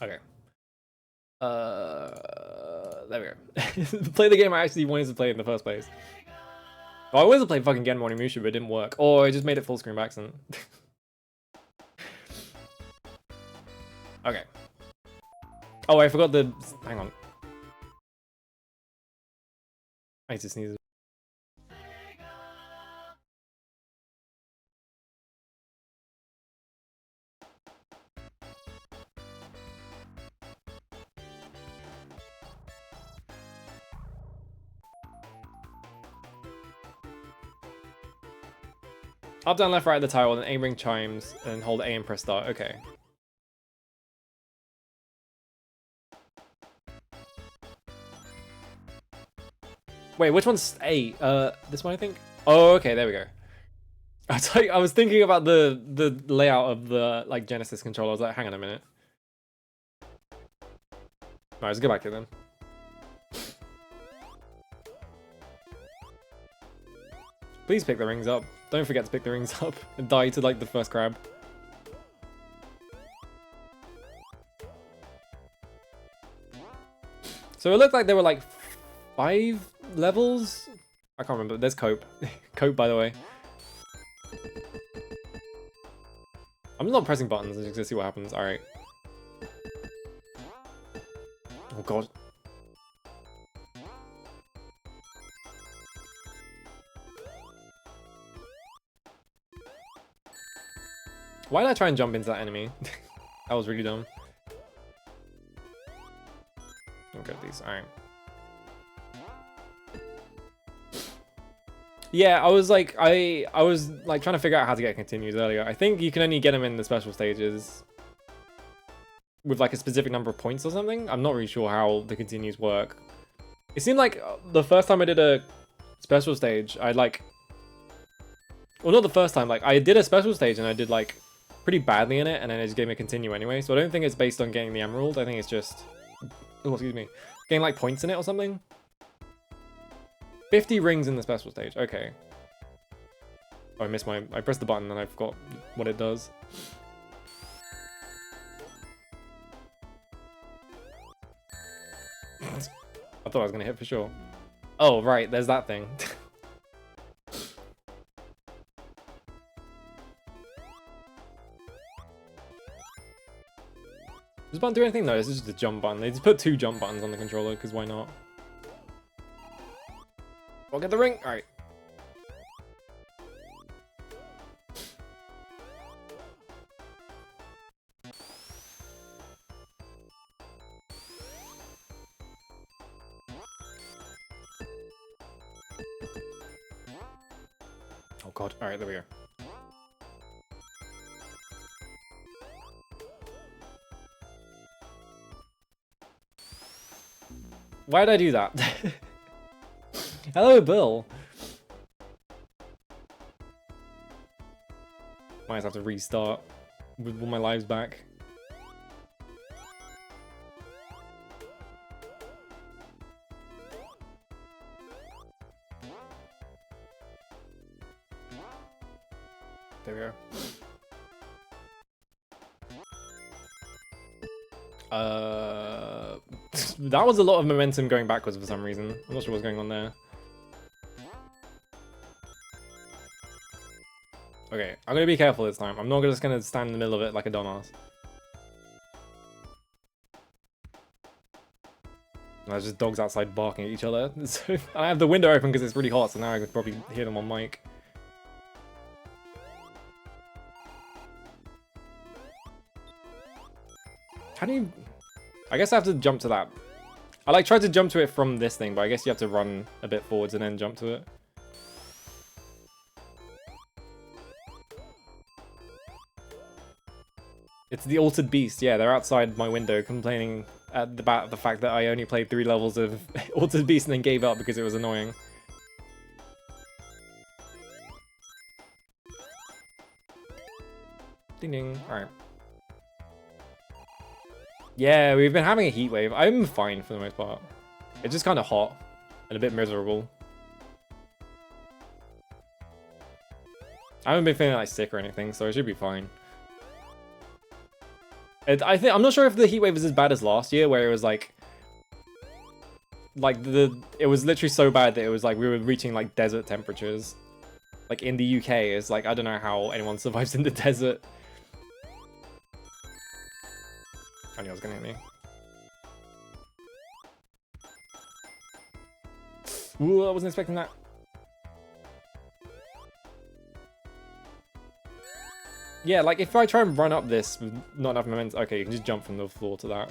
Okay. There we go. Play the game I actually wanted to play in the first place. Well, I wanted to play fucking Gen Musha, but it didn't work. Or I just made it full screen by accident. Okay. Oh, I forgot the... Hang on. I need to sneeze. Up, down, left, right at the tile, then A ring chimes, and hold A and press start. Okay. Wait, which one's A? This one I think? Oh, okay, there we go. I was thinking about the layout of the like Genesis controller. I was like, hang on a minute. Alright, let's go back to them. Please pick the rings up. Don't forget to pick the rings up and die to like the first crab. So it looked like there were like 5 levels. I can't remember. There's Cope. Cope, by the way. I'm not pressing buttons just to see what happens. Alright. Oh god. Why did I try and jump into that enemy? That was really dumb. I'll get these. Alright. Yeah, I was like trying to figure out how to get continues earlier. I think you can only get them in the special stages with like a specific number of points or something. I'm not really sure how the continues work. It seemed like the first time I did a special stage, I like... Well, not the first time, like I did a special stage and I did like pretty badly in it and then it just gave me a continue anyway. So I don't think it's based on getting the emerald. I think it's just... Oh, excuse me. Getting like points in it or something. 50 rings in the special stage. Okay. Oh, I missed my... I pressed the button and I forgot what it does. I thought I was going to hit for sure. Oh, right. There's that thing. Does the button do anything? No, this is just a jump button. They just put 2 jump buttons on the controller, because why not? I'll get the ring! Alright. Oh god, alright, there we go. Why did I do that? Hello, Bill. Might have to restart with all my lives back. There we go. That was a lot of momentum going backwards for some reason. I'm not sure what's going on there. Okay, I'm gonna be careful this time. I'm not just gonna stand in the middle of it like a dumbass. There's just dogs outside barking at each other. So, I have the window open because it's really hot, so now I could probably hear them on mic. How do you... I guess I have to jump to that. I like tried to jump to it from this thing, but I guess you have to run a bit forwards and then jump to it. It's the Altered Beast. Yeah, they're outside my window complaining about the fact that I only played 3 levels of Altered Beast and then gave up because it was annoying. Ding ding. Alright. Yeah, we've been having a heat wave. I'm fine for the most part. It's just kind of hot and a bit miserable. I haven't been feeling like sick or anything, so I should be fine. I'm not sure if the heat wave is as bad as last year, where it was like it was literally so bad that it was like we were reaching like desert temperatures. Like in the UK, it's like I don't know how anyone survives in the desert. I knew it was gonna hit me. Ooh, I wasn't expecting that. Yeah, like if I try and run up this with not enough momentum, okay, you can just jump from the floor to that.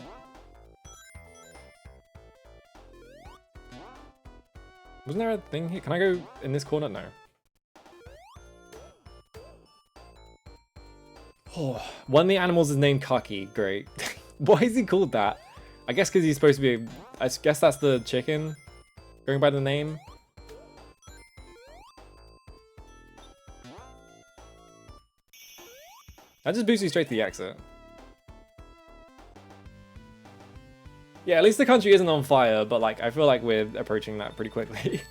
Wasn't there a thing here? Can I go in this corner? No. Oh, one of the animals is named Cucky. Great. Why is he called that? I guess because he's supposed to be. I guess that's the chicken, going by the name. I just boost you straight to the exit. Yeah, at least the country isn't on fire, but like I feel like we're approaching that pretty quickly.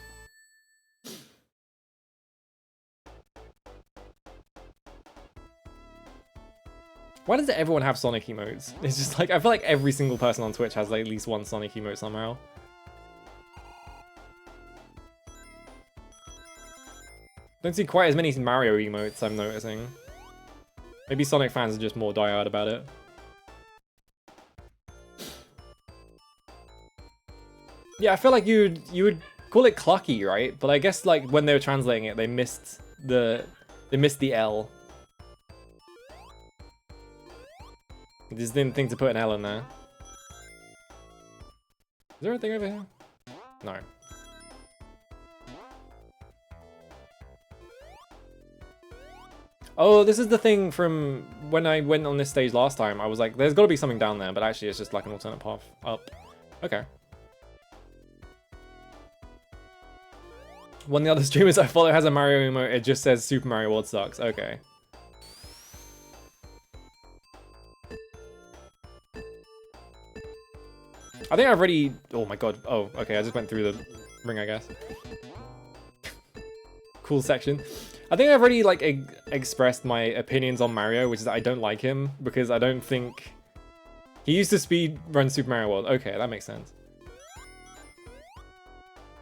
Why does everyone have Sonic emotes? It's just like, I feel like every single person on Twitch has like at least one Sonic emote somehow. Don't see quite as many Mario emotes, I'm noticing. Maybe Sonic fans are just more diehard about it. Yeah, I feel like you would call it Clucky, right? But I guess like when they were translating it, they missed the L. They just didn't think to put an L in there. Is there a thing over here? No. Oh, this is the thing from when I went on this stage last time. I was like, there's got to be something down there, but actually it's just like an alternate path up. Okay. One of the other streamers I follow has a Mario emote. It just says Super Mario World sucks. Okay. I think I've already... Oh my god. Oh, okay. I just went through the ring, I guess. Cool section. I think I've already like expressed my opinions on Mario, which is that I don't like him because I don't think... He used to speed run Super Mario World. Okay, that makes sense.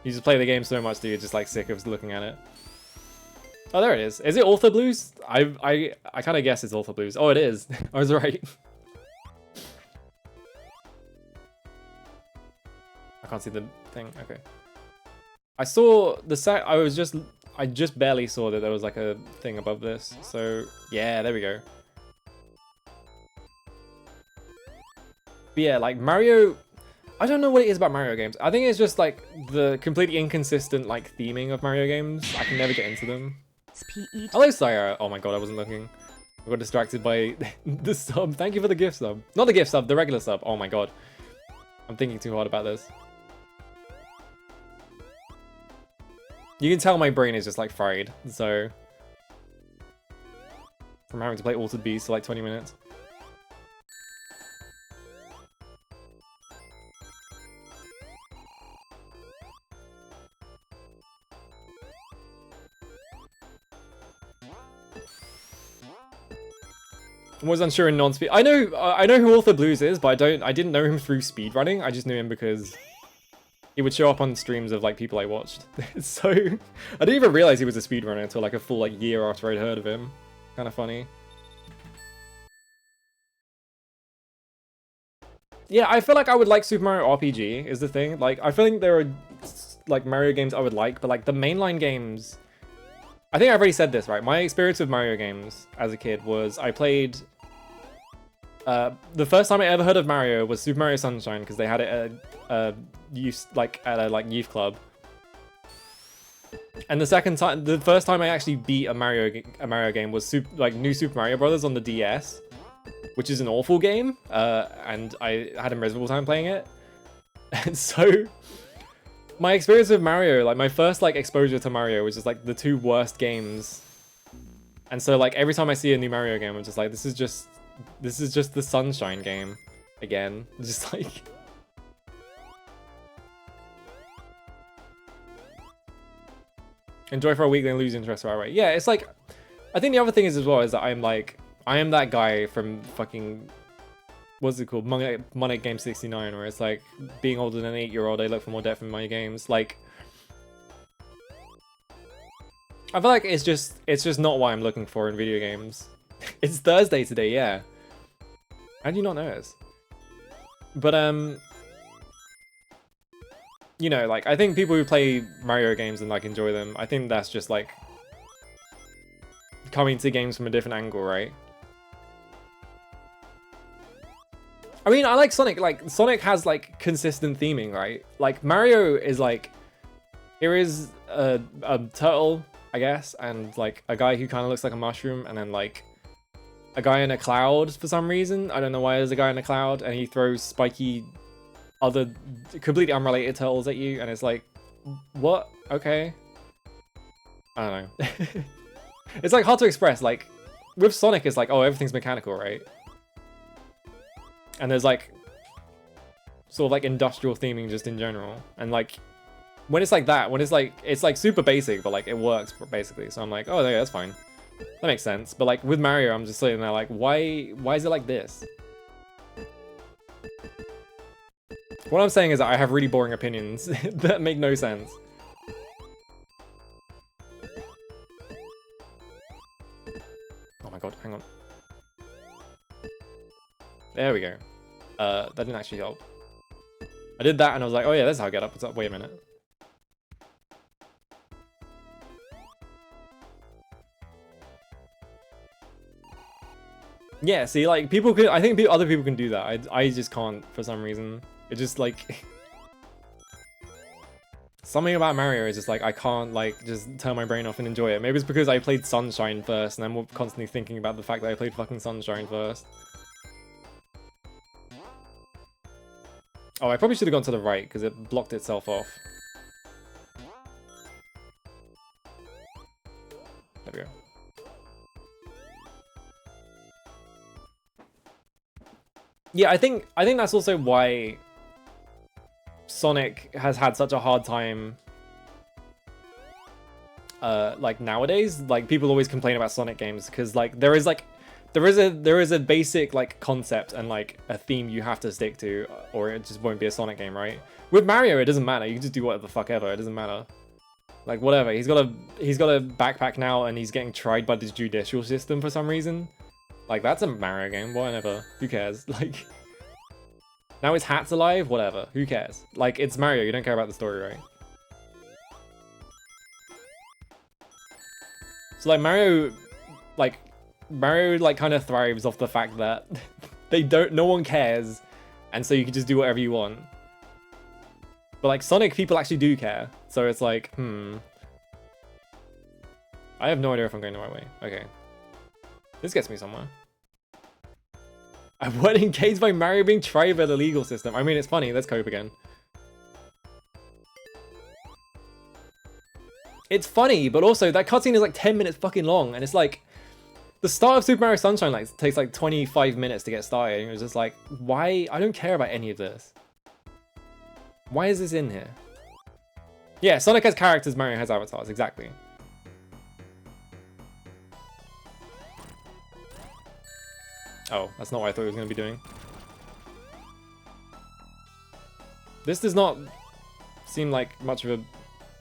You just play the game so much that you're just like sick of looking at it. Oh, there it is. Is it Author Blues? I kind of guess it's Author Blues. Oh, it is. I was right. I can't see the thing. Okay. I saw the set. I just barely saw that there was like a thing above this. So yeah, there we go. But yeah, like Mario. I don't know what it is about Mario games. I think it's just like the completely inconsistent like theming of Mario games. I can never get into them. Hello, Sire. Oh my god, I wasn't looking. I got distracted by the sub. Thank you for the gift sub. Not the gift sub, the regular sub. Oh my god. I'm thinking too hard about this. You can tell my brain is just like fried, so... From having to play Altered Beast for like 20 minutes. I was unsure in non-speed. I know who Author Blues is, but I didn't know him through speedrunning. I just knew him because he would show up on streams of like people I watched. So I didn't even realize he was a speedrunner until like a full like year after I'd heard of him. Kind of funny. Yeah, I feel like I would like Super Mario RPG is the thing. Like I feel like there are like Mario games I would like, but like the mainline games. I think I've already said this, right? My experience with Mario games as a kid was I played... the first time I ever heard of Mario was Super Mario Sunshine because they had it at a youth club. And the first time I actually beat a Mario game was New Super Mario Brothers on the DS, which is an awful game, and I had a miserable time playing it. And so... my experience with Mario, like my first like exposure to Mario was just like the two worst games. And so like every time I see a new Mario game, I'm just like, this is just the Sunshine game again. Just like enjoy for a week, then lose interest right away. Yeah, it's like I think the other thing is as well is that I am that guy from fucking what's it called? Money Game 69, where it's like being older than an 8-year-old, I look for more depth in my games. Like, I feel like it's just not what I'm looking for in video games. It's Thursday today, yeah. How do you not notice? But you know, like I think people who play Mario games and like enjoy them, I think that's just like coming to games from a different angle, right? I mean, I like Sonic. Like, Sonic has, like, consistent theming, right? Like, Mario is, like... Here is a turtle, I guess, and, like, a guy who kind of looks like a mushroom, and then, like... a guy in a cloud for some reason. I don't know why there's a guy in a cloud and he throws spiky other completely unrelated turtles at you and it's like, what? Okay. I don't know. It's like hard to express. Like with Sonic it's like, oh, everything's mechanical, right? And there's like sort of like industrial theming just in general. And like when it's like that, when it's like super basic but like it works basically. So I'm like, oh yeah, that's fine. That makes sense. But like with Mario, I'm just sitting there like, why is it like this? What I'm saying is that I have really boring opinions that make no sense. Oh my god, hang on. There we go. That didn't actually help. I did that and I was like, oh yeah, that's how I get up. What's up? Wait a minute. Yeah, see, like, people could, I think other people can do that. I just can't for some reason. It just, like, something about Mario is just, like, I can't, like, just turn my brain off and enjoy it. Maybe it's because I played Sunshine first, and I'm constantly thinking about the fact that I played fucking Sunshine first. Oh, I probably should have gone to the right, because it blocked itself off. There we go. Yeah, I think that's also why Sonic has had such a hard time like nowadays. Like people always complain about Sonic games because like there is a basic like concept and like a theme you have to stick to or it just won't be a Sonic game, right? With Mario it doesn't matter. You can just do whatever the fuck ever. It doesn't matter. Like whatever. He's got a backpack now and he's getting tried by the judicial system for some reason. Like, that's a Mario game, whatever. Who cares? Like, now his hat's alive, whatever. Who cares? Like, it's Mario, you don't care about the story, right? So, like, Mario, kind of thrives off the fact that no one cares, and so you can just do whatever you want. But, like, Sonic, people actually do care. So it's like, I have no idea if I'm going the right way. Okay. This gets me somewhere. I wasn't engaged by Mario being tried by the legal system. I mean, it's funny. Let's cope again. It's funny, but also that cutscene is like 10 minutes fucking long, and it's like the start of Super Mario Sunshine like takes like 25 minutes to get started. And it was just like, why? I don't care about any of this. Why is this in here? Yeah, Sonic has characters, Mario has avatars. Exactly. Oh, that's not what I thought he was going to be doing. This does not seem like much of a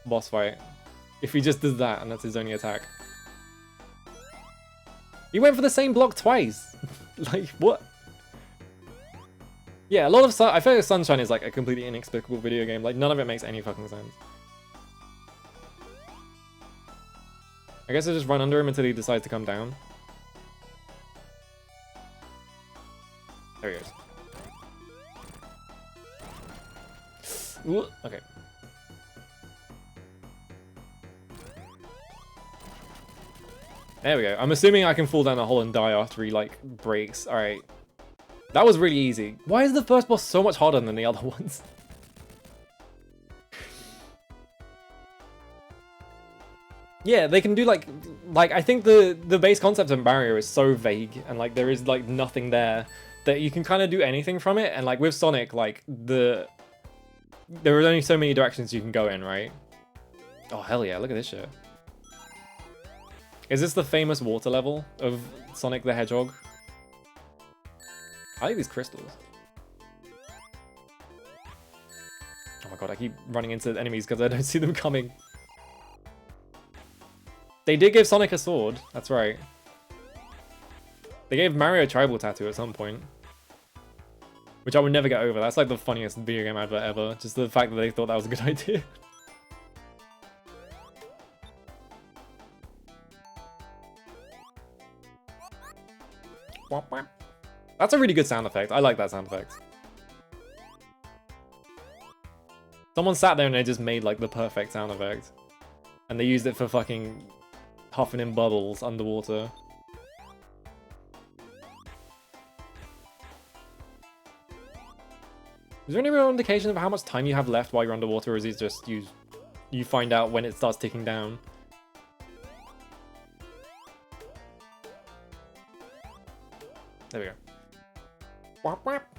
boss fight. If he just does that and that's his only attack. He went for the same block twice. Like, what? Yeah, a lot of I feel like Sunshine is like a completely inexplicable video game. Like, none of it makes any fucking sense. I guess I just run under him until he decides to come down. There he goes. Ooh, okay. There we go. I'm assuming I can fall down a hole and die after he, like, breaks. Alright. That was really easy. Why is the first boss so much harder than the other ones? Yeah, they can do, like, I think the base concept of Mario is so vague, and, like, there is, like, nothing there that you can kind of do anything from it. And, like, with Sonic, like, there are only so many directions you can go in, right? Oh, hell yeah, look at this shit. Is this the famous water level of Sonic the Hedgehog? I like these crystals. Oh my god, I keep running into enemies because I don't see them coming. They did give Sonic a sword, that's right. They gave Mario a tribal tattoo at some point. Which I would never get over. That's like the funniest video game advert ever. Just the fact that they thought that was a good idea. That's a really good sound effect. I like that sound effect. Someone sat there and they just made like the perfect sound effect. And they used it for fucking huffing in bubbles underwater. Is there any real indication of how much time you have left while you're underwater, or is it just you find out when it starts ticking down? There we go. Whap, whap.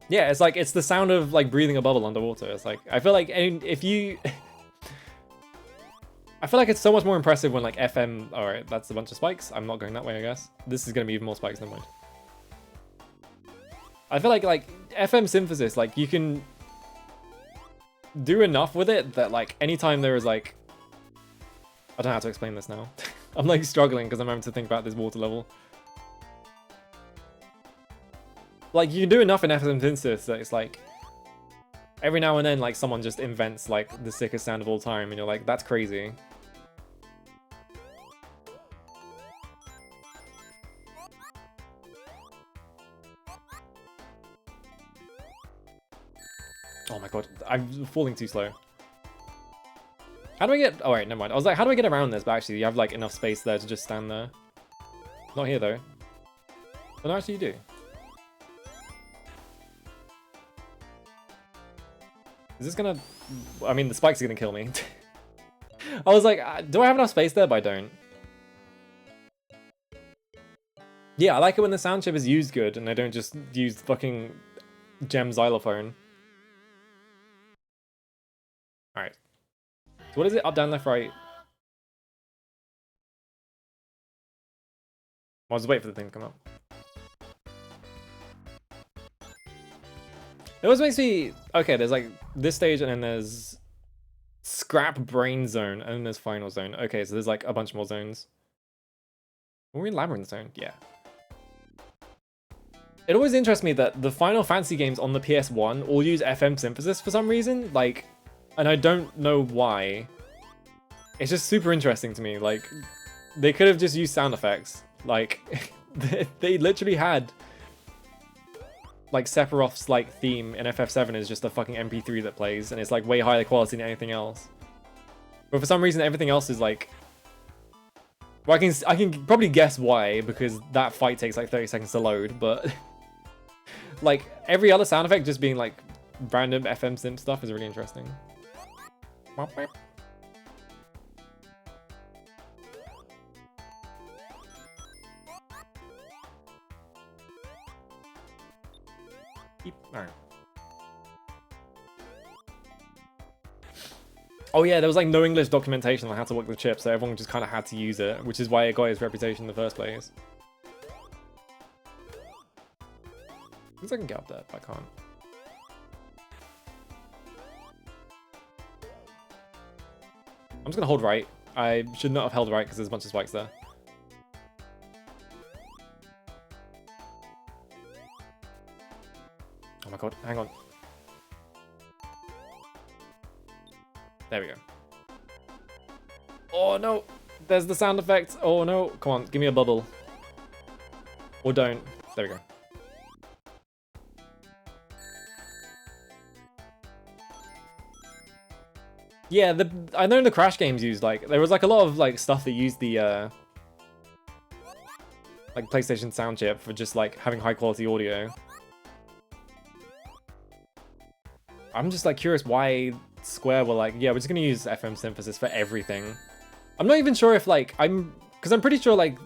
Yeah, it's like, it's the sound of like breathing a bubble underwater. It's like, I feel like if you... I feel like it's so much more impressive when like FM... Alright, that's a bunch of spikes. I'm not going that way, I guess. This is going to be even more spikes, never mind. I feel like FM synthesis, like you can do enough with it that like anytime there is like... I don't know how to explain this now. I'm like struggling because I'm having to think about this water level. Like you can do enough in FM synthesis that it's like every now and then like someone just invents like the sickest sound of all time and you're like, that's crazy. Oh my god, I'm falling too slow. How do I get... Oh wait, never mind. I was like, how do I get around this? But actually, you have like enough space there to just stand there. Not here though. But no, actually you do. Is this gonna... I mean, the spikes are gonna kill me. I was like, do I have enough space there? But I don't. Yeah, I like it when the sound chip is used good and I don't just use fucking gem xylophone. Alright. So what is it? Up, down, left, right? I'll just wait for the thing to come up. It always makes me... Okay, there's like this stage and then there's scrap brain zone and then there's final zone. Okay, so there's like a bunch more zones. Were we in labyrinth zone? Yeah. It always interests me that the Final Fantasy games on the PS1 all use FM synthesis for some reason. Like, and I don't know why. It's just super interesting to me. Like, they could have just used sound effects. Like, they literally had like Sephiroth's like theme in FF7 is just a fucking MP3 that plays, and it's like way higher quality than anything else. But for some reason, everything else is like. Well, I can probably guess why, because that fight takes like 30 seconds to load, but like every other sound effect just being like random FM synth stuff is really interesting. Alright. Oh yeah, there was like no English documentation on how to work the chip, so everyone just kind of had to use it, which is why it got its reputation in the first place. I think I can get up there, but I can't. I'm just gonna hold right. I should not have held right because there's a bunch of spikes there. Oh my god, hang on. There we go. Oh no! There's the sound effect. Oh no! Come on, give me a bubble. Or don't. There we go. Yeah, I know the Crash games used like there was like a lot of like stuff that used the like PlayStation sound chip for just like having high quality audio. I'm just like curious why Square were like, yeah, we're just gonna use FM synthesis for everything. I'm not even sure if like because I'm pretty sure like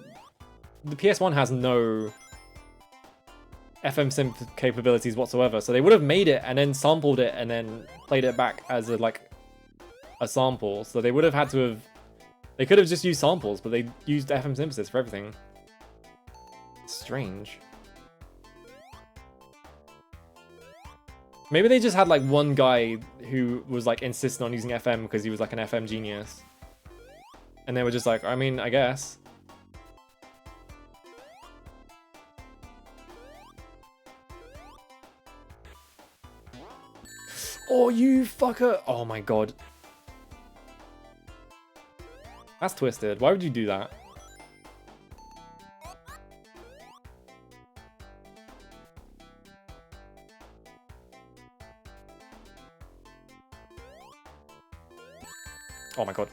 the PS1 has no FM synth capabilities whatsoever, so they would have made it and then sampled it and then played it back as a sample. So they would have had to have, they could have just used samples, but they used FM synthesis for everything. Strange. Maybe they just had like one guy who was like insisting on using FM because he was like an FM genius. And they were just like, I mean, I guess. Oh, you fucker. Oh my god. That's twisted. Why would you do that? Oh my god.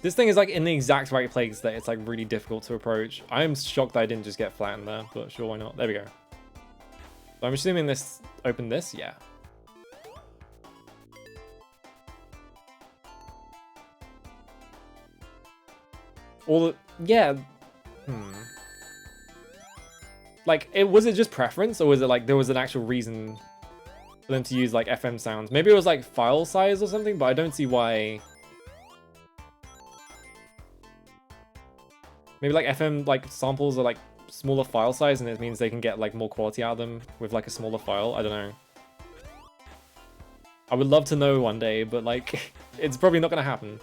This thing is like in the exact right place that it's like really difficult to approach. I am shocked that I didn't just get flattened there, but sure, why not? There we go. So I'm assuming this opened this? Yeah. All the, yeah. Like, was it just preference, or was it like there was an actual reason for them to use like FM sounds? Maybe it was like file size or something, but I don't see why. Maybe like FM like samples are like smaller file size, and it means they can get like more quality out of them with like a smaller file. I don't know. I would love to know one day, but like it's probably not gonna happen.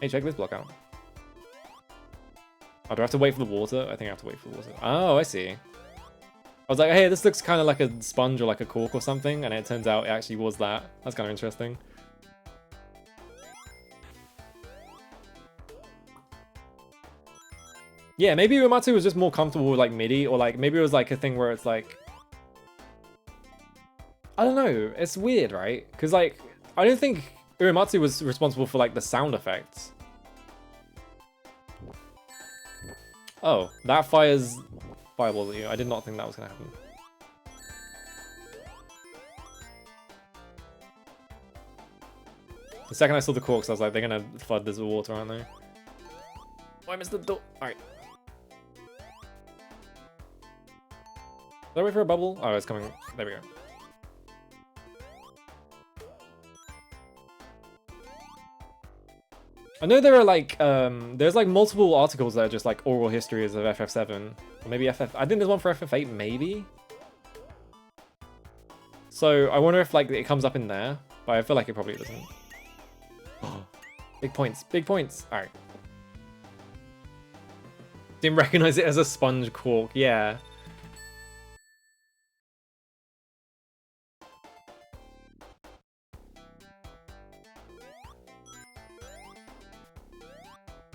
Hey, check this block out. Oh, do I have to wait for the water? I think I have to wait for the water. Oh, I see. I was like, hey, this looks kind of like a sponge or like a cork or something, and it turns out it actually was that. That's kind of interesting. Yeah, maybe Uematsu was just more comfortable with like MIDI, or like maybe it was like a thing where it's like, I don't know, it's weird, right? Because like, I don't think Uematsu was responsible for like the sound effects. Oh, that fires fireballs at you. I did not think that was gonna happen. The second I saw the corks, I was like, they're gonna flood this with water, aren't they? Oh, I missed the door. Alright. Did I wait for a bubble? Oh, it's coming. There we go. I know there are like, there's like multiple articles that are just like oral histories of FF7. Or maybe FF, I think there's one for FF8, maybe? So I wonder if like it comes up in there, but I feel like it probably doesn't. Big points, big points. Alright. Didn't recognize it as a sponge cork, yeah.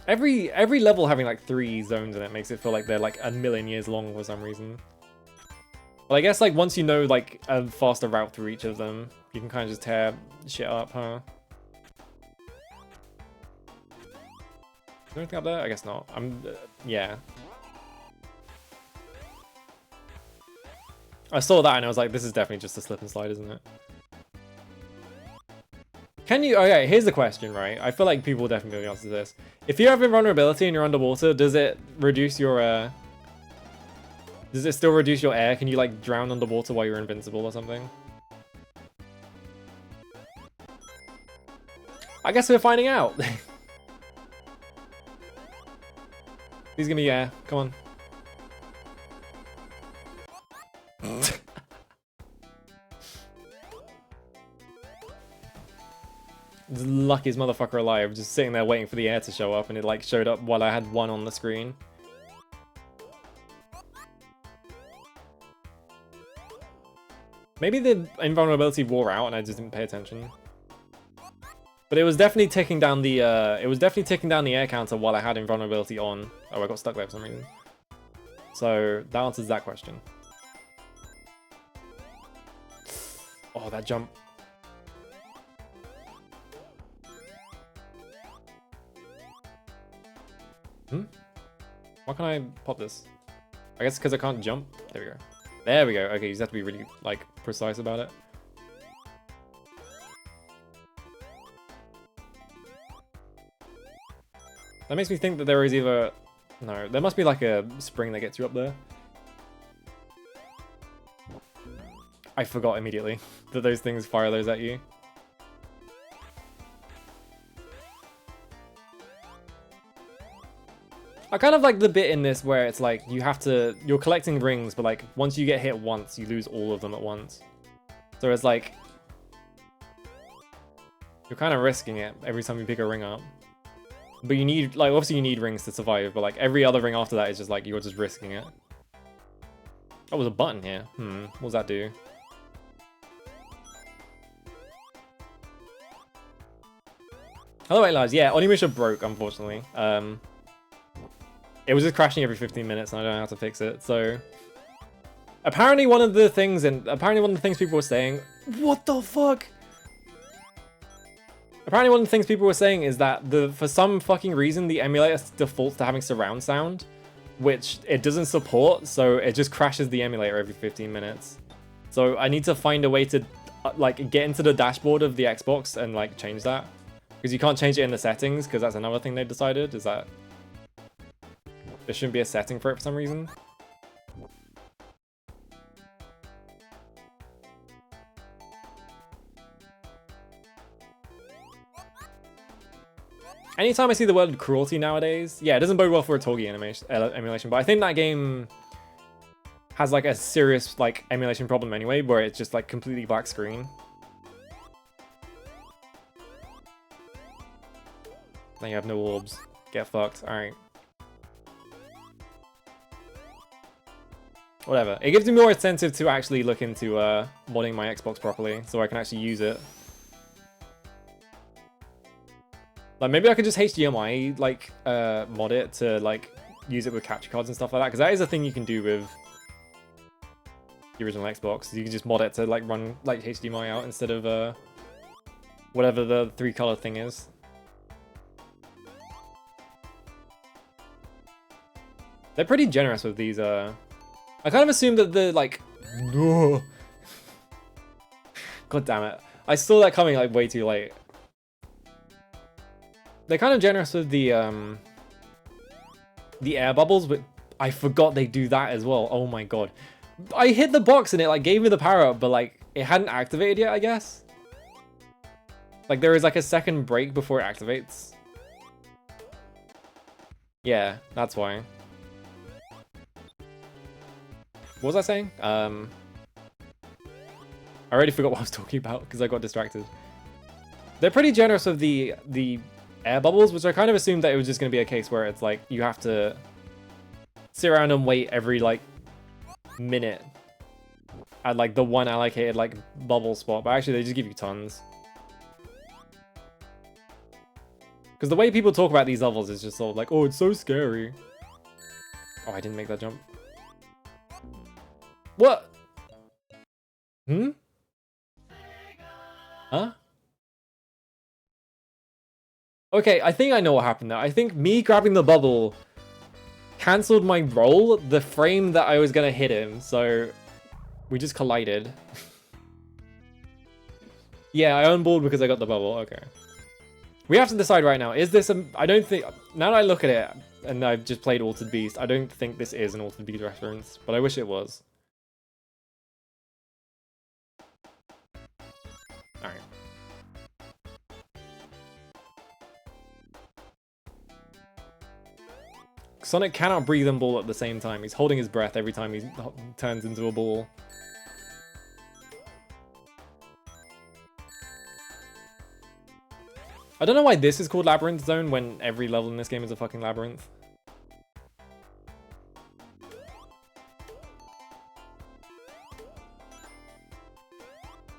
Every level having like 3 zones in it makes it feel like they're like a million years long for some reason. But I guess like once you know like a faster route through each of them, you can kind of just tear shit up, huh? Is there anything up there? I guess not. Yeah. I saw that and I was like, this is definitely just a slip and slide, isn't it? Can you, okay, here's the question, right? I feel like people will definitely know the answer to this. If you have invulnerability and you're underwater, does it reduce your, does it still reduce your air? Can you like drown underwater while you're invincible or something? I guess we're finding out. Please give me air, come on. The luckiest motherfucker alive, just sitting there waiting for the air to show up, and it like showed up while I had one on the screen. Maybe the invulnerability wore out and I just didn't pay attention. But it was definitely ticking down the air counter while I had invulnerability on. Oh, I got stuck there for some reason. So that answers that question. Oh, that jump. Why can't I pop this? I guess because I can't jump. There we go. There we go. Okay, you just have to be really, like, precise about it. That makes me think that there is either... No, there must be, like, a spring that gets you up there. I forgot immediately that those things fire those at you. I kind of like the bit in this where it's like you're collecting rings, but like once you get hit once, you lose all of them at once. So it's like you're kind of risking it every time you pick a ring up. But you need, like, obviously you need rings to survive, but like every other ring after that is just like you're just risking it. Oh, there's a button here. What does that do? Hello, Eight Lives. Yeah, Onimusha broke, unfortunately. It was just crashing every 15 minutes and I don't know how to fix it, so... Apparently one of the things people were saying... What the fuck? Apparently one of the things people were saying is that for some fucking reason, the emulator defaults to having surround sound, which it doesn't support, so it just crashes the emulator every 15 minutes. So I need to find a way to like get into the dashboard of the Xbox and like change that. Because you can't change it in the settings, because that's another thing they decided, is that there shouldn't be a setting for it for some reason. Anytime I see the word cruelty nowadays, yeah, it doesn't bode well for a Torgy emulation, but I think that game has like a serious like emulation problem anyway, where it's just like completely black screen. Then you have no orbs. Get fucked. Alright. Whatever. It gives me more incentive to actually look into modding my Xbox properly, so I can actually use it. Like, maybe I could just HDMI, like, mod it to, like, use it with capture cards and stuff like that. Because that is a thing you can do with the original Xbox. You can just mod it to, like, run, like, HDMI out instead of, whatever the 3-color thing is. They're pretty generous with these, I kind of assumed that the, like... No. God damn it. I saw that coming, like, way too late. They're kind of generous with the air bubbles, but I forgot they do that as well. Oh my god. I hit the box and it like gave me the power up, but like it hadn't activated yet, I guess. Like there is like a second break before it activates. Yeah, that's why. What was I saying? I already forgot what I was talking about because I got distracted. They're pretty generous with the air bubbles, which I kind of assumed that it was just going to be a case where it's like you have to sit around and wait every like minute at like the one allocated like bubble spot, but actually they just give you tons. Because the way people talk about these levels is just sort of like, oh, it's so scary. Oh, I didn't make that jump. What? Hmm? Huh? Okay, I think I know what happened there. I think me grabbing the bubble cancelled my roll, the frame that I was gonna hit him, so we just collided. Yeah, I unballed because I got the bubble, okay. We have to decide right now, is this a... I don't think... Now that I look at it, and I've just played Altered Beast, I don't think this is an Altered Beast reference, but I wish it was. Alright. Sonic cannot breathe and ball at the same time. He's holding his breath every time he turns into a ball. I don't know why this is called Labyrinth Zone when every level in this game is a fucking labyrinth.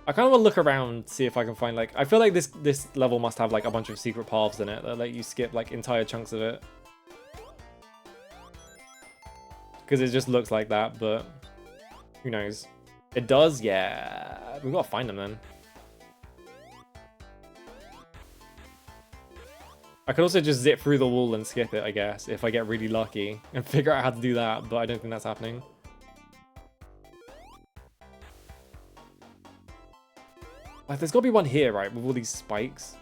I kind of want to look around, see if I can find like... I feel like this level must have like a bunch of secret paths in it that let you skip like entire chunks of it. Because it just looks like that, but who knows? It does? Yeah. We've got to find them then. I could also just zip through the wall and skip it, I guess, if I get really lucky and figure out how to do that, but I don't think that's happening. Like, there's got to be one here, right, with all these spikes.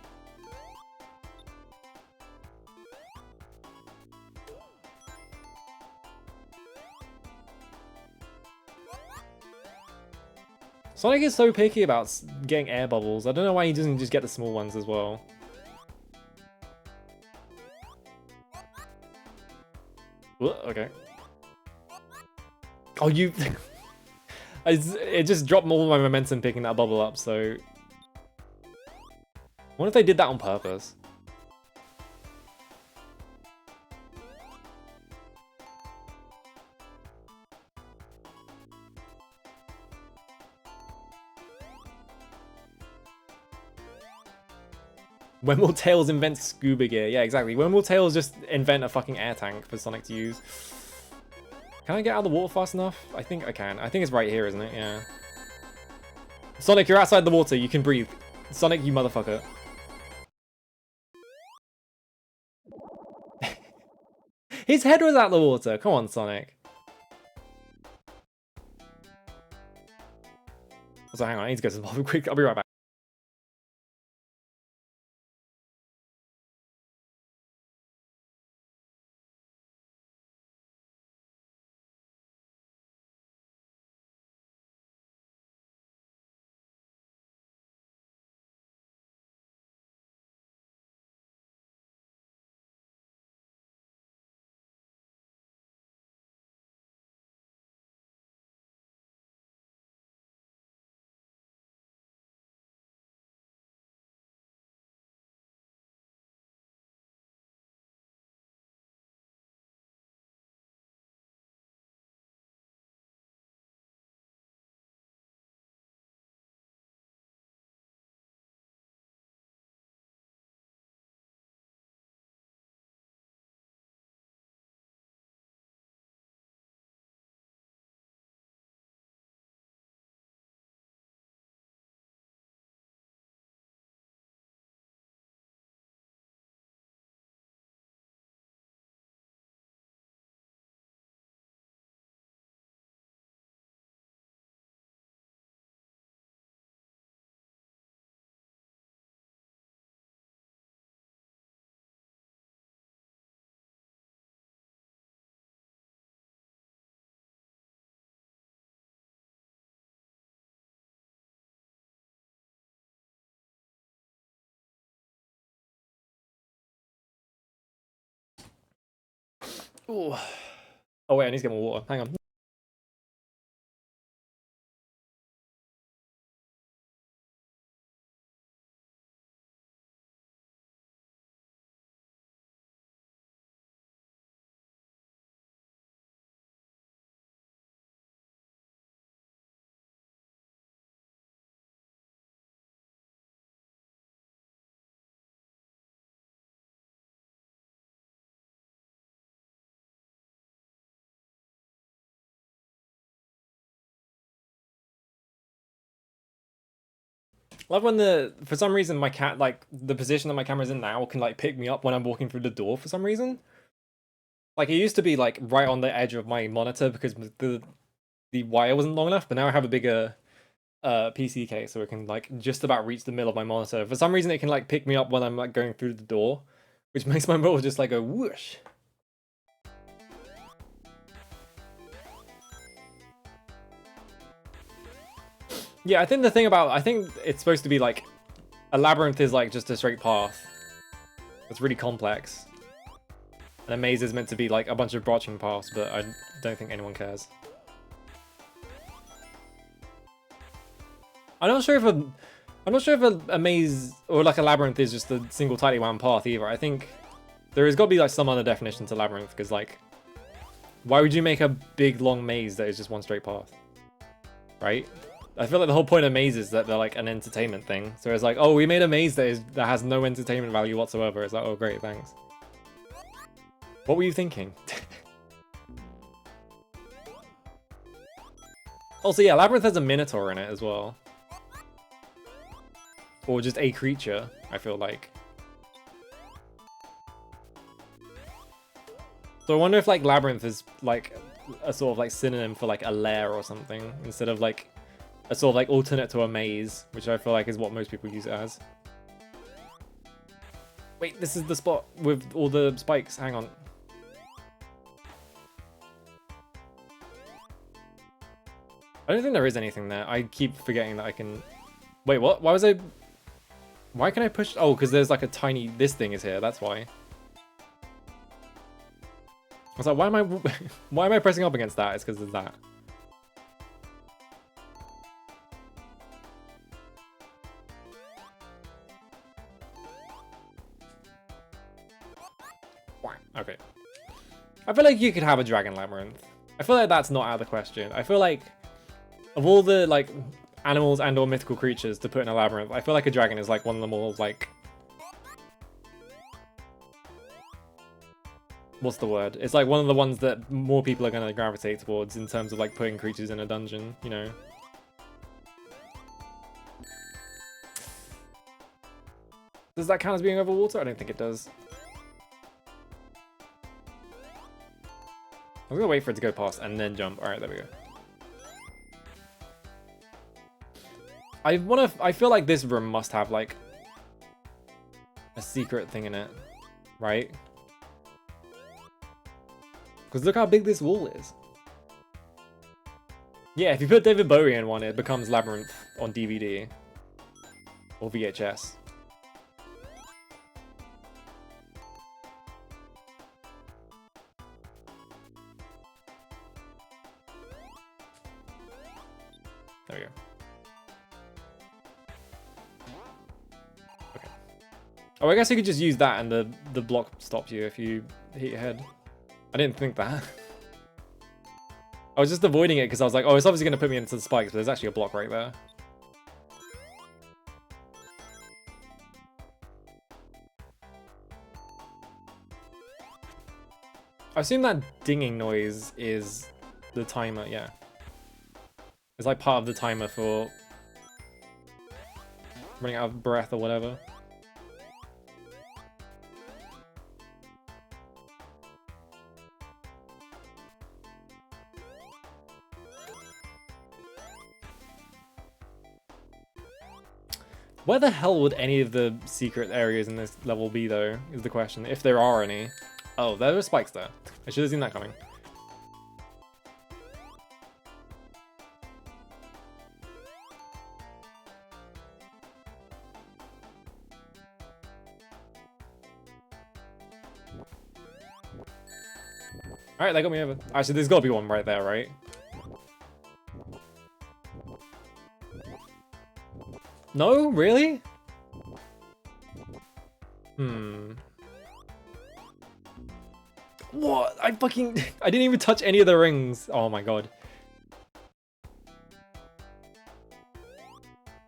Sonic is so picky about getting air bubbles. I don't know why he doesn't just get the small ones as well. Okay. Oh, you... It just dropped all my momentum picking that bubble up, so... I wonder if they did that on purpose. When will Tails invent scuba gear? Yeah, exactly. When will Tails just invent a fucking air tank for Sonic to use? Can I get out of the water fast enough? I think I can. I think it's right here, isn't it? Yeah. Sonic, you're outside the water. You can breathe. Sonic, you motherfucker. His head was out the water. Come on, Sonic. So hang on, I need to go to the bottom quick. I'll be right back. Ooh. Oh wait, I need to get more water. Hang on. Love when for some reason my cat, like the position that my camera's in now can like pick me up when I'm walking through the door for some reason. Like it used to be like right on the edge of my monitor because the wire wasn't long enough, but now I have a bigger PC case so it can like just about reach the middle of my monitor. For some reason it can like pick me up when I'm like going through the door, which makes my roll just like go whoosh. Yeah, I think the thing about, I think it's supposed to be like, a labyrinth is like just a straight path. It's really complex. And a maze is meant to be like a bunch of branching paths, but I don't think anyone cares. I'm not sure if a maze or like a labyrinth is just a single tightly wound path either. I think there has got to be like some other definition to labyrinth, because like, why would you make a big long maze that is just one straight path? Right? I feel like the whole point of mazes is that they're like an entertainment thing. So it's like, oh, we made a maze that has no entertainment value whatsoever. It's like, oh great, thanks. What were you thinking? Also, yeah, Labyrinth has a Minotaur in it as well. Or just a creature, I feel like. So I wonder if like Labyrinth is like a sort of like synonym for like a lair or something, instead of like a sort of like alternate to a maze, which I feel like is what most people use it as. Wait, this is the spot with all the spikes. Hang on. I don't think there is anything there. I keep forgetting that I can... Wait, what? Why was I... Why can I push... Oh, because there's like a tiny... This thing is here, that's why. I was like, why am I... Why am I pressing up against that? It's because of that. Okay. I feel like you could have a dragon labyrinth. I feel like that's not out of the question. I feel like of all the like animals and or mythical creatures to put in a labyrinth, I feel like a dragon is like one of the more like... What's the word? It's like one of the ones that more people are going to gravitate towards in terms of like putting creatures in a dungeon, you know? Does that count as being over water? I don't think it does. I'm gonna wait for it to go past and then jump. Alright, there we go. I feel like this room must have like a secret thing in it, right? Because look how big this wall is. Yeah, if you put David Bowie in one, it becomes Labyrinth on DVD or VHS. There we go. Okay. Oh, I guess you could just use that and the block stops you if you hit your head. I didn't think that. I was just avoiding it because I was like, oh, it's obviously going to put me into the spikes, but there's actually a block right there. I assume that dinging noise is the timer, yeah. It's like part of the timer for running out of breath or whatever. Where the hell would any of the secret areas in this level be, though, is the question, if there are any. Oh, there are spikes there. I should have seen that coming. Alright, that got me over. Actually, there's gotta be one right there, right? No? Really? What? I didn't even touch any of the rings. Oh my god.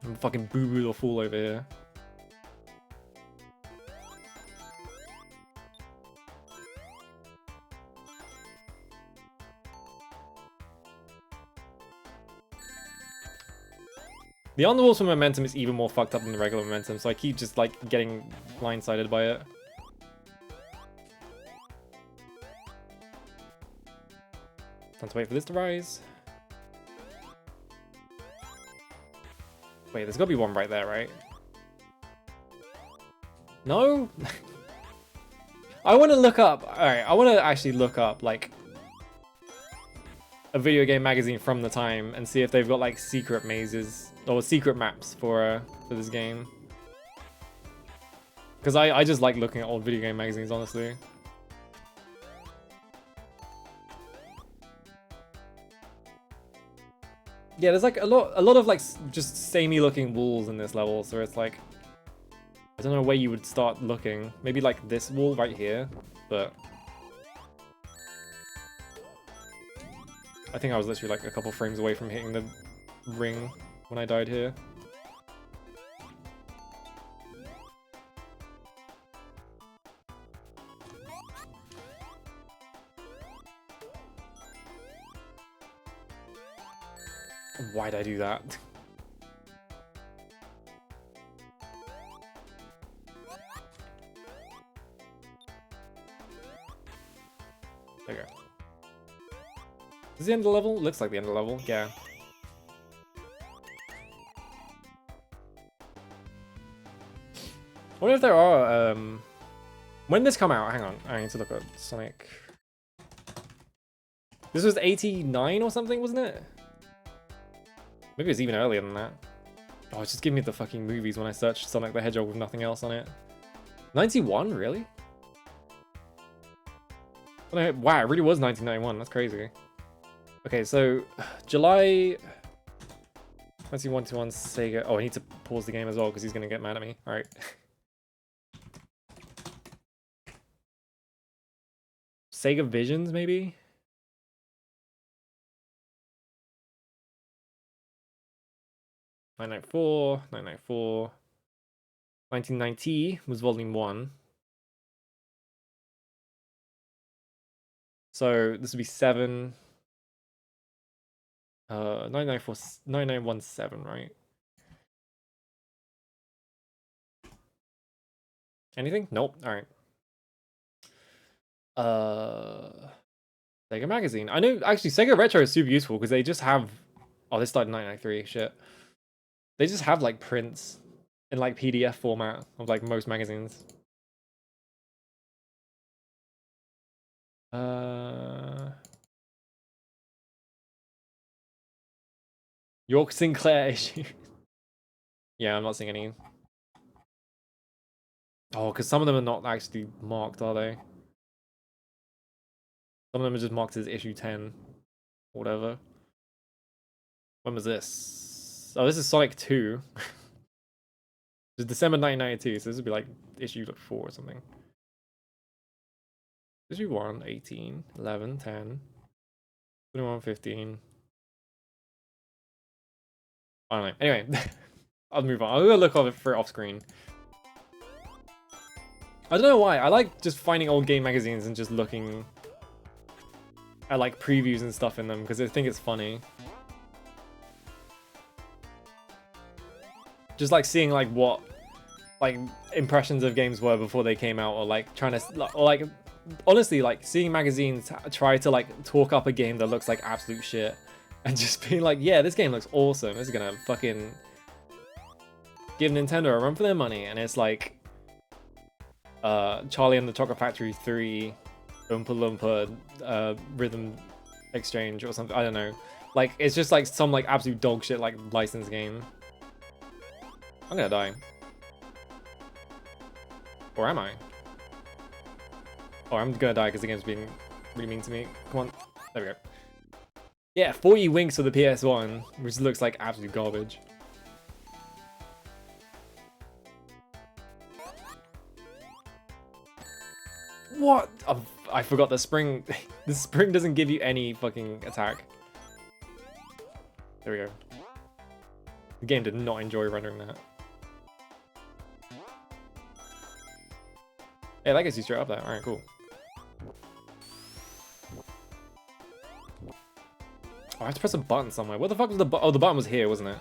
I'm fucking boo-boo the fool over here. The underwalls for momentum is even more fucked up than the regular momentum, so I keep just like getting blindsided by it. Time to wait for this to rise. Wait, there's gotta be one right there, right? No? I want to look up, alright, I want to actually look up like a video game magazine from the time and see if they've got like secret mazes or secret maps for this game. Because I just like looking at old video game magazines, honestly. Yeah, there's like a lot of like just samey looking walls in this level, so it's like I don't know where you would start looking. Maybe like this wall right here, but I think I was literally like a couple frames away from hitting the ring when I died here. Why'd I do that? There you go. Is this the end of the level? Looks like the end of the level, yeah. I wonder if there are, when did this come out? Hang on, I need to look at Sonic. This was 89 or something, wasn't it? Maybe it was even earlier than that. Oh, it's just giving me the fucking movies when I search Sonic the Hedgehog with nothing else on it. 91, really? Wow, it really was 1991, that's crazy. Okay, so July 21 Sega. Oh, I need to pause the game as well because he's gonna get mad at me. Alright. Sega Visions, maybe? $994, $994. 1990 was Volume 1. So this would be 7. 994, 9917, right? Anything? Nope. All right. Sega Magazine. I know, actually, Sega Retro is super useful because they just have... Oh, this started in 1993, shit. They just have, like, prints in, like, PDF format of, like, most magazines. York Sinclair issue. Yeah, I'm not seeing any. Oh, because some of them are not actually marked, are they? Some of them are just marked as issue 10. Whatever. When was this? Oh, this is Sonic 2. It's December 1992, so this would be like issue like 4 or something. Issue 1, 18, 11, 10, 21, 15. I don't know. Anyway, I'll move on. I'll go look for it off screen. I don't know why. I like just finding old game magazines and just looking at like previews and stuff in them because I think it's funny. Just like seeing like what like impressions of games were before they came out, or like trying to, or like honestly like seeing magazines try to like talk up a game that looks like absolute shit and just being like, yeah, this game looks awesome, this is gonna fucking give Nintendo a run for their money. And it's like Charlie and the Chocolate Factory 3 Oompa Loompa Rhythm Exchange or something, I don't know, like it's just like some like absolute dog shit like licensed game. I'm gonna die. Or am I? Oh, I'm gonna die because the game's being really mean to me. Come on. There we go. Yeah, 40 winks for the PS1, which looks like absolute garbage. What? Oh, I forgot the spring. The spring doesn't give you any fucking attack. There we go. The game did not enjoy rendering that. Yeah, that gets you straight up there. Alright, cool. Oh, I have to press a button somewhere. Where the fuck was the button? Oh, the button was here, wasn't it?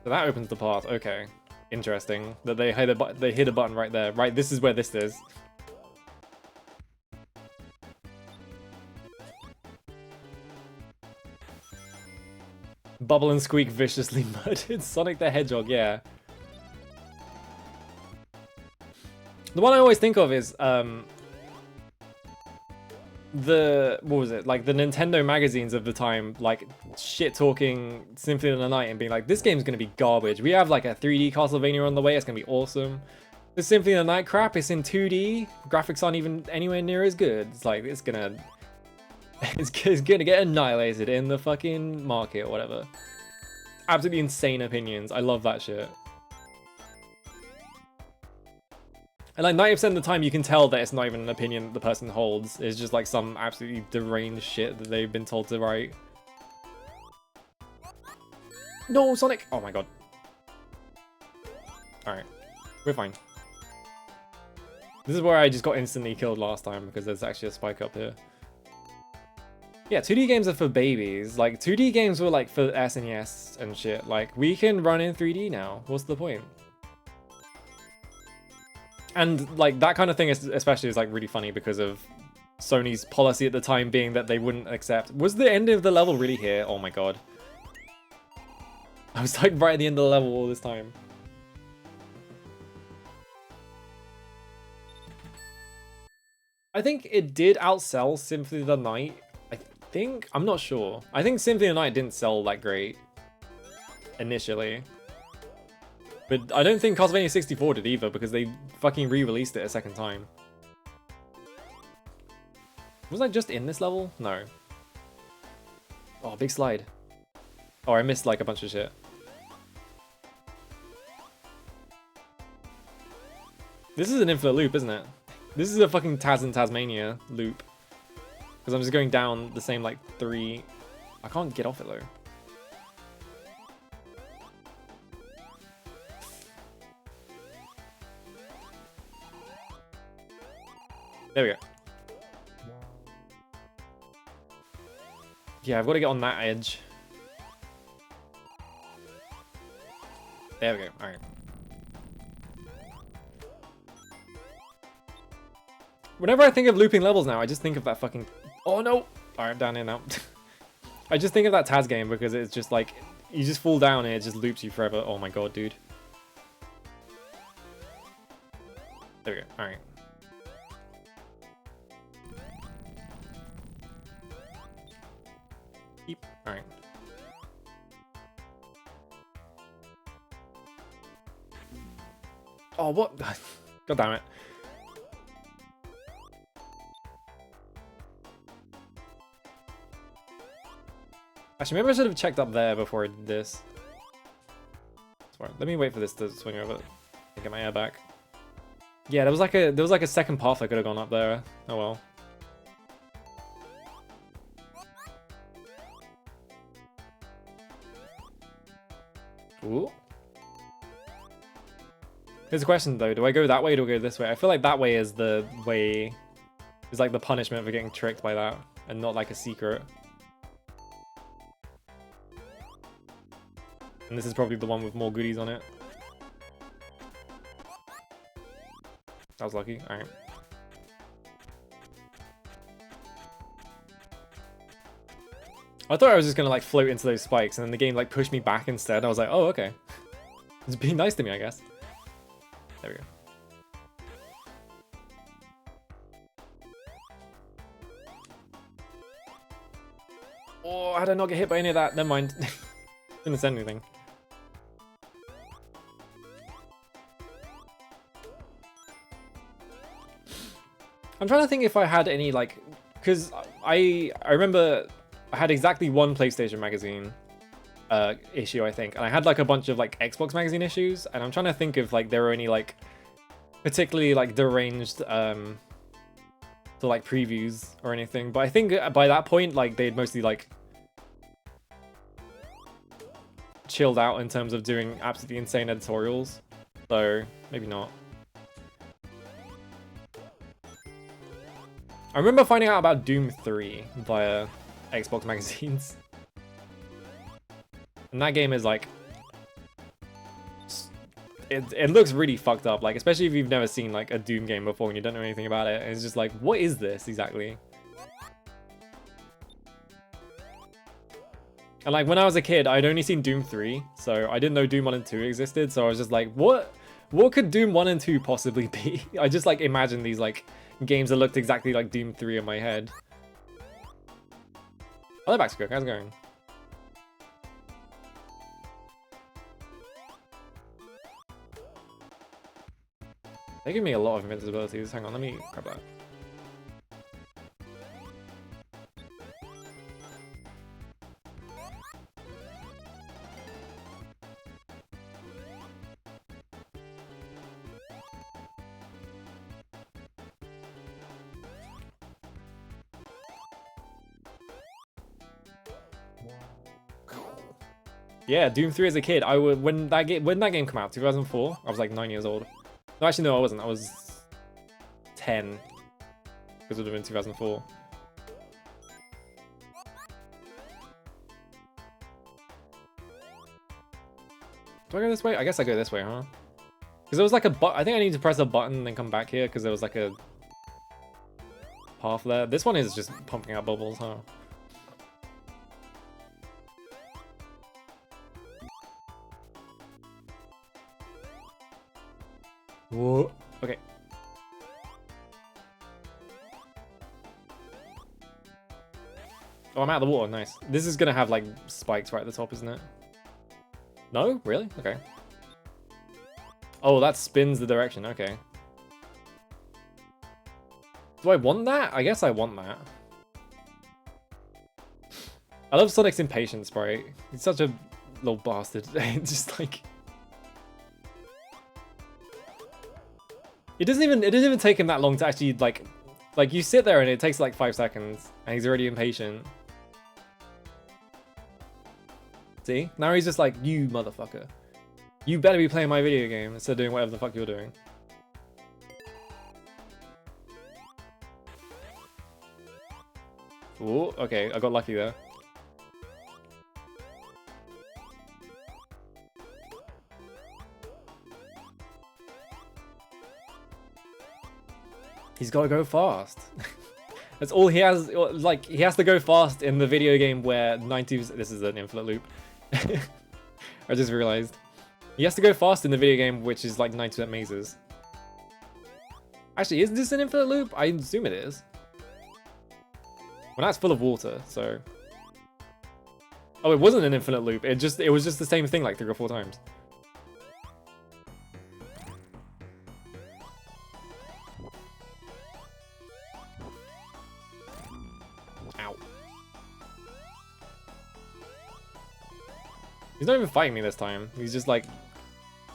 So that opens the path. Okay. Interesting. That they hit a button right there. Right, this is where this is. Bubble and Squeak viciously murdered Sonic the Hedgehog, yeah. The one I always think of is, what was it? Like, the Nintendo magazines of the time, like, shit-talking Symphony of the Night and being like, this game's gonna be garbage. We have, like, a 3D Castlevania on the way, it's gonna be awesome. The Symphony of the Night crap, it's in 2D, graphics aren't even anywhere near as good. It's like, it's gonna get annihilated in the fucking market or whatever. Absolutely insane opinions. I love that shit. And like 90% of the time you can tell that it's not even an opinion that the person holds. It's just like some absolutely deranged shit that they've been told to write. No, Sonic! Oh my god. Alright. We're fine. This is where I just got instantly killed last time because there's actually a spike up here. Yeah, 2D games are for babies. Like, 2D games were like for SNES and shit. Like, we can run in 3D now. What's the point? And like that kind of thing is especially like really funny because of Sony's policy at the time being that they wouldn't accept. Was the end of the level really here? Oh my god. I was like right at the end of the level all this time. I think it did outsell Symphony of the Night. I think, I'm not sure. I think Symphony of the Night didn't sell that great initially. But I don't think Castlevania 64 did either because they fucking re-released it a second time. Was I just in this level? No. Oh, big slide. Oh, I missed like a bunch of shit. This is an infinite loop, isn't it? This is a fucking Taz in Tasmania loop. Because I'm just going down the same like 3... I can't get off it though. There we go. Yeah, I've got to get on that edge. There we go. Alright. Whenever I think of looping levels now, I just think of that fucking... Oh no! Alright, I'm down here now. I just think of that Taz game because it's just like, you just fall down and it just loops you forever. Oh my god, dude. There we go, alright. Keep, alright. Oh, what? God damn it. Actually, maybe I should have checked up there before I did this. Sorry, let me wait for this to swing over and get my air back. Yeah, there was like a second path I could have gone up there. Oh well. Ooh. Here's a question though, do I go that way or do I go this way? I feel like that way is the way, is like the punishment for getting tricked by that, and not like a secret. And this is probably the one with more goodies on it. That was lucky, alright. I thought I was just gonna like float into those spikes and then the game like pushed me back instead. I was like, oh, okay. It's being nice to me, I guess. There we go. Oh, how did I not get hit by any of that? Never mind. Didn't send anything. I'm trying to think if I had any like, because I remember I had exactly one PlayStation magazine issue, I think, and I had like a bunch of like Xbox magazine issues, and I'm trying to think if like there were any like particularly like deranged to like previews or anything, but I think by that point like they'd mostly like chilled out in terms of doing absolutely insane editorials, so maybe not. I remember finding out about Doom 3 via Xbox magazines. And that game is like... It looks really fucked up, like, especially if you've never seen like a Doom game before and you don't know anything about it. It's just like, what is this exactly? And like, when I was a kid, I'd only seen Doom 3, so I didn't know Doom 1 and 2 existed, so I was just like, what could Doom 1 and 2 possibly be? I just like imagined these like games that looked exactly like Doom 3 in my head. Hello, Baxter. How's it going? They give me a lot of invincibilities. Hang on, let me grab that. Yeah, Doom 3 as a kid. I would when that game came out, 2004. I was like 9 years old. No, actually no, I wasn't. I was 10 because it would have been 2004. Do I go this way? I guess I go this way, huh? Because there was like a I think I need to press a button and then come back here because there was like a path there. This one is just pumping out bubbles, huh? Whoa. Okay. Oh, I'm out of the water. Nice. This is gonna have like spikes right at the top, isn't it? No? Really? Okay. Oh, that spins the direction. Okay. Do I want that? I guess I want that. I love Sonic's impatience sprite. He's such a little bastard. It's just like... It doesn't even take him that long to actually like you sit there and it takes like 5 seconds and he's already impatient. See? Now he's just like, you motherfucker. You better be playing my video game instead of doing whatever the fuck you're doing. Ooh, okay, I got lucky there. He's got to go fast. That's all he has. Like, he has to go fast in the video game where 90... This is an infinite loop. I just realized. He has to go fast in the video game, which is like 90% mazes. Actually, is this an infinite loop? I assume it is. Well, that's full of water, so... Oh, it wasn't an infinite loop. It was just the same thing like 3 or 4 times. Ow. He's not even fighting me this time. He's just like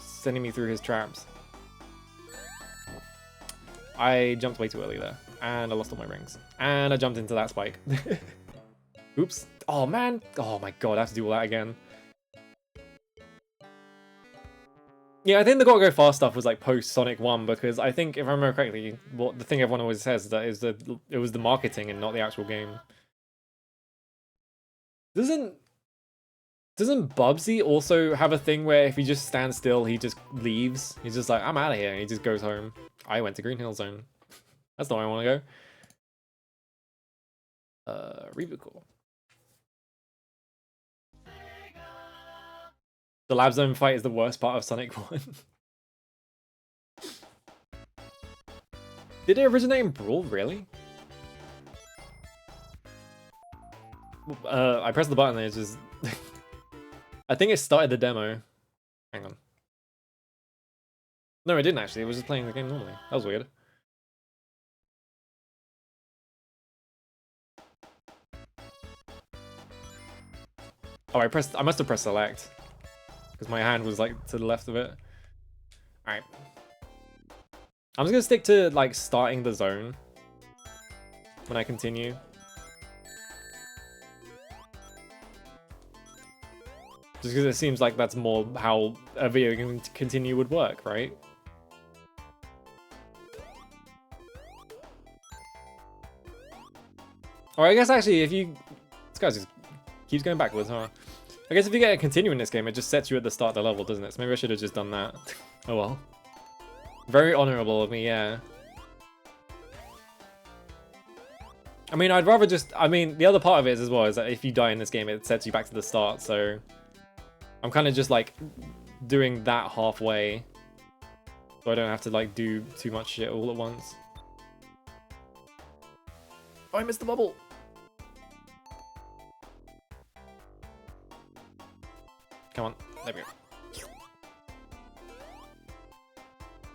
sending me through his traps. I jumped way too early there. And I lost all my rings. And I jumped into that spike. Oops. Oh man. Oh my god, I have to do all that again. Yeah, I think the gotta go fast stuff was like post Sonic 1 because I think, if I remember correctly, what the thing everyone always says is that it was the marketing and not the actual game. Doesn't Bubsy also have a thing where if he just stands still, he just leaves? He's just like, I'm out of here, and he just goes home. I went to Green Hill Zone. That's not where I want to go. Reboot call. The Lab Zone fight is the worst part of Sonic 1. Did it originate in Brawl, really? I pressed the button and it's just... I think it started the demo. Hang on. No, it didn't actually. It was just playing the game normally. That was weird. Oh, I must have pressed select. Because my hand was like to the left of it. Alright. I'm just gonna stick to like starting the zone when I continue. Just because it seems like that's more how a video game continue would work, right? Or I guess actually if you... This guy just keeps going backwards, huh? I guess if you get a continue in this game, it just sets you at the start of the level, doesn't it? So maybe I should have just done that. Oh well. Very honorable of me, yeah. I mean, I'd rather just... I mean, the other part of it as well is that if you die in this game, it sets you back to the start, so... I'm kind of just, like, doing that halfway. So I don't have to, like, do too much shit all at once. Oh, I missed the bubble! Come on, there we go.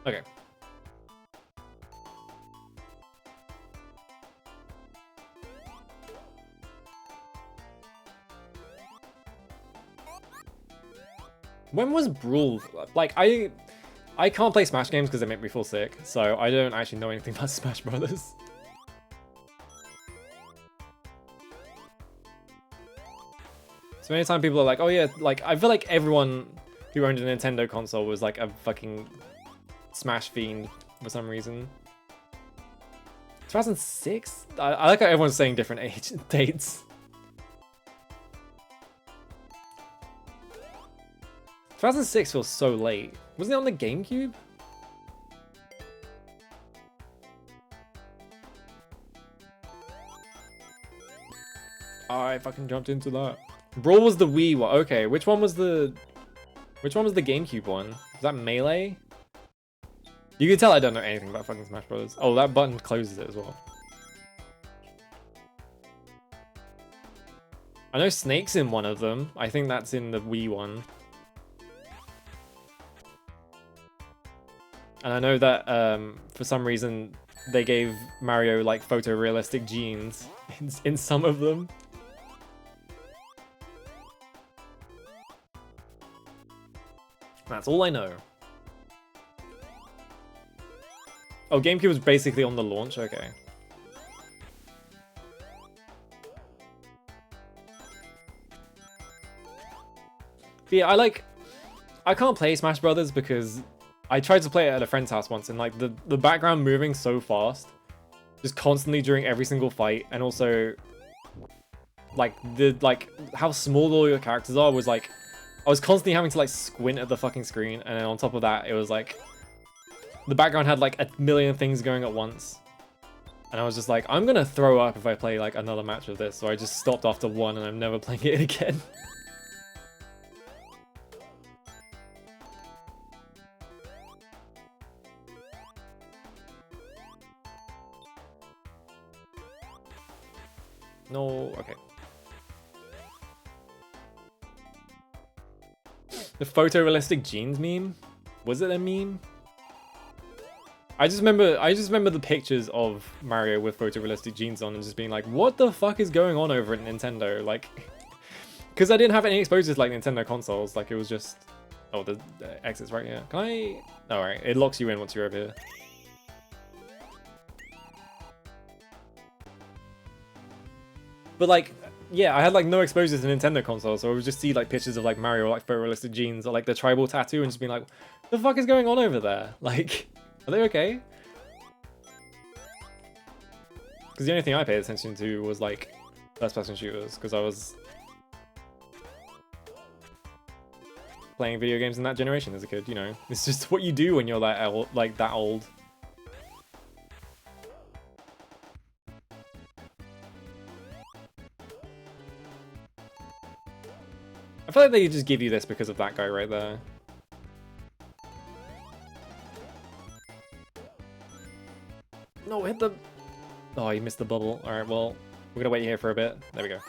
Okay. When was Brawl? Like, I can't play Smash games because they make me feel sick, so I don't actually know anything about Smash Brothers. So many times people are like, oh yeah, like, I feel like everyone who owned a Nintendo console was like a fucking Smash fiend for some reason. 2006? I like how everyone's saying different age dates. 2006 feels so late. Wasn't it on the GameCube? I fucking jumped into that. Brawl was the Wii one. Okay, which one was the GameCube one? Was that Melee? You can tell I don't know anything about fucking Smash Brothers. Oh, that button closes it as well. I know Snake's in one of them. I think that's in the Wii one. And I know that for some reason they gave Mario like photorealistic genes in some of them. That's all I know. Oh, GameCube was basically on the launch? Okay. But yeah, I can't play Smash Brothers because I tried to play it at a friend's house once and like the background moving so fast just constantly during every single fight, and also like how small all your characters are was like I was constantly having to like squint at the fucking screen, and then on top of that it was like the background had like a million things going at once. And I was just like, I'm gonna throw up if I play like another match of this, so I just stopped after one and I'm never playing it again. No, okay. The photorealistic jeans meme? Was it a meme? I just remember the pictures of Mario with photorealistic jeans on and just being like, what the fuck is going on over at Nintendo? Like, because I didn't have any exposure to like Nintendo consoles. Like it was just, oh, the exit's right here. Can I? All right, it locks you in once you're over here. But like, yeah, I had like no exposure to Nintendo consoles, so I would just see like pictures of like Mario like photorealistic jeans or like the tribal tattoo and just being like, what the fuck is going on over there? Like, are they okay? Because the only thing I paid attention to was like first-person shooters, because I was playing video games in that generation as a kid. You know, it's just what you do when you're that old, like that old. I feel like they just give you this because of that guy right there. No, hit the... Oh, you missed the bubble. Alright, well, we're gonna wait here for a bit. There we go.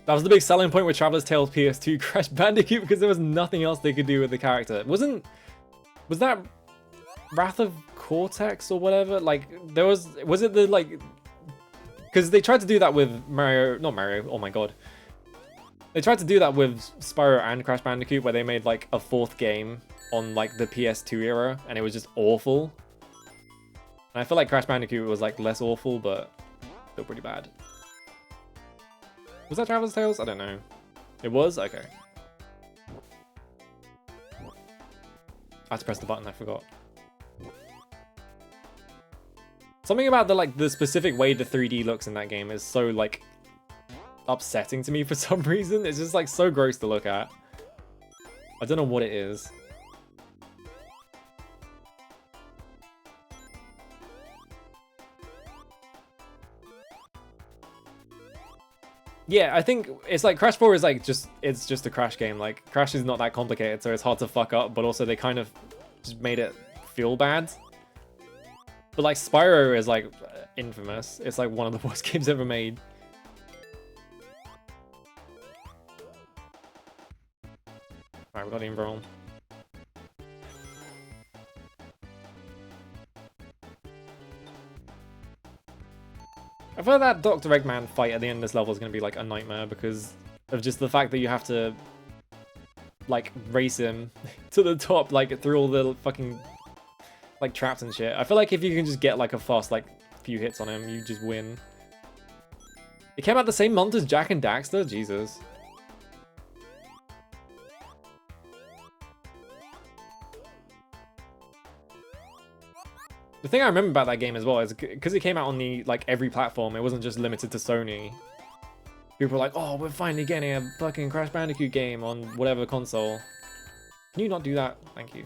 That was the big selling point with Traveler's Tales PS2 Crash Bandicoot, because there was nothing else they could do with the character. Was that Wrath of Cortex or whatever? Like, there was it the, like... Because they tried to do that with Mario... Not Mario, oh my god. They tried to do that with Spyro and Crash Bandicoot, where they made like a fourth game on like the PS2 era, and it was just awful. And I feel like Crash Bandicoot was like less awful, but still pretty bad. Was that Traveler's Tales? I don't know. It was? Okay. I had to press the button, I forgot. Something about the specific way the 3D looks in that game is so like upsetting to me for some reason. It's just like so gross to look at. I don't know what it is. Yeah, I think it's like Crash 4 is like it's just a Crash game. Like Crash is not that complicated, so it's hard to fuck up, but also they kind of just made it feel bad. But like Spyro is like infamous. It's like one of the worst games ever made. Alright, we got the Inverall. I feel like that Dr. Eggman fight at the end of this level is going to be like a nightmare because of just the fact that you have to like race him to the top, like through all the fucking like traps and shit. I feel like if you can just get like a fast like few hits on him, you just win. It came out the same month as Jak and Daxter? Jesus. The thing I remember about that game as well is because it came out on the like every platform, it wasn't just limited to Sony. People were like, oh, we're finally getting a fucking Crash Bandicoot game on whatever console. Can you not do that? Thank you.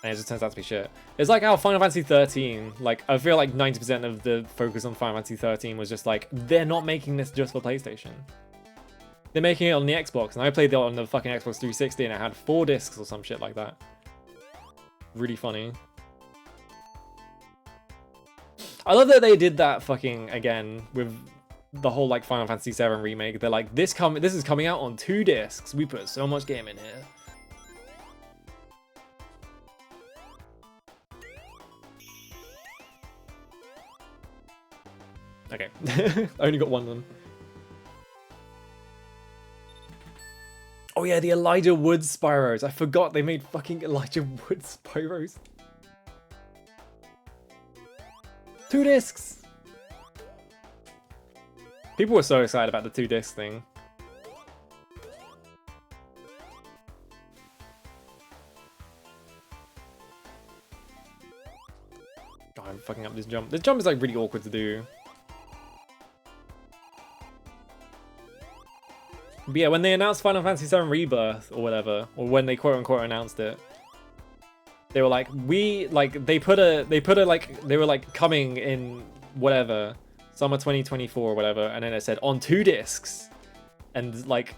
And it just turns out to be shit. It's like how Final Fantasy 13, like, I feel like 90% of the focus on Final Fantasy 13 was just like, they're not making this just for PlayStation. They're making it on the Xbox, and I played it on the fucking Xbox 360 and it had 4 discs or some shit like that. Really funny. I love that they did that fucking again with the whole like Final Fantasy 7 remake. They're like, this is coming out on 2 discs. We put so much game in here. Okay, I only got one of them. Oh yeah, the Elijah Wood Spyros. I forgot they made fucking Elijah Wood Spyros. 2 discs! People were so excited about the 2 disc thing. Oh, I'm fucking up this jump. This jump is like really awkward to do. But yeah, when they announced Final Fantasy VII Rebirth or whatever, or when they quote unquote announced it, they were like, they were like coming in whatever, summer 2024 or whatever, and then it said on 2 discs. And like,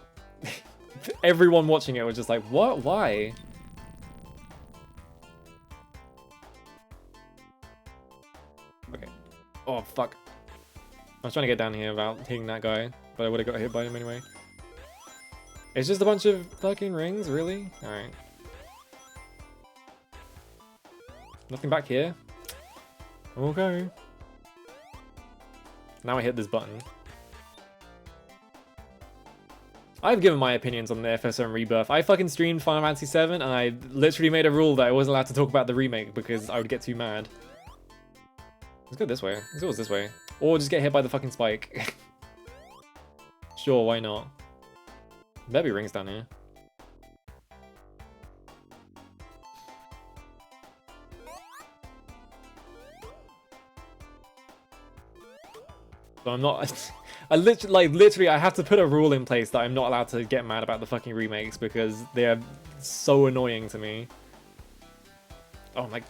everyone watching it was just like, what? Why? Okay. Oh, fuck. I was trying to get down here without hitting that guy, but I would have got hit by him anyway. It's just a bunch of fucking rings, really? Alright. Nothing back here? Okay. Now I hit this button. I've given my opinions on the FSM Rebirth. I fucking streamed Final Fantasy VII and I literally made a rule that I wasn't allowed to talk about the remake because I would get too mad. Let's go this way. Let's go this way. Or just get hit by the fucking spike. Sure, why not? There be rings down here. So I'm not... I literally, I have to put a rule in place that I'm not allowed to get mad about the fucking remakes because they are so annoying to me. Oh my...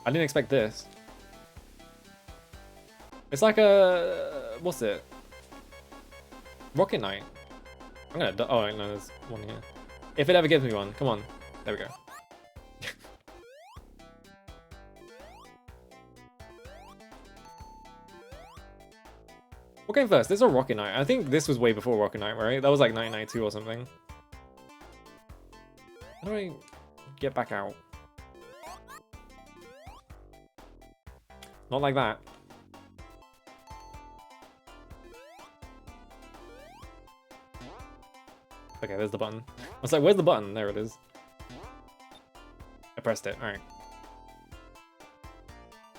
I didn't expect this. It's like a... What's it? Rocket Knight. I'm gonna... Oh, no, there's one here. If it ever gives me one. Come on. There we go. What came first? This or Rocket Knight? I think this was way before Rocket Knight, right? That was like 1992 or something. How do I get back out? Not like that. Okay, there's the button. I was like, where's the button? There it is. I pressed it. Alright.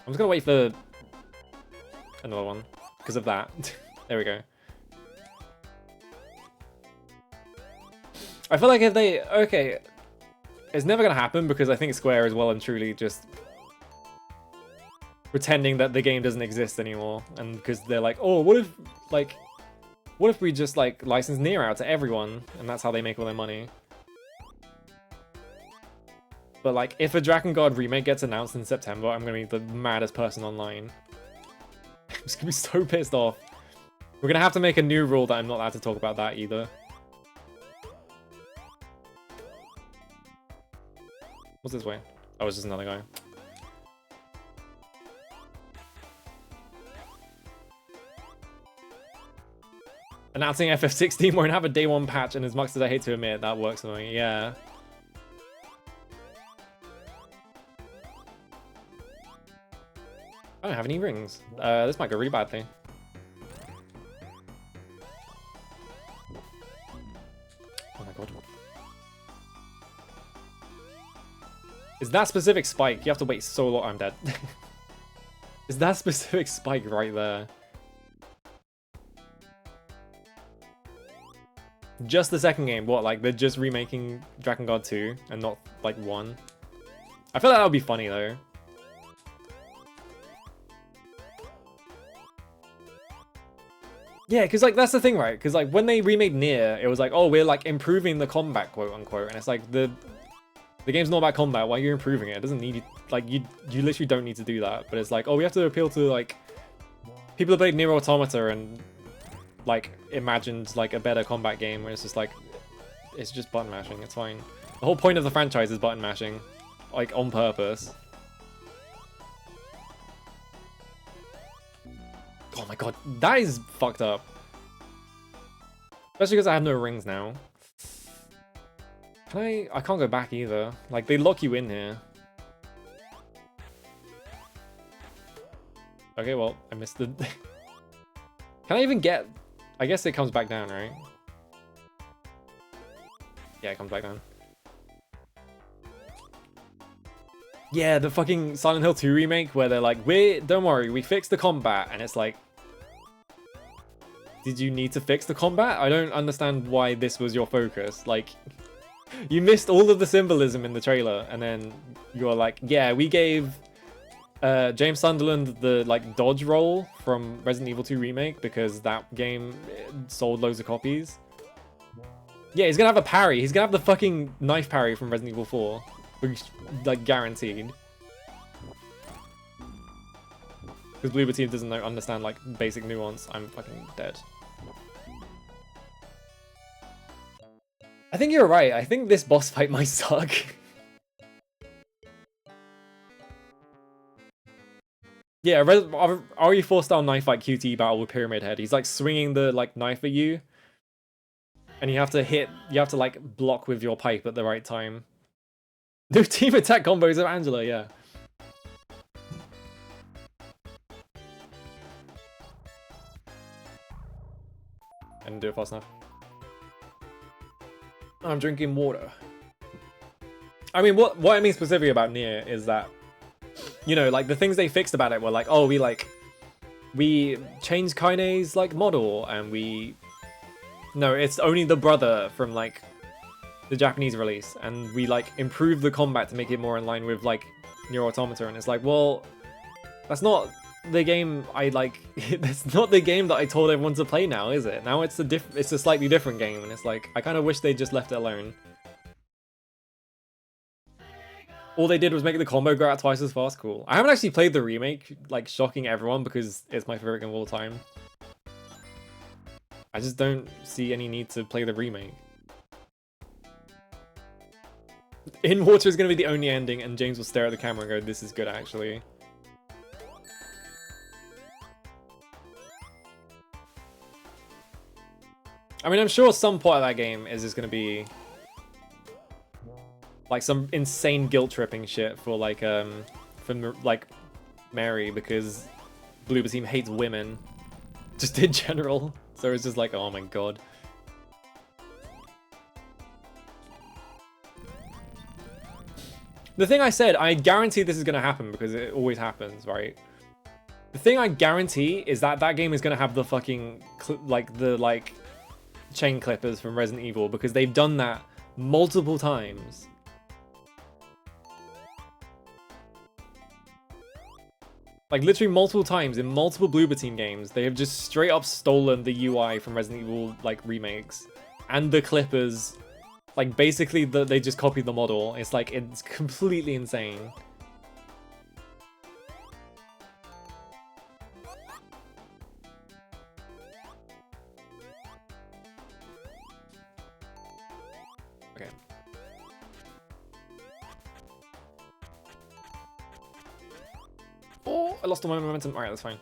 I'm just gonna wait for another one. Because of that. There we go. I feel like if they... Okay. It's never going to happen because I think Square is well and truly just pretending that the game doesn't exist anymore. And because they're like, oh, what if... Like... What if we just, like, license Nier out to everyone? And that's how they make all their money. But, like, if a Dragon God remake gets announced in September, I'm going to be the maddest person online. I'm just gonna be so pissed off. We're gonna have to make a new rule that I'm not allowed to talk about that either. What's this way? Oh, it's just another guy. Announcing FF16 won't have a day 1 patch, and as much as I hate to admit, that works for me. Yeah. I don't have any rings. This might go really badly. Oh my god. Is that specific spike? You have to wait so long. I'm dead. Is that specific spike right there? Just the second game. What, like they're just remaking Dragon God 2 and not like 1? I feel like that would be funny though. Yeah, because like that's the thing, right? Because like when they remade Nier, it was like, oh, we're like improving the combat, quote unquote, and it's like the game's not about combat. Why are you improving it? It doesn't need you, like you literally don't need to do that. But it's like, oh, we have to appeal to like people who played Nier Automata and like imagined like a better combat game where it's just like it's just button mashing. It's fine. The whole point of the franchise is button mashing, like on purpose. Oh my god, that is fucked up. Especially because I have no rings now. Can I can't go back either. Like, they lock you in here. Okay, well, I missed the... Can I even get... I guess it comes back down, right? Yeah, it comes back down. Yeah, the fucking Silent Hill 2 remake where they're like, don't worry, we fixed the combat, and it's like, did you need to fix the combat? I don't understand why this was your focus. Like, you missed all of the symbolism in the trailer, and then you're like, yeah, we gave James Sunderland the like dodge roll from Resident Evil 2 remake because that game sold loads of copies. Yeah, he's gonna have a parry. He's gonna have the fucking knife parry from Resident Evil 4. Like, guaranteed. Because Bloober Team doesn't understand, like, basic nuance. I'm fucking dead. I think you're right. I think this boss fight might suck. Yeah, RE4 style knife fight QTE battle with Pyramid Head. He's like swinging the like knife at you, and you have to like block with your pipe at the right time. No team attack combos of Angela, yeah. I didn't do it fast enough. I'm drinking water. I mean, what I mean specifically about Nier is that, you know, like the things they fixed about it were like, oh, we changed Kaine's like model, and no, it's only the brother from like the Japanese release, and we like improved the combat to make it more in line with like Nier Automata, and it's like, well, that's not the game I like. That's not the game that I told everyone to play now, is it? Now it's a slightly different game, and it's like I kind of wish they just left it alone. All they did was make the combo go out twice as fast. Cool. I haven't actually played the remake, like shocking everyone because it's my favorite game of all time. I just don't see any need to play the remake. In Water is going to be the only ending, and James will stare at the camera and go, this is good actually. I mean, I'm sure some part of that game is just going to be like some insane guilt tripping shit for like from like Mary, because Bloober Team hates women just in general, so it's just like, oh my god. The thing I said, I guarantee this is gonna happen because it always happens, right? The thing I guarantee is that that game is gonna have the fucking the chain clippers from Resident Evil, because they've done that multiple times. Like, literally multiple times in multiple Bloober Team games, they have just straight up stolen the UI from Resident Evil, like, remakes. And the clippers. Like, basically, they just copied the model. It's like, it's completely insane. Okay. Oh, I lost all my momentum. Alright, that's fine.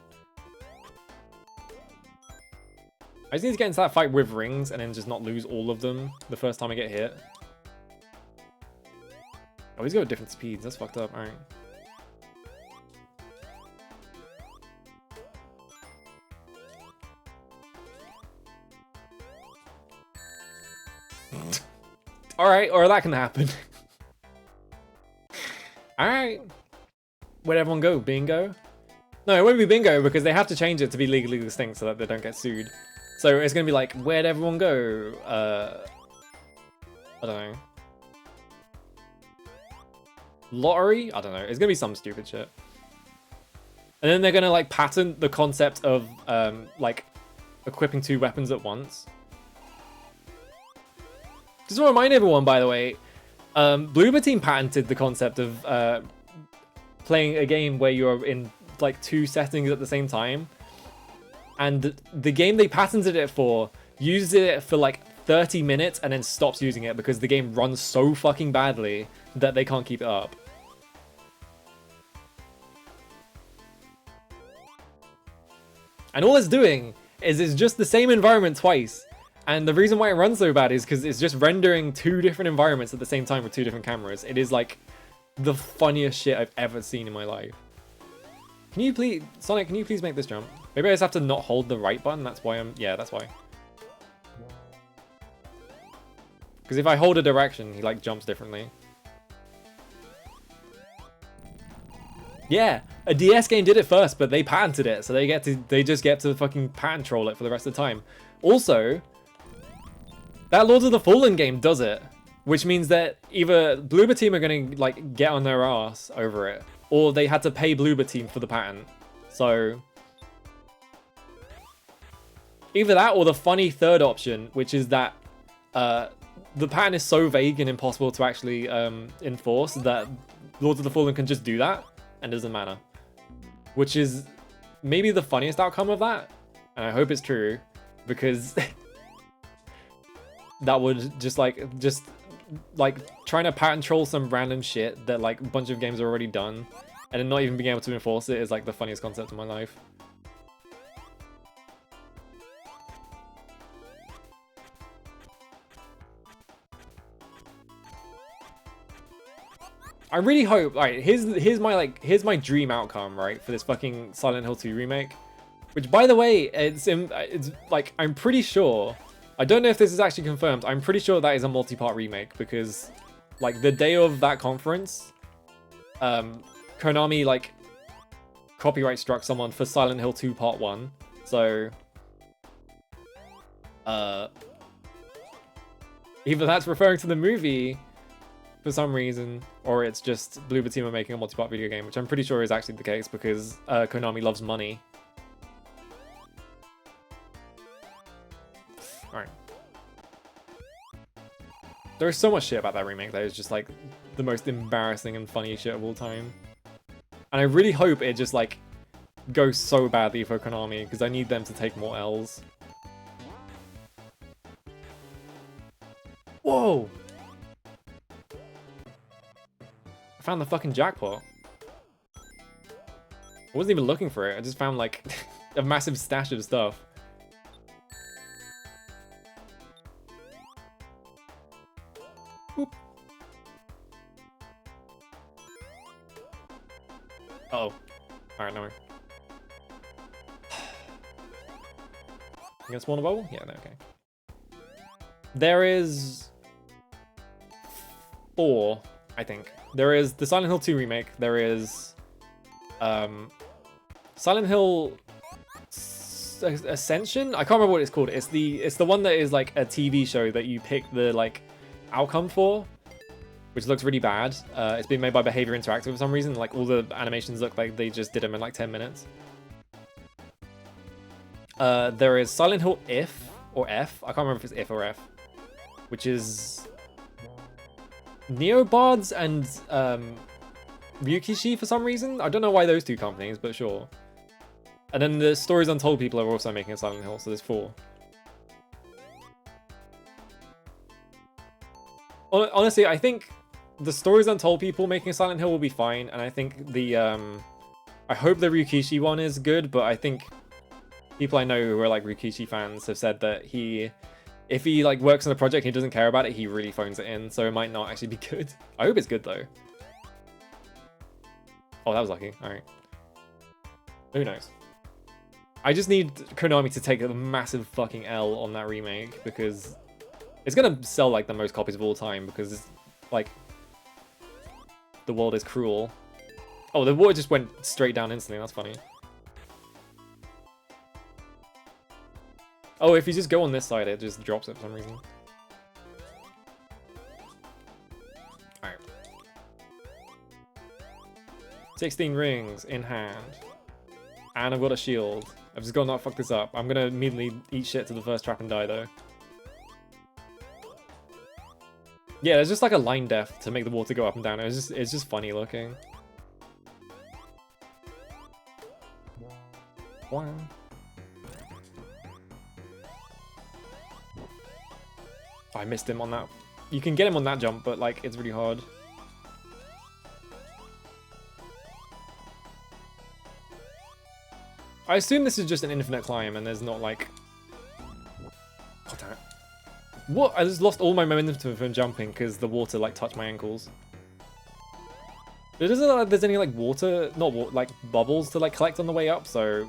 I just need to get into that fight with rings and then just not lose all of them the first time I get hit. Oh, he's got at different speeds. That's fucked up. Alright. Alright, or that can happen. Alright. Where'd everyone go? Bingo? No, it won't be bingo because they have to change it to be legally distinct so that they don't get sued. So it's gonna be like, where'd everyone go? I don't know. Lottery? I don't know. It's gonna be some stupid shit. And then they're gonna like patent the concept of like equipping 2 weapons at once. Just to remind everyone, by the way, Bloober Team patented the concept of playing a game where you're in like 2 settings at the same time. And the game they patented it for uses it for like 30 minutes and then stops using it because the game runs so fucking badly that they can't keep it up. And all it's doing is it's just the same environment twice. And the reason why it runs so bad is because it's just rendering 2 different environments at the same time with 2 different cameras. It is like the funniest shit I've ever seen in my life. Can you please, Sonic, can you please make this jump? Maybe I just have to not hold the right button, that's why yeah, that's why. Because if I hold a direction, he like jumps differently. Yeah, a DS game did it first, but they patented it, so they just get to fucking patent troll it for the rest of the time. Also, that Lords of the Fallen game does it, which means that either Bloober Team are gonna like get on their ass over it, or they had to pay Bloober Team for the patent. So either that or the funny third option, which is that the pattern is so vague and impossible to actually enforce that Lords of the Fallen can just do that and it doesn't matter. Which is maybe the funniest outcome of that, and I hope it's true, because that would just trying to pattern troll some random shit that like a bunch of games are already done, and then not even being able to enforce it is like the funniest concept of my life. I really hope. Alright, here's my dream outcome, right, for this fucking Silent Hill 2 remake. Which, by the way, it's like, I'm pretty sure. I don't know if this is actually confirmed. I'm pretty sure that is a multi-part remake because, like, the day of that conference, Konami like copyright struck someone for Silent Hill 2 Part 1. So, either that's referring to the movie for some reason, or it's just Bloober Team are making a multi-part video game, which I'm pretty sure is actually the case because Konami loves money. Alright. There is so much shit about that remake that is just like the most embarrassing and funny shit of all time. And I really hope it just like goes so badly for Konami because I need them to take more L's. Whoa! I found the fucking jackpot. I wasn't even looking for it. I just found like a massive stash of stuff. Boop. Uh oh. Alright, no. You gonna spawn a bubble? Yeah, no, okay. There is 4, I think. There is the Silent Hill 2 remake. There is Silent Hill Ascension? I can't remember what it's called. It's the one that is like a TV show that you pick the like outcome for, which looks really bad. It's been made by Behavior Interactive for some reason. Like all the animations look like they just did them in like 10 minutes. There is Silent Hill If or F. I can't remember if it's If or F, which is Neobards and Ryukishi for some reason. I don't know why those two companies, but sure. And then the Stories Untold people are also making a Silent Hill, so there's 4. Honestly, I think the Stories Untold people making a Silent Hill will be fine, and I think the I hope the Ryukishi one is good, but I think people I know who are like Ryukishi fans have said that if he like works on a project and he doesn't care about it, he really phones it in, so it might not actually be good. I hope it's good though. Oh, that was lucky. Alright. Who knows? I just need Konami to take a massive fucking L on that remake because it's gonna sell like the most copies of all time because it's like the world is cruel. Oh, the water just went straight down instantly. That's funny. Oh, if you just go on this side, it just drops it for some reason. Alright. 16 rings in hand. And I've got a shield. I've just got to not fuck this up. I'm gonna immediately eat shit to the first trap and die though. Yeah, there's just like a line depth to make the water go up and down. It's just funny looking. Wow. I missed him on that. You can get him on that jump, but like it's really hard. I assume this is just an infinite climb and there's not like... God damn it. What? I just lost all my momentum from jumping because the water like touched my ankles. It doesn't look like there's any like water, not water, like bubbles to like collect on the way up, so...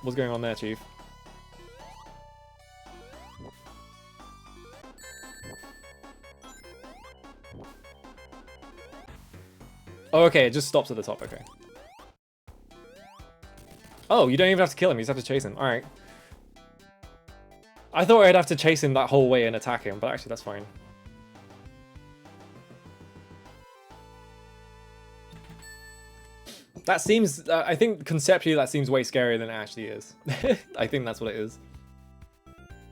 What's going on there, Chief? Oh, okay, it just stops at the top, okay. Oh, you don't even have to kill him, you just have to chase him. Alright. I thought I'd have to chase him that whole way and attack him, but actually that's fine. That seems, I think conceptually that seems way scarier than it actually is. I think that's what it is.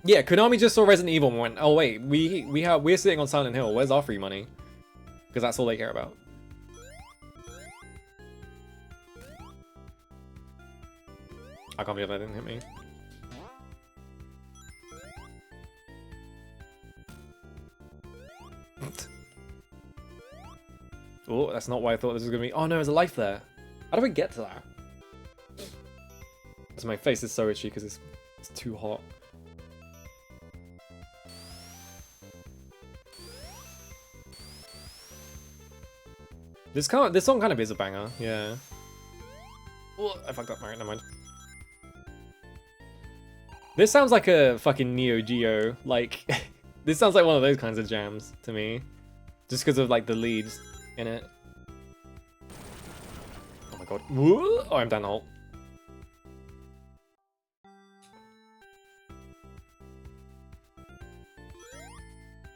Yeah, Konami just saw Resident Evil and went, oh wait, we're sitting on Silent Hill. Where's our free money? Because that's all they care about. I can't believe that didn't hit me. Oh, that's not what I thought this was gonna be. Oh no, there's a life there. How do we get to that? So my face is so itchy because it's too hot. This song kind of is a banger, yeah. Oh, I fucked up. Alright, never mind. This sounds like a fucking Neo Geo, like, this sounds like one of those kinds of jams to me. Just because of like the leads in it. Oh my god. Whoa! Oh, I'm down the hole.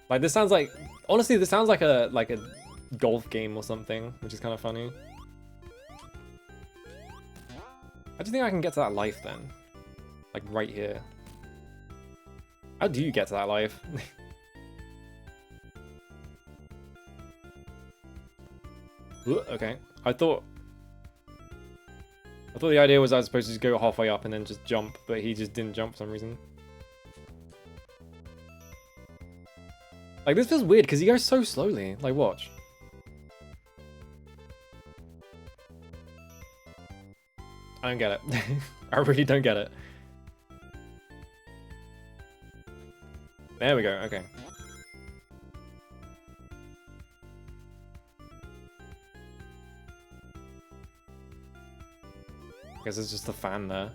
Like this sounds like, honestly, this sounds like a golf game or something, which is kind of funny. How do you think I can get to that life then? Like right here. How do you get to that life? Ooh, okay. I thought the idea was I was supposed to just go halfway up and then just jump, but he just didn't jump for some reason. Like this feels weird because he goes so slowly. Like watch. I don't get it. I really don't get it. There we go, okay. I guess it's just a fan there.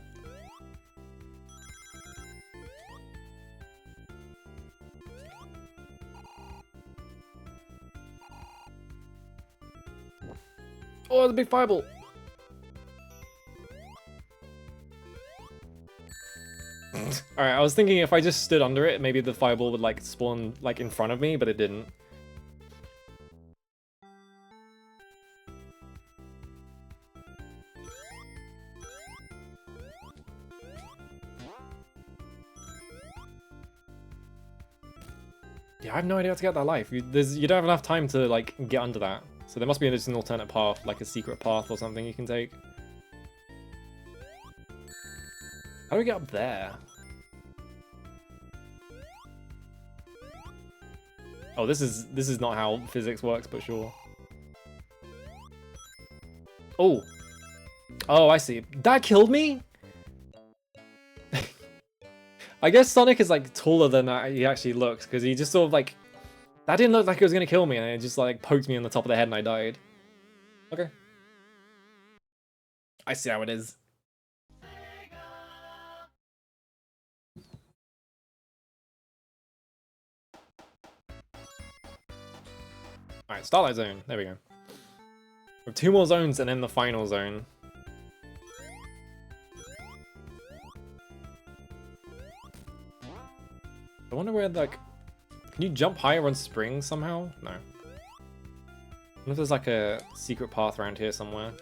Oh, the big fireball! Alright, I was thinking if I just stood under it, maybe the fireball would like spawn like in front of me, but it didn't. Yeah, I have no idea how to get that life. You don't have enough time to like get under that. So there must be just an alternate path, like a secret path or something you can take. How do we get up there? Oh, this is not how physics works, but sure. Oh. Oh, I see. That killed me? I guess Sonic is like taller than he actually looks, because he just sort of like... That didn't look like it was going to kill me, and it just like poked me on the top of the head and I died. Okay. I see how it is. Alright, Starlight Zone. There we go. We have 2 more zones and then the final zone. I wonder where, like... Can you jump higher on springs somehow? No. I wonder if there's like a secret path around here somewhere.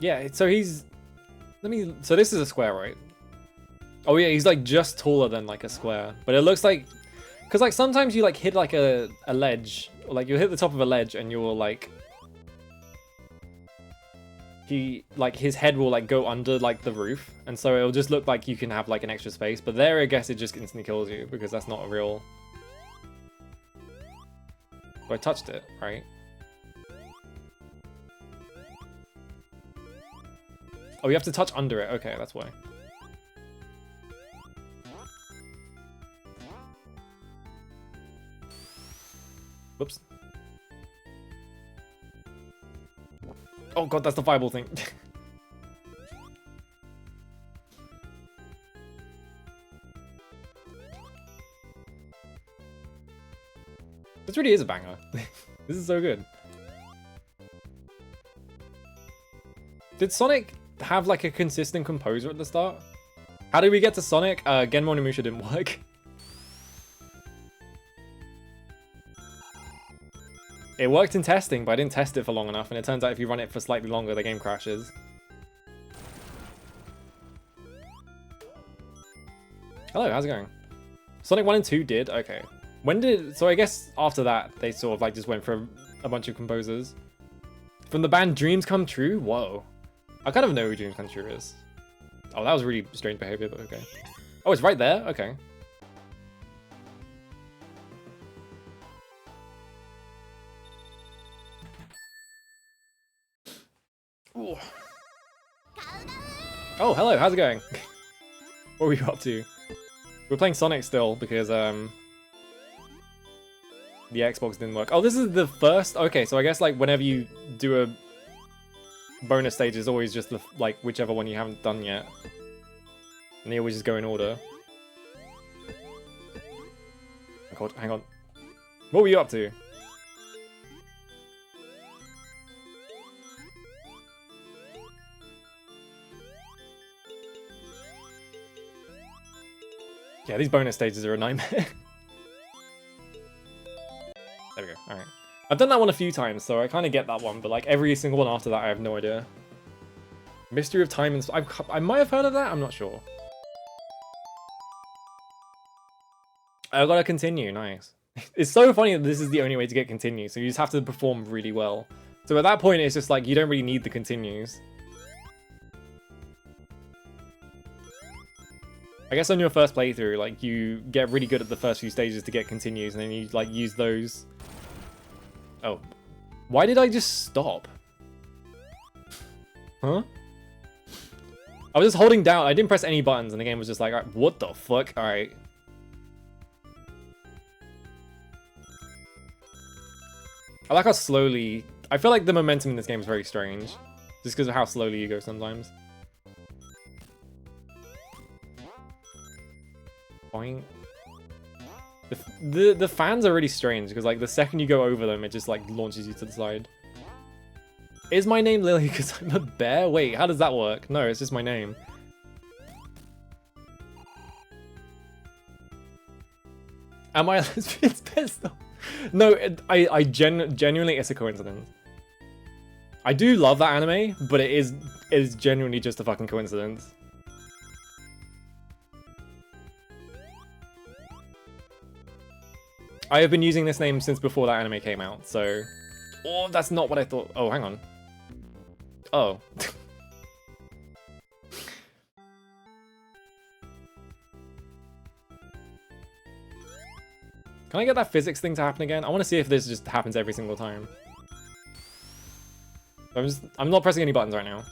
Yeah, so he's... So this is a square, right? Oh yeah, he's like just taller than like a square. But it looks like... Because like sometimes you like hit like a ledge, or like you'll hit the top of a ledge and you'll like... his head will like go under like the roof, and so it'll just look like you can have like an extra space, but there I guess it just instantly kills you because that's not a real... So I touched it, right? Oh, you have to touch under it. Okay, that's why. Whoops. Oh god, that's the fireball thing. This really is a banger. This is so good. Did Sonic have like a consistent composer at the start? How did we get to Sonic? Genmo Onimusha didn't work. It worked in testing, but I didn't test it for long enough, and it turns out if you run it for slightly longer, the game crashes. Hello, how's it going? Sonic 1 and 2 did? Okay. When did... So I guess after that, they sort of like just went for a bunch of composers. From the band Dreams Come True? Whoa. I kind of know who Dreams Come True is. Oh, that was really strange behavior, but okay. Oh, it's right there? Okay. Ooh. Oh, hello, how's it going? What were you up to? We're playing Sonic still because the Xbox didn't work. Oh, this is the first. Okay, so I guess like whenever you do a bonus stage, is always just the like whichever one you haven't done yet, and they always just go in order. Oh God, hang on. What were you up to? Yeah, these bonus stages are a nightmare. There we go, alright. I've done that one a few times, so I kind of get that one, but like every single one after that, I have no idea. Mystery of Time and... I might have heard of that, I'm not sure. I gotta continue, nice. It's so funny that this is the only way to get continue, so you just have to perform really well. So at that point, it's just like, you don't really need the continues. I guess on your first playthrough, like, you get really good at the first few stages to get continues, and then you, like, use those... Oh. Why did I just stop? Huh? I was just holding down, I didn't press any buttons, and the game was just like, right, what the fuck? Alright. I like how slowly... I feel like the momentum in this game is very strange. Just because of how slowly you go sometimes. Boing. The fans are really strange because like the second you go over them, it just like launches you to the side. Is my name Lily because I'm a bear? Wait, how does that work? No, it's just my name. Am I a lesbian's pistol? No, genuinely, it's a coincidence. I do love that anime, but it is genuinely just a fucking coincidence. I have been using this name since before that anime came out, so... Oh, that's not what I thought. Oh, hang on. Oh. Can I get that physics thing to happen again? I want to see if this just happens every single time. I'm not pressing any buttons right now.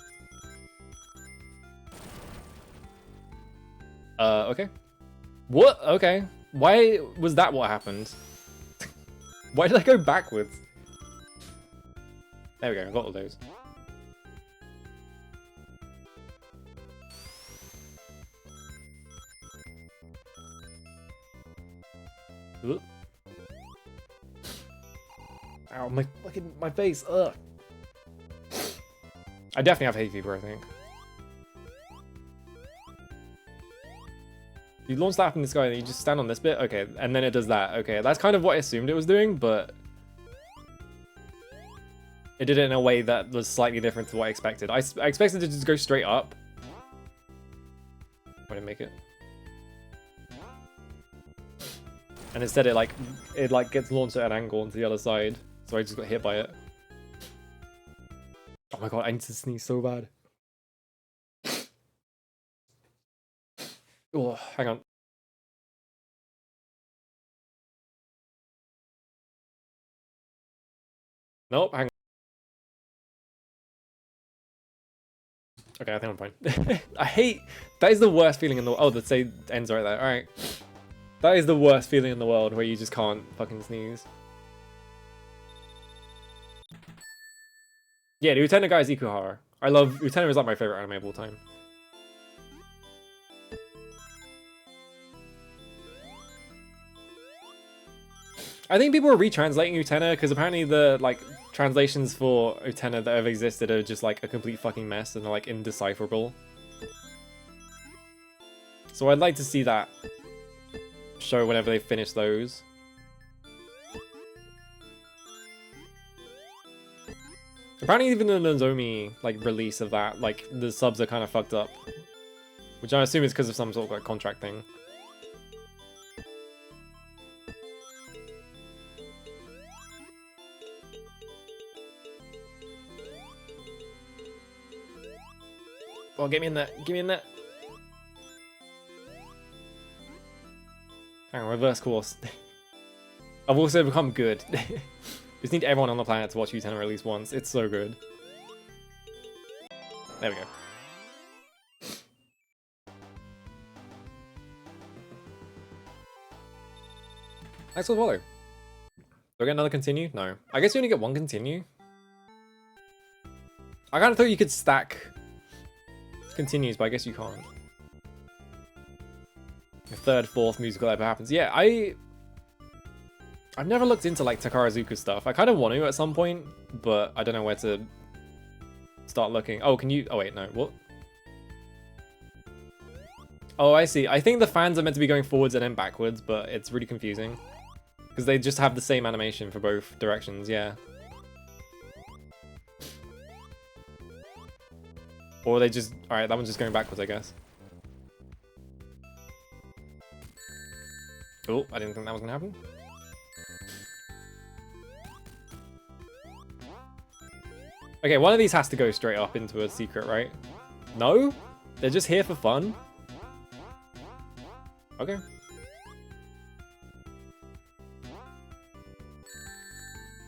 Okay. What? Okay. Why was that what happened? Why did I go backwards? There we go, I got all those. Oop. Ow, my face, ugh. I definitely have hay fever, I think. You launch that up in the sky and you just stand on this bit? Okay, and then it does that. Okay, that's kind of what I assumed it was doing, but... it did it in a way that was slightly different to what I expected. I expected it to just go straight up. I didn't make it. And instead it gets launched at an angle into the other side. So I just got hit by it. Oh my god, I need to sneeze so bad. Oh, hang on. Nope, hang on. Okay, I think I'm fine. I hate... That is the worst feeling in the... Oh, the save ends right there. Alright. That is the worst feeling in the world where you just can't fucking sneeze. Yeah, the Utena guy is Ikuhara. I love... Utena is like my favorite anime of all time. I think people are retranslating Utena because apparently the like translations for Utena that have existed are just like a complete fucking mess and they're like indecipherable. So I'd like to see that show whenever they finish those. Apparently even the Nozomi like release of that, like the subs are kind of fucked up. Which I assume is because of some sort of like contract thing. Oh, get me in there. Get me in there. Hang on, reverse course. I've also become good. Just need everyone on the planet to watch U-Tenor at least once. It's so good. There we go. Thanks for the follow. Do I get another continue? No. I guess you only get one continue. I kind of thought you could stack continues, but I guess you can't. The third, fourth musical ever happens. Yeah, I've never looked into like Takarazuka stuff. I kind of want to at some point, but I don't know where to start looking. Oh, can you? Oh wait, no. What? Oh, I see. I think the fans are meant to be going forwards and then backwards, but it's really confusing because they just have the same animation for both directions. Yeah. Or they just... Alright, that one's just going backwards, I guess. Oh, I didn't think that was gonna happen. Okay, one of these has to go straight up into a secret, right? No? They're just here for fun? Okay.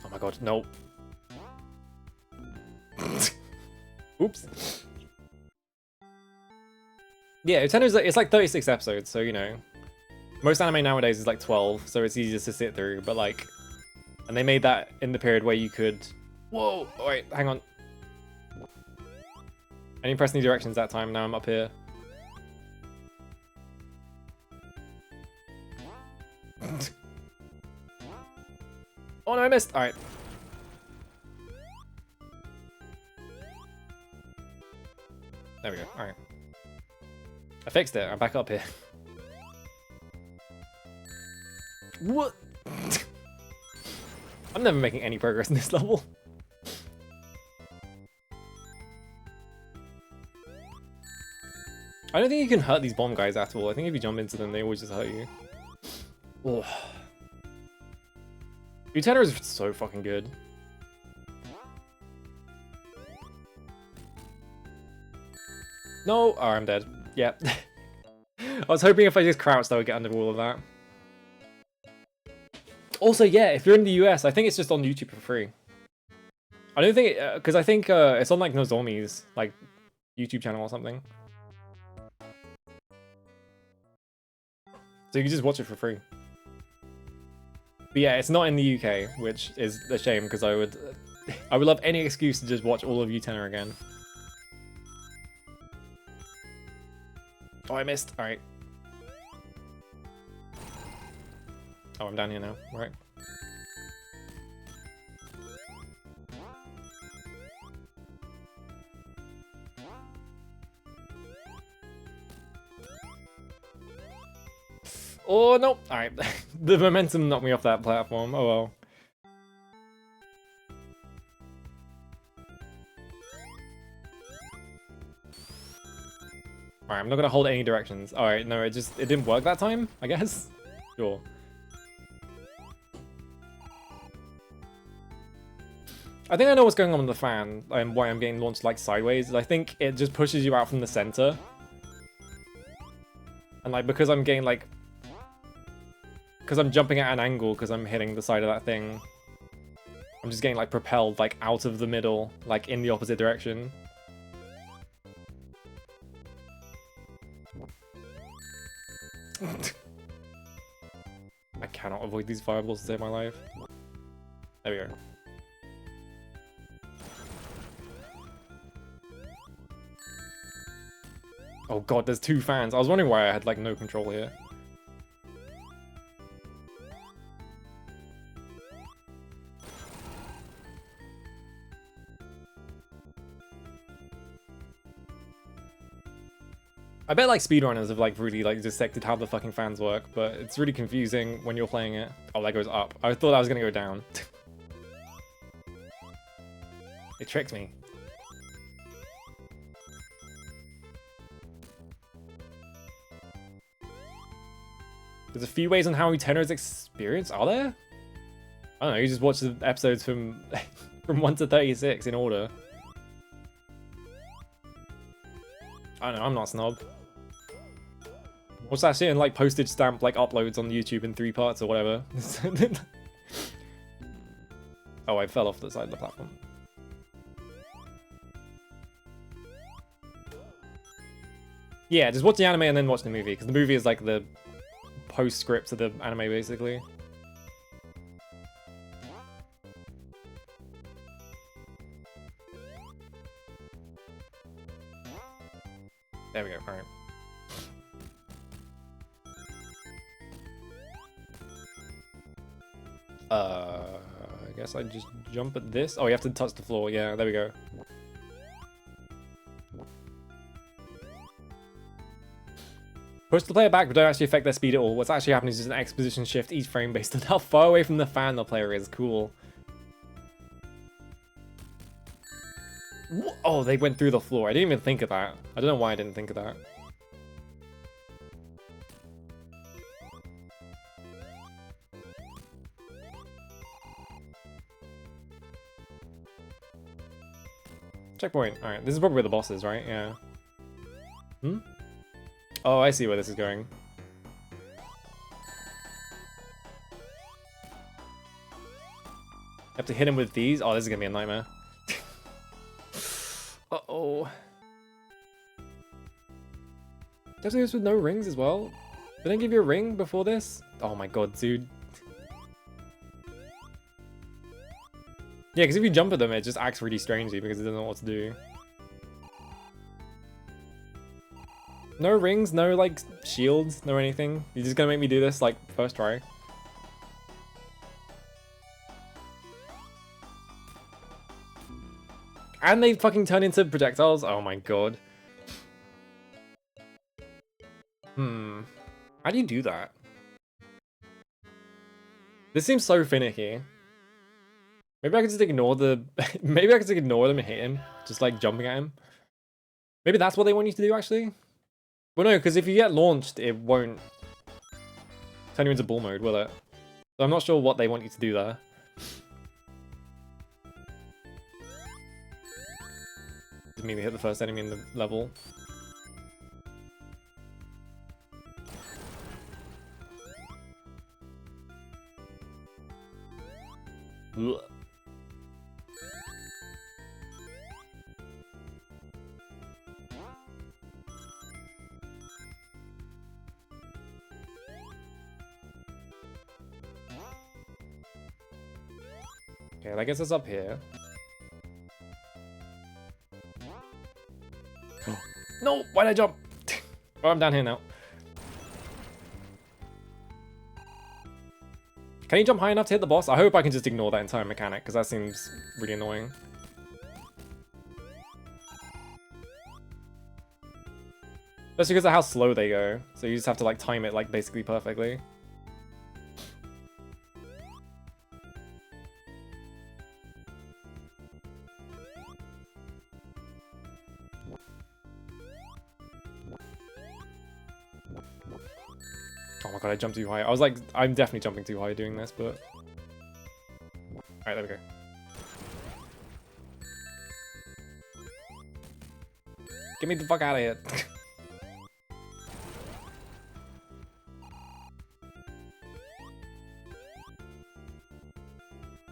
Oh my god, no. Oops. Yeah, it's like 36 episodes, so you know. Most anime nowadays is like 12, so it's easier to sit through, but like... And they made that in the period where you could... Whoa! Oh, wait, hang on. I didn't press any directions that time, now I'm up here. Oh no, I missed! Alright. There we go, alright. I fixed it, I'm back up here. What? I'm never making any progress in this level. I don't think you can hurt these bomb guys at all. I think if you jump into them, they always just hurt you. Oh. U-Tenor is so fucking good. No! Oh, I'm dead. Yep. I was hoping if I just crouched, I would get under all of that. Also, yeah, if you're in the US, I think it's just on YouTube for free. I don't think because I think it's on like Nozomi's like YouTube channel or something. So you can just watch it for free. But yeah, it's not in the UK, which is a shame because I would love any excuse to just watch all of U-Tenor again. Oh, I missed. All right. Oh, I'm down here now. All right. Oh, no. All right. The momentum knocked me off that platform. Oh, well. All right, I'm not going to hold any directions. All right, no, it didn't work that time, I guess. Sure. I think I know what's going on with the fan and why I'm getting launched like sideways. I think it just pushes you out from the center. And like, because I'm getting like... Because I'm jumping at an angle because I'm hitting the side of that thing. I'm just getting like propelled like out of the middle, like in the opposite direction. I cannot avoid these fireballs to save my life. There we go. Oh god, there's two fans. I was wondering why I had like no control here. I bet like speedrunners have like really like dissected how the fucking fans work, but it's really confusing when you're playing it. Oh, that goes up. I thought that was gonna go down. It tricked me. There's a few ways on how U-Tenor's experience, are there? I don't know, you just watch the episodes from from 1 to 36 in order. I don't know, I'm not a snob. What's that shit in like postage stamp like uploads on YouTube in 3 parts or whatever? Oh, I fell off the side of the platform. Yeah, just watch the anime and then watch the movie, because the movie is like the postscript to the anime, basically. There we go, alright. I guess I just jump at this. Oh, you have to touch the floor. Yeah, there we go. Push the player back, but don't actually affect their speed at all. What's actually happening is just an exposition shift each frame based on how far away from the fan the player is. Cool. Oh, they went through the floor. I didn't even think of that. I don't know why I didn't think of that. Checkpoint. Alright, this is probably where the boss is, right? Yeah. Hmm? Oh, I see where this is going. Have to hit him with these? Oh, this is gonna be a nightmare. Uh-oh. Definitely this with no rings as well? Did I give you a ring before this? Oh my god, dude. Yeah, because if you jump at them, it just acts really strangely because it doesn't know what to do. No rings, no like shields, no anything. You're just gonna make me do this like first try. And they fucking turn into projectiles? Oh my god. How do you do that? This seems so finicky. Maybe I could just ignore the... Maybe I could just ignore them and hit him. Just like jumping at him. Maybe that's what they want you to do actually? Well no, because if you get launched, it won't turn you into ball mode, will it? So I'm not sure what they want you to do there. Just mean to hit the first enemy in the level. Ugh. Okay, I guess it's up here. No! Why'd I jump? Oh, I'm down here now. Can you jump high enough to hit the boss? I hope I can just ignore that entire mechanic, because that seems really annoying. Especially because of how slow they go. So you just have to like time it like basically perfectly. Oh my god, I jumped too high. I was like, I'm definitely jumping too high doing this, but... Alright, there we go. Get me the fuck out of here.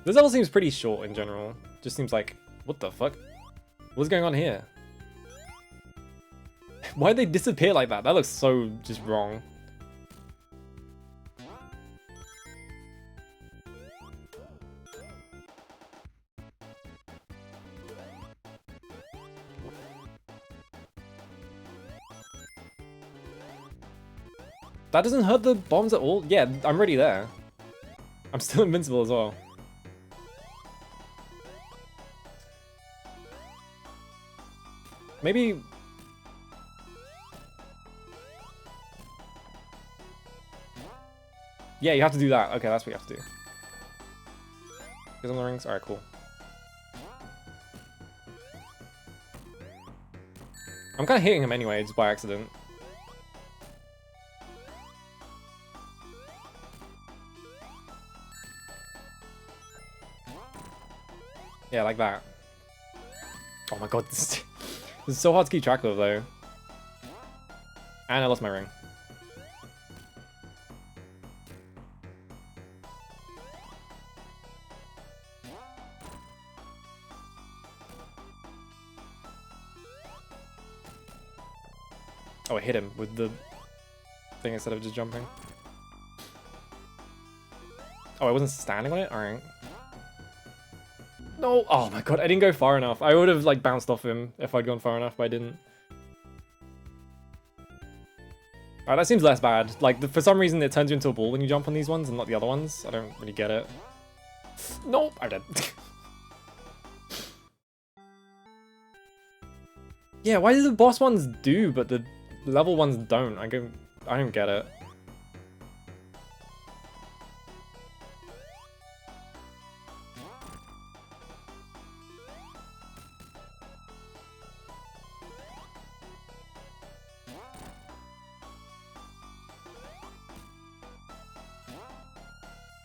This level seems pretty short in general. Just seems like, what the fuck? What's going on here? Why'd they disappear like that? That looks so just wrong. That doesn't hurt the bombs at all? Yeah, I'm already there. I'm still invincible as well. Maybe... Yeah, you have to do that. Okay, that's what you have to do. Get on the rings? Alright, cool. I'm kind of hitting him anyway, just by accident. Yeah, like that. Oh my god, this is so hard to keep track of though. And I lost my ring. Oh, I hit him with the thing instead of just jumping. Oh, I wasn't standing on it? Alright. No! Oh my god, I didn't go far enough. I would have, like, bounced off him if I'd gone far enough, but I didn't. Alright, that seems less bad. Like, for some reason, it turns you into a ball when you jump on these ones and not the other ones. I don't really get it. Nope, I'm dead. Yeah, why do the boss ones do, but the level ones don't? I don't get it.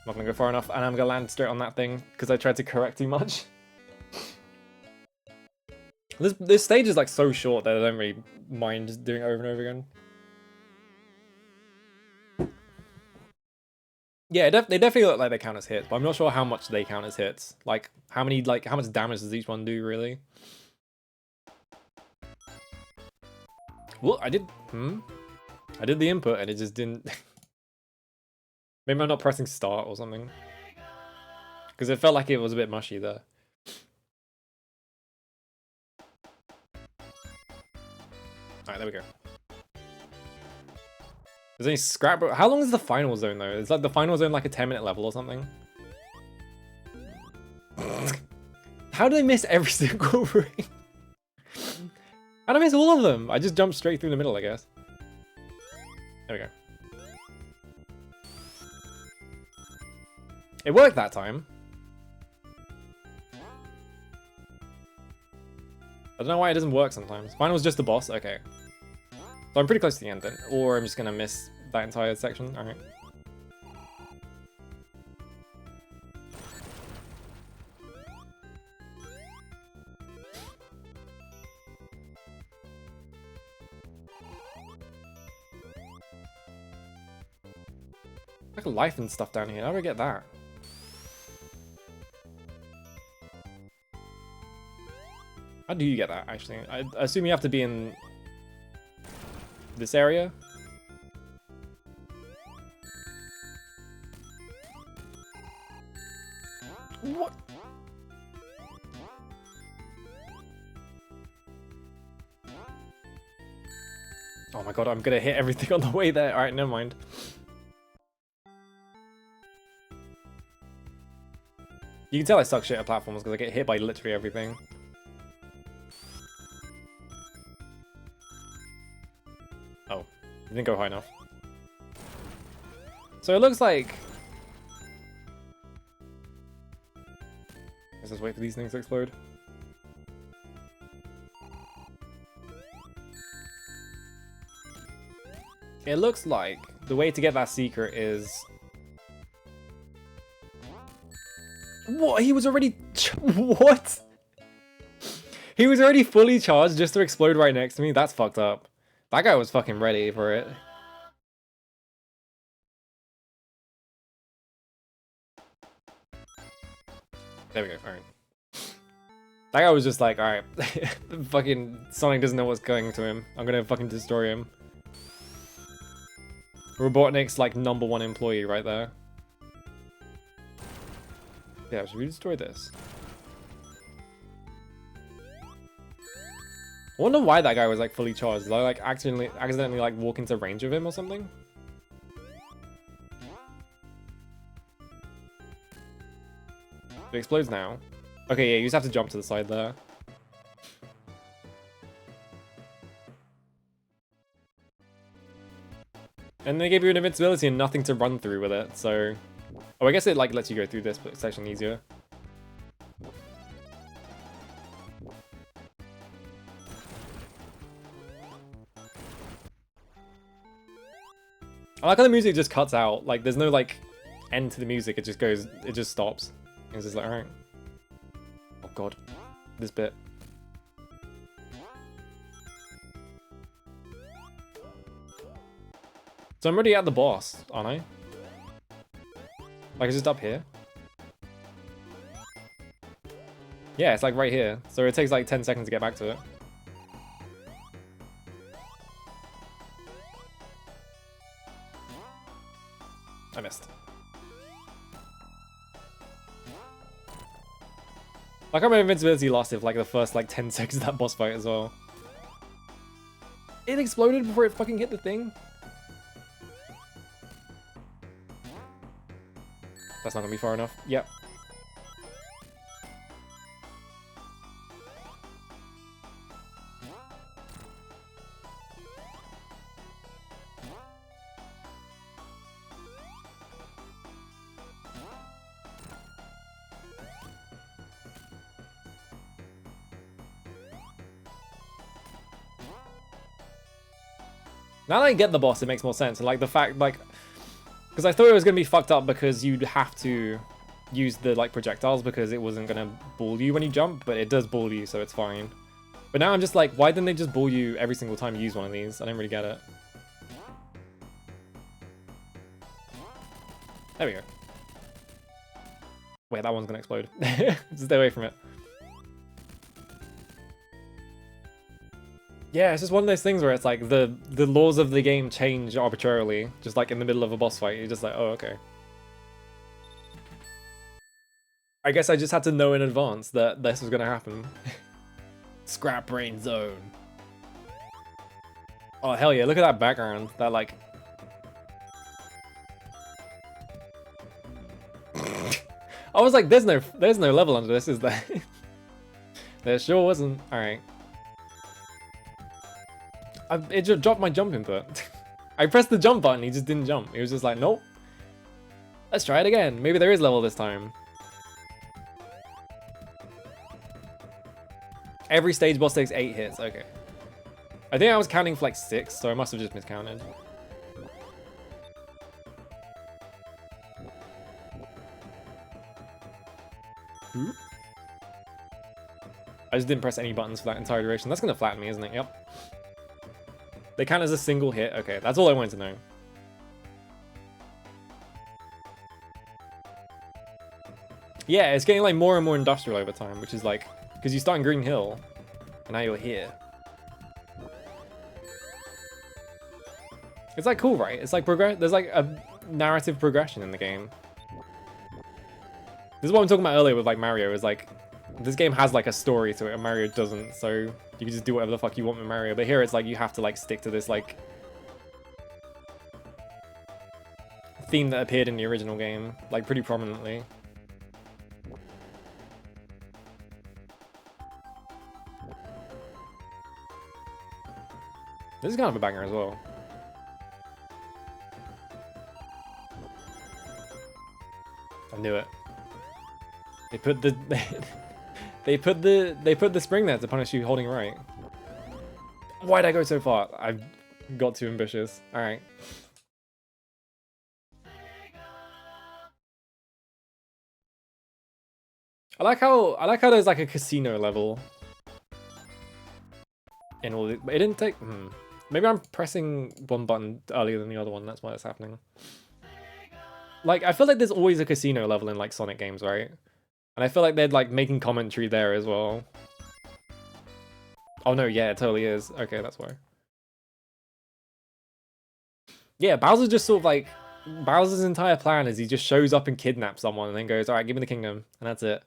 Not gonna go far enough, and I'm gonna land straight on that thing because I tried to correct too much. This stage is like so short that I don't really mind doing it over and over again. Yeah, they definitely look like they count as hits, but I'm not sure how much they count as hits. Like how much damage does each one do really? Well, I did the input and it just didn't. Maybe I'm not pressing start or something. Because it felt like it was a bit mushy there. Alright, there we go. There's any scrapbook. How long is the final zone though? Is like the final zone like a 10-minute level or something? How do they miss every single ring? How do I miss all of them? I just jumped straight through the middle, I guess. There we go. It worked that time. I don't know why it doesn't work sometimes. Final's just the boss? Okay. So I'm pretty close to the end then. Or I'm just gonna miss that entire section. Alright. Like a life and stuff down here. How do I get that? How do you get that, actually? I assume you have to be in this area? What? Oh my god, I'm gonna hit everything on the way there. Alright, never mind. You can tell I suck shit at platforms because I get hit by literally everything. Oh, didn't go high enough. So it looks like... Let's just wait for these things to explode. It looks like the way to get that secret is... What? He was already... What? He was already fully charged just to explode right next to me? That's fucked up. That guy was fucking ready for it. There we go, alright. That guy was just like, alright, fucking Sonic doesn't know what's going to him. I'm gonna fucking destroy him. Robotnik's like #1 employee right there. Yeah, should we destroy this? I wonder why that guy was like fully charged. Did I like accidentally like walk into range of him or something? It explodes now. Okay, yeah, you just have to jump to the side there. And they gave you an invincibility and nothing to run through with it, so... Oh, I guess it like lets you go through this section easier. I like how the music just cuts out. Like, there's no like end to the music. It just goes. It just stops. It's just like, all right. Oh god, this bit. So I'm already at the boss, aren't I? Like, it's just up here? Yeah, it's like right here. So it takes like 10 seconds to get back to it. I missed. Like, my invincibility lasted like the first like 10 seconds of that boss fight as well. It exploded before it fucking hit the thing. That's not gonna be far enough. Yep. Now that I get the boss, it makes more sense. And like the fact, like, because I thought it was gonna be fucked up because you'd have to use the like projectiles because it wasn't gonna ball you when you jump, but it does ball you, so it's fine. But now I'm just like, why didn't they just ball you every single time you use one of these? I don't really get it. There we go. Wait, that one's gonna explode. Just stay away from it. Yeah, it's just one of those things where it's like the laws of the game change arbitrarily, just like in the middle of a boss fight. You're just like, oh, okay. I guess I just had to know in advance that this was gonna happen. Scrap brain zone. Oh hell yeah! Look at that background. That like. I was like, there's no level under this, is there? There sure wasn't. All right. It just dropped my jump input. I pressed the jump button, he just didn't jump. He was just like, nope. Let's try it again. Maybe there is level this time. Every stage boss takes 8 hits, okay. I think I was counting for like 6, so I must have just miscounted. I just didn't press any buttons for that entire duration. That's gonna flatten me, isn't it? Yep. They count as a single hit. Okay, that's all I wanted to know. Yeah, it's getting like more and more industrial over time, which is like, because you start in Green Hill, and now you're here. It's like cool, right? It's like there's like a narrative progression in the game. This is what I'm talking about earlier with like Mario, is like, this game has like a story to it and Mario doesn't, so you can just do whatever the fuck you want with Mario. But here it's like you have to like stick to this like theme that appeared in the original game, like pretty prominently. This is kind of a banger as well. I knew it. They put the they put the spring there to punish you holding right. Why'd I go so far? I got too ambitious. All right. I like how there's like a casino level in all. It didn't take. Maybe I'm pressing one button earlier than the other one. That's why it's happening. Like I feel like there's always a casino level in like Sonic games, right? And I feel like they're like making commentary there as well. Oh no, yeah, it totally is. Okay, that's why. Yeah, Bowser just sort of like, Bowser's entire plan is he just shows up and kidnaps someone and then goes, alright, give me the kingdom. And that's it.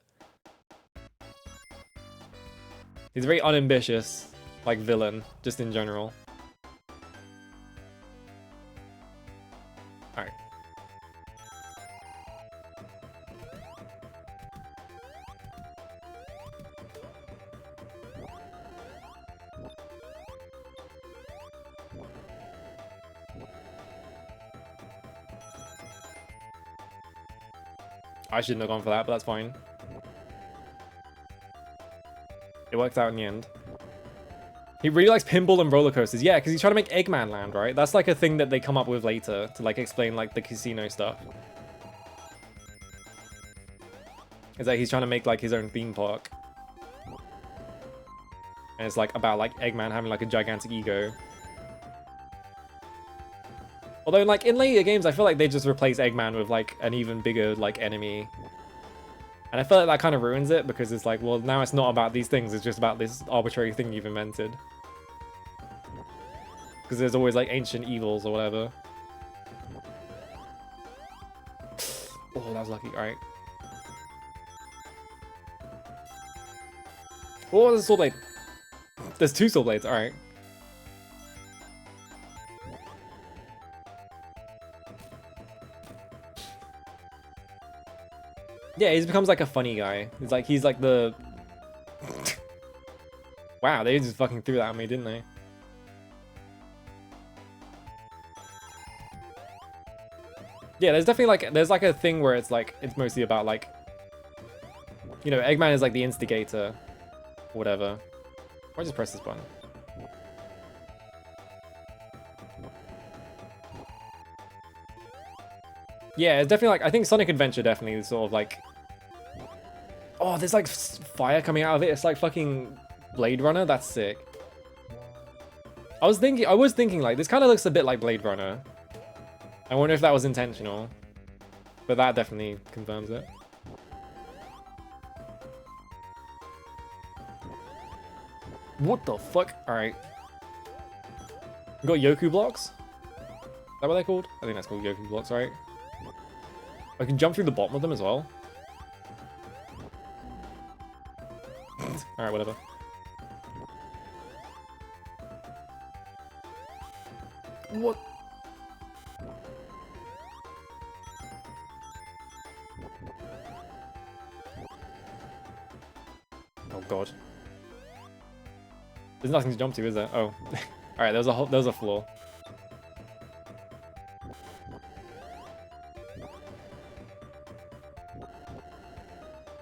He's a very unambitious, like, villain, just in general. Alright. I shouldn't have gone for that, but that's fine. It worked out in the end. He really likes pinball and roller coasters. Yeah, because he's trying to make Eggman Land, right? That's like a thing that they come up with later to like explain like the casino stuff. Is that he's trying to make like his own theme park. And it's like about like Eggman having like a gigantic ego. Although, like, in later games, I feel like they just replace Eggman with, like, an even bigger, like, enemy. And I feel like that kind of ruins it, because it's like, well, now it's not about these things, it's just about this arbitrary thing you've invented. Because there's always, like, ancient evils or whatever. Oh, that was lucky. Alright. Oh, there's a Soul Blade. There's 2 Soul Blades. Alright. Yeah, he becomes like a funny guy. He's like the... Wow, they just fucking threw that at me, didn't they? Yeah, there's definitely like, there's like a thing where it's like, it's mostly about like, you know, Eggman is like the instigator, or whatever. Why just press this button? Yeah, it's definitely like, I think Sonic Adventure definitely is sort of like, oh, there's like fire coming out of it. It's like fucking Blade Runner. That's sick. I was thinking like, this kind of looks a bit like Blade Runner. I wonder if that was intentional, but that definitely confirms it. What the fuck? Alright. We got Yoku blocks? Is that what they're called? I think that's called Yoku blocks, right? I can jump through the bottom of them as well. Alright, whatever. What? Oh god. There's nothing to jump to, is there? Oh. Alright, there was a floor.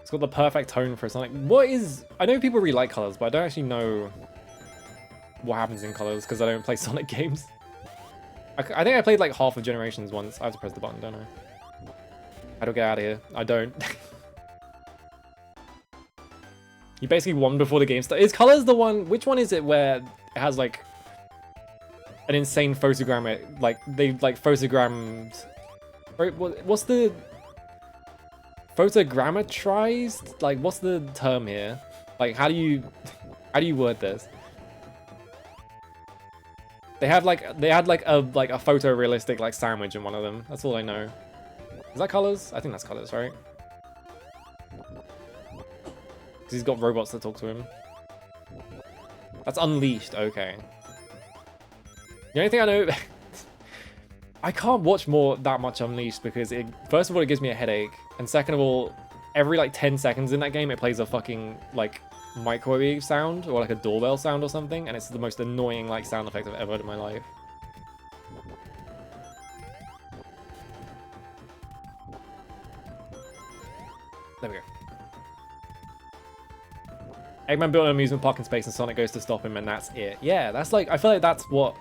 It's got the perfect tone for Sonic. What is... I know people really like colors, but I don't actually know what happens in colors because I don't play Sonic games. I think I played like half of Generations once. I have to press the button, don't I? How do I get out of here? I don't. You basically won before the game started. Is colors the one... Which one is it where it has like an insane photogram? Like they like photogrammed... What's the... Photogrammetrized? Like, what's the term here? Like, how do you word this? They had like a photorealistic like sandwich in one of them. That's all I know. Is that colors? I think that's colors, right? Because he's got robots that talk to him. That's Unleashed. Okay. The only thing I know. I can't watch that much Unleashed because first of all, it gives me a headache. And second of all, every like 10 seconds in that game, it plays a fucking like microwave sound or like a doorbell sound or something. And it's the most annoying like sound effect I've ever heard in my life. There we go. Eggman built an amusement park in space and Sonic goes to stop him and that's it. Yeah, that's like, I feel like that's what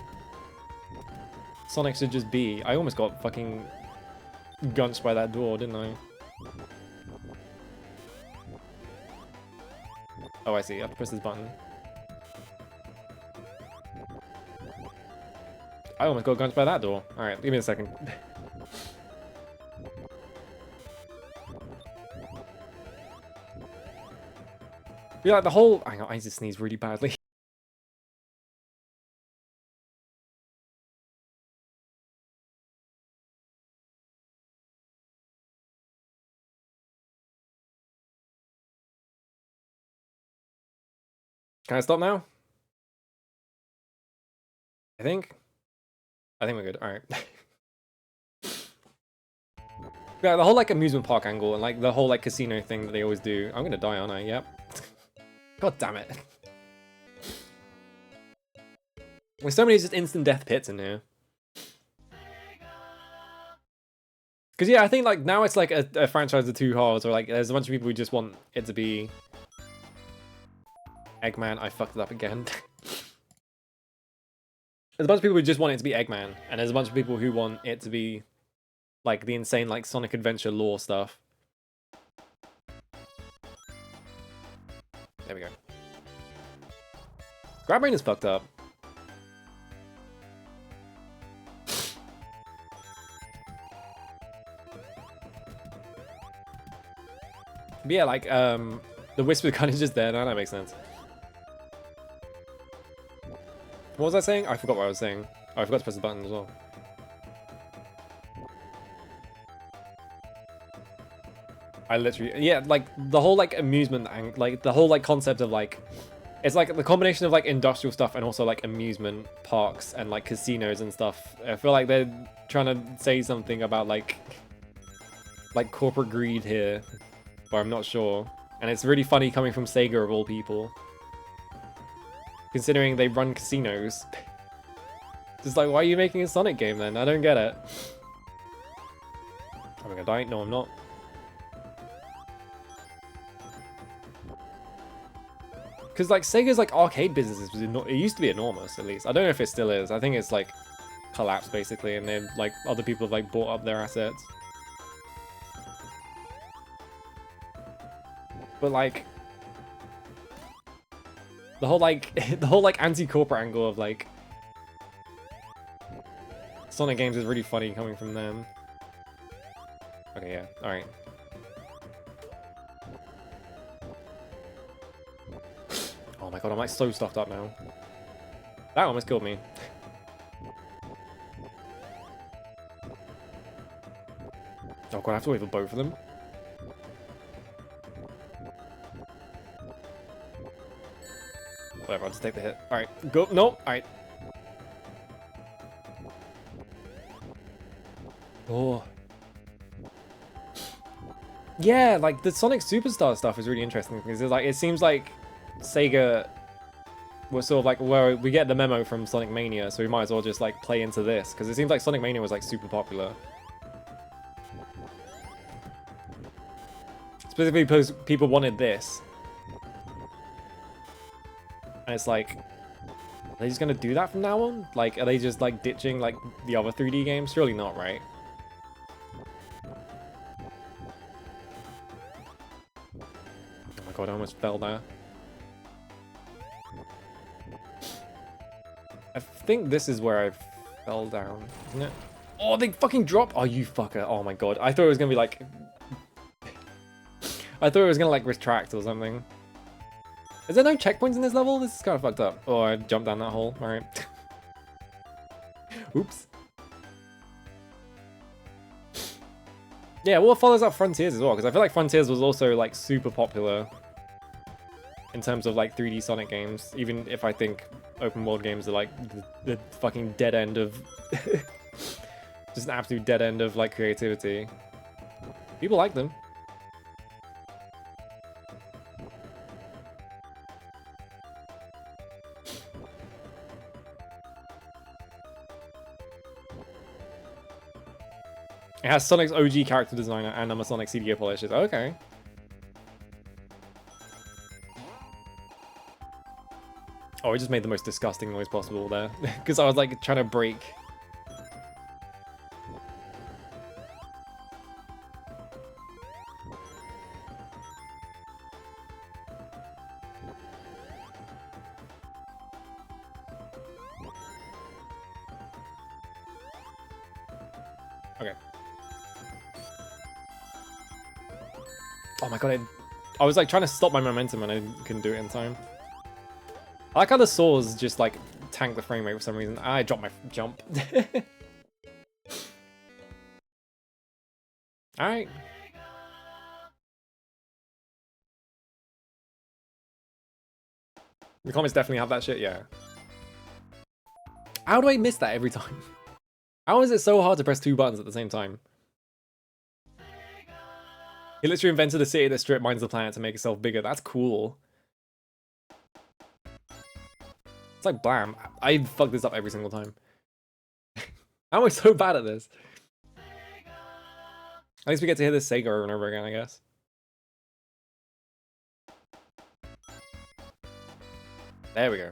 Sonic should just be. I almost got fucking gunched by that door, didn't I? Oh, I see. I have to press this button. I almost got gunched by that door. Alright, give me a second. Yeah, like the whole... Hang on, I need to sneeze really badly. Can I stop now? I think we're good. All right. Yeah, the whole like amusement park angle and like the whole like casino thing that they always do. I'm gonna die, aren't I? Yep. God damn it. There's so many just instant death pits in here. Because yeah, I think like now it's like a franchise of two halves, or like there's a bunch of people who just want it to be Eggman. I fucked it up again. There's a bunch of people who just want it to be Eggman, and there's a bunch of people who want it to be like the insane like Sonic Adventure lore stuff. There we go. Grab Brain is fucked up. But yeah, like, the whisper kind of just there. No, that makes sense. What was I saying? I forgot what I was saying. Oh, I forgot to press the button as well. I literally, yeah, like the whole like amusement and like the whole like concept of like, it's like the combination of like industrial stuff and also like amusement parks and like casinos and stuff. I feel like they're trying to say something about like corporate greed here, but I'm not sure. And it's really funny coming from Sega of all people, considering they run casinos. Just like, why are you making a Sonic game then? I don't get it. Am I gonna die? No, I'm not. Because like Sega's like arcade business it used to be enormous, at least. I don't know if it still is. I think it's like collapsed basically, and then like other people have like bought up their assets. But like the whole like anti-corporate angle of like Sonic games is really funny coming from them. Okay, yeah, all right. Oh my god, I'm like so stuffed up now. That almost killed me. Oh god, I have to wait for both of them. Whatever, I'll just take the hit. Alright, go. No, alright. Oh. Yeah, like the Sonic Superstar stuff is really interesting because it's like, it seems like Sega was sort of like, well, we get the memo from Sonic Mania, so we might as well just like play into this, because it seems like Sonic Mania was like super popular. Specifically because people wanted this. And it's like, are they just gonna do that from now on? Like, are they just like ditching like the other 3D games? Surely not, right? Oh my god, I almost fell there. I think this is where I fell down, isn't it? Oh, they fucking dropped! Oh, you fucker. Oh my god. I thought it was gonna be like... I thought it was gonna like retract or something. Is there no checkpoints in this level? This is kind of fucked up. Oh, I jumped down that hole. Alright. Oops. Yeah, well, it follows up Frontiers as well, because I feel like Frontiers was also like super popular in terms of like 3D Sonic games, even if I think open world games are like the fucking dead end of just an absolute dead end of like creativity. People like them. It has Sonic's OG character designer and I'm a Sonic CDO polishes. Okay. Oh, I just made the most disgusting noise possible there. Because I was like trying to break. Okay. Oh my god, I was like trying to stop my momentum and I couldn't do it in time. I like how the saws just like tank the frame rate for some reason. I dropped my jump. Alright. The comments definitely have that shit, yeah. How do I miss that every time? How is it so hard to press two buttons at the same time? He literally invented a city that strip mines the planet to make itself bigger. That's cool. It's like blam. I fuck this up every single time. How am I so bad at this? At least we get to hear this Sega over and over again, I guess. There we go.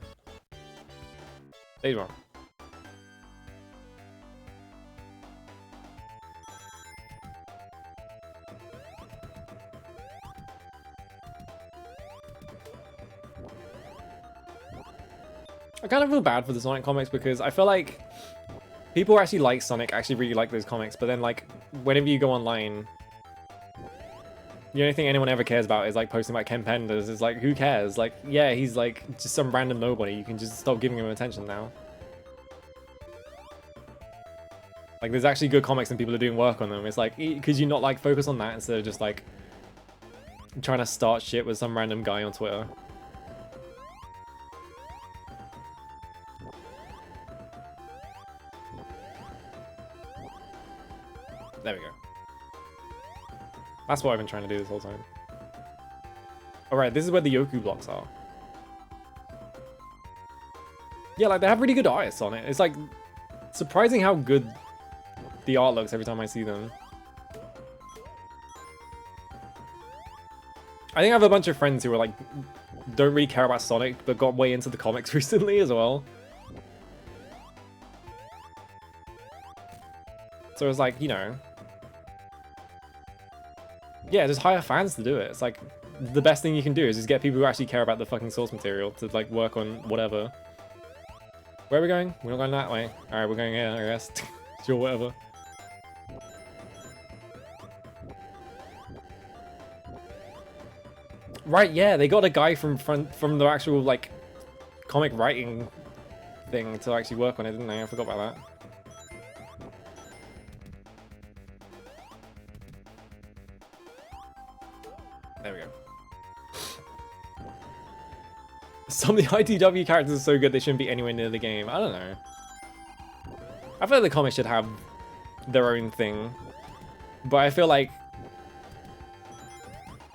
Stage one. I kind of feel bad for the Sonic comics because I feel like people who actually like Sonic actually really like those comics, but then like whenever you go online, The only thing anyone ever cares about is like posting about Ken Penders. It's like, who cares? Like, yeah, he's like just some random nobody. You can just stop giving him attention now. Like, there's actually good comics and people are doing work on them. It's like, could you not like focus on that instead of just like trying to start shit with some random guy on Twitter? There we go. That's what I've been trying to do this whole time. Alright, this is where the Yoku blocks are. Yeah, like, they have really good artists on it. It's, like, surprising how good the art looks every time I see them. I think I have a bunch of friends who are, like, don't really care about Sonic, but got way into the comics recently as well. So it's like, you know... Yeah, just hire fans to do it. It's like, the best thing you can do is just get people who actually care about the fucking source material to, like, work on whatever. Where are we going? We're not going that way. Alright, we're going here, I guess. Sure, whatever. Right, yeah, they got a guy from the actual, like, comic writing thing to actually work on it, didn't they? I forgot about that. There we go. Some of the IDW characters are so good they shouldn't be anywhere near the game. I don't know. I feel like the comics should have their own thing. But I feel like,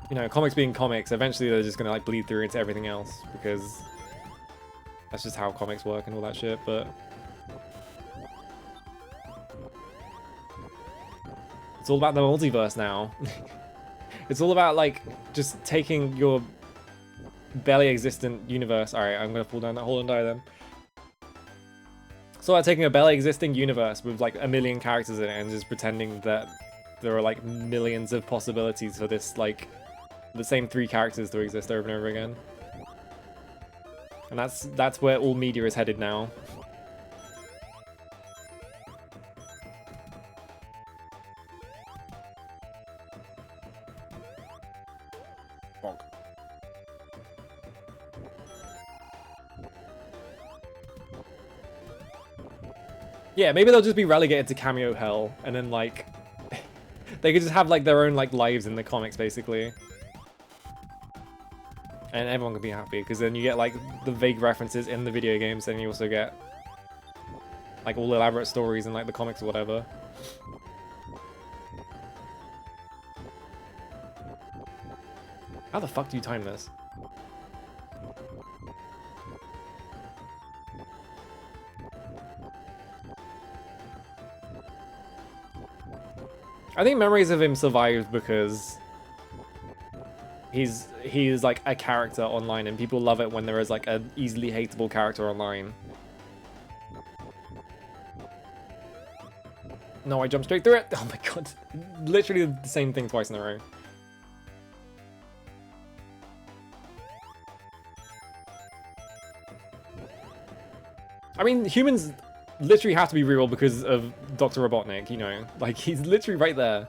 you know, comics being comics, eventually they're just gonna like bleed through into everything else because that's just how comics work and all that shit, but it's all about the multiverse now. It's all about, like, just taking your barely existent universe. Alright, I'm gonna fall down that hole and die then. So, like, taking a barely existing universe with, like, a million characters in it and just pretending that there are, like, millions of possibilities for this, like, the same 3 characters to exist over and over again. And that's where all media is headed now. Bonk. Yeah, maybe they'll just be relegated to cameo hell, and then like they could just have like their own like lives in the comics basically, and everyone could be happy because then you get like the vague references in the video games, and you also get like all elaborate stories in like the comics or whatever. How the fuck do you time this? I think memories of him survived because he's like a character online and people love it when there is like an easily hateable character online. No, I jumped straight through it. Oh my god. Literally the same thing twice in a row. I mean, humans literally have to be real because of Dr. Robotnik, you know? Like, he's literally right there.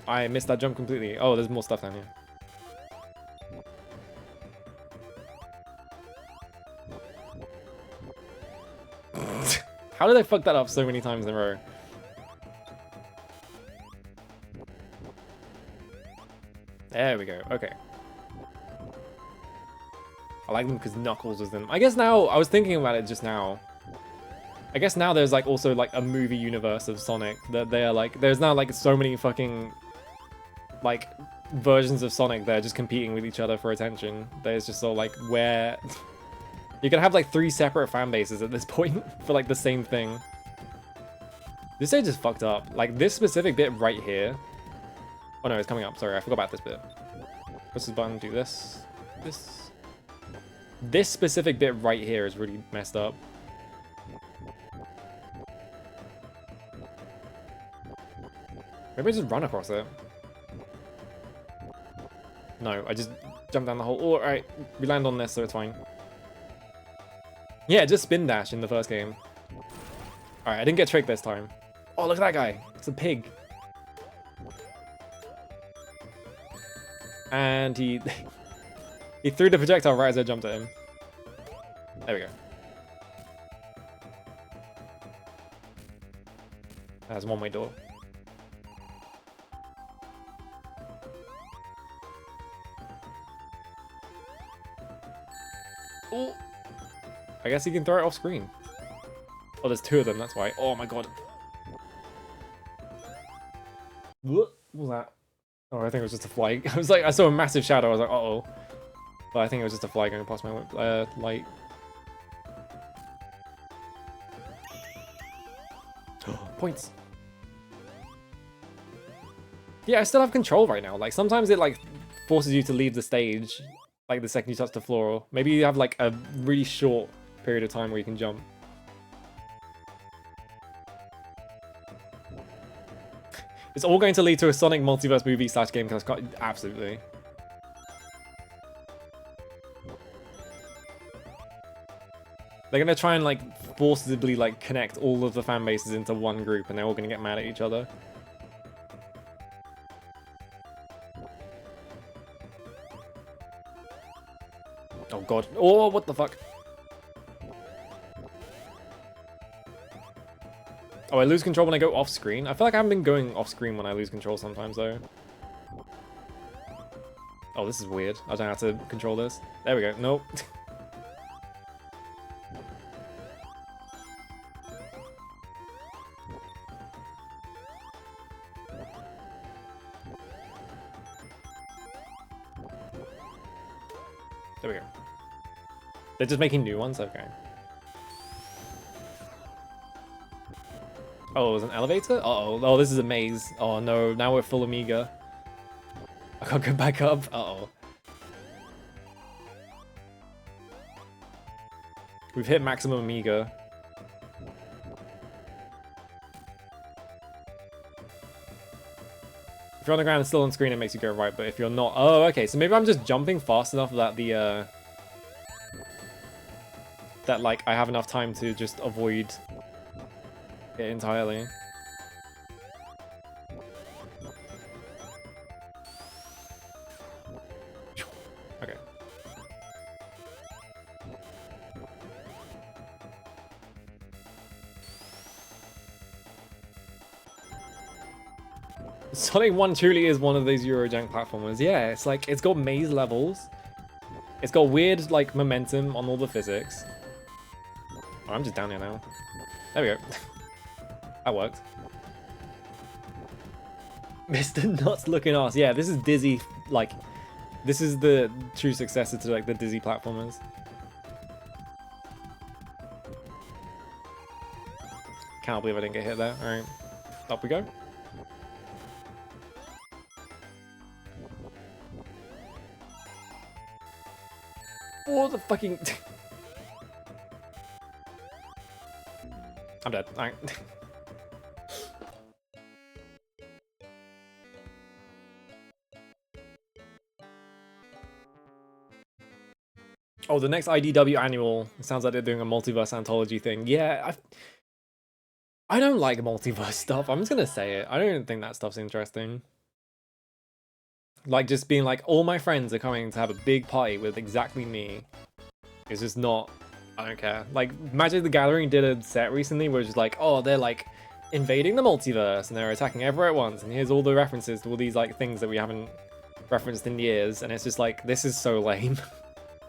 I missed that jump completely. Oh, there's more stuff down here. How did I fuck that up so many times in a row? There we go, okay. I like them because Knuckles is them. I guess now, I was thinking about it just now. I guess now there's like also like a movie universe of Sonic that they're like, there's now like so many fucking like versions of Sonic that are just competing with each other for attention. There's just sort of like where you can have like 3 separate fan bases at this point for like the same thing. This stage is fucked up. Like this specific bit right here. Oh no, it's coming up. Sorry, I forgot about this bit. Press this button, do this. This specific bit right here is really messed up. Maybe I just run across it. No, I just jumped down the hole. Alright, we land on this, so it's fine. Yeah, just spin dash in the first game. Alright, I didn't get tricked this time. Oh, look at that guy. It's a pig. And he... he threw the projectile right as I jumped at him. There we go. That's a one-way door. Oh! I guess he can throw it off screen. Oh, there's two of them, that's why. Oh my god. What was that? Oh, I think it was just a fly. I was like, I saw a massive shadow. I was like, uh-oh. But I think it was just a fly going past my light. Points. Yeah, I still have control right now. Like, sometimes it, like, forces you to leave the stage, like, the second you touch the floor. Maybe you have, like, a really short period of time where you can jump. It's all going to lead to a Sonic multiverse movie / game cast. Absolutely. They're gonna try and like forcibly like connect all of the fan bases into one group, and they're all gonna get mad at each other. Oh god. Oh, what the fuck? Oh, I lose control when I go off screen? I feel like I haven't been going off screen when I lose control sometimes, though. Oh, this is weird. I don't know how to control this. There we go. Nope. There we go. They're just making new ones? Okay. Oh, it was an elevator? Uh-oh. Oh, this is a maze. Oh no, now we're full Amiga. I can't go back up. Uh-oh. We've hit maximum Amiga. If you're on the ground and still on screen, it makes you go right, but if you're not... Oh, okay, so maybe I'm just jumping fast enough that the, that, like, I have enough time to just avoid it entirely. Okay. Sonic 1 truly is one of those Eurojank platformers. Yeah, it's like, it's got maze levels. It's got weird, like, momentum on all the physics. Oh, I'm just down here now. There we go. That worked. Mr. Nuts looking ass. Yeah, this is Dizzy, like, this is the true successor to, like, the Dizzy platformers. Can't believe I didn't get hit there. Alright. Up we go. Oh, the fucking... I'm dead. Alright. Oh, the next IDW annual. It sounds like they're doing a multiverse anthology thing. Yeah, I don't like multiverse stuff. I'm just gonna say it. I don't think that stuff's interesting. Like, just being like, all my friends are coming to have a big party with exactly me. It's just not... I don't care. Like, Magic the Gathering did a set recently where it's just like, oh, they're like invading the multiverse and they're attacking everywhere at once, and here's all the references to all these like things that we haven't referenced in years, and it's just like, this is so lame.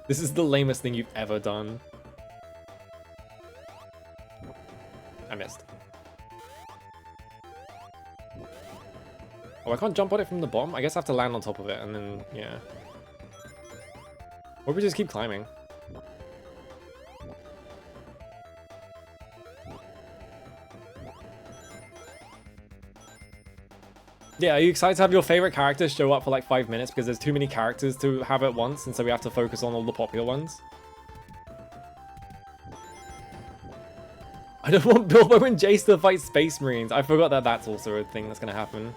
This is the lamest thing you've ever done. I missed. Oh, I can't jump on it from the bottom? I guess I have to land on top of it and then, yeah. Or we just keep climbing. Yeah, are you excited to have your favorite characters show up for like 5 minutes because there's too many characters to have at once, and so we have to focus on all the popular ones? I don't want Bilbo and Jace to fight Space Marines. I forgot that that's also a thing that's gonna happen.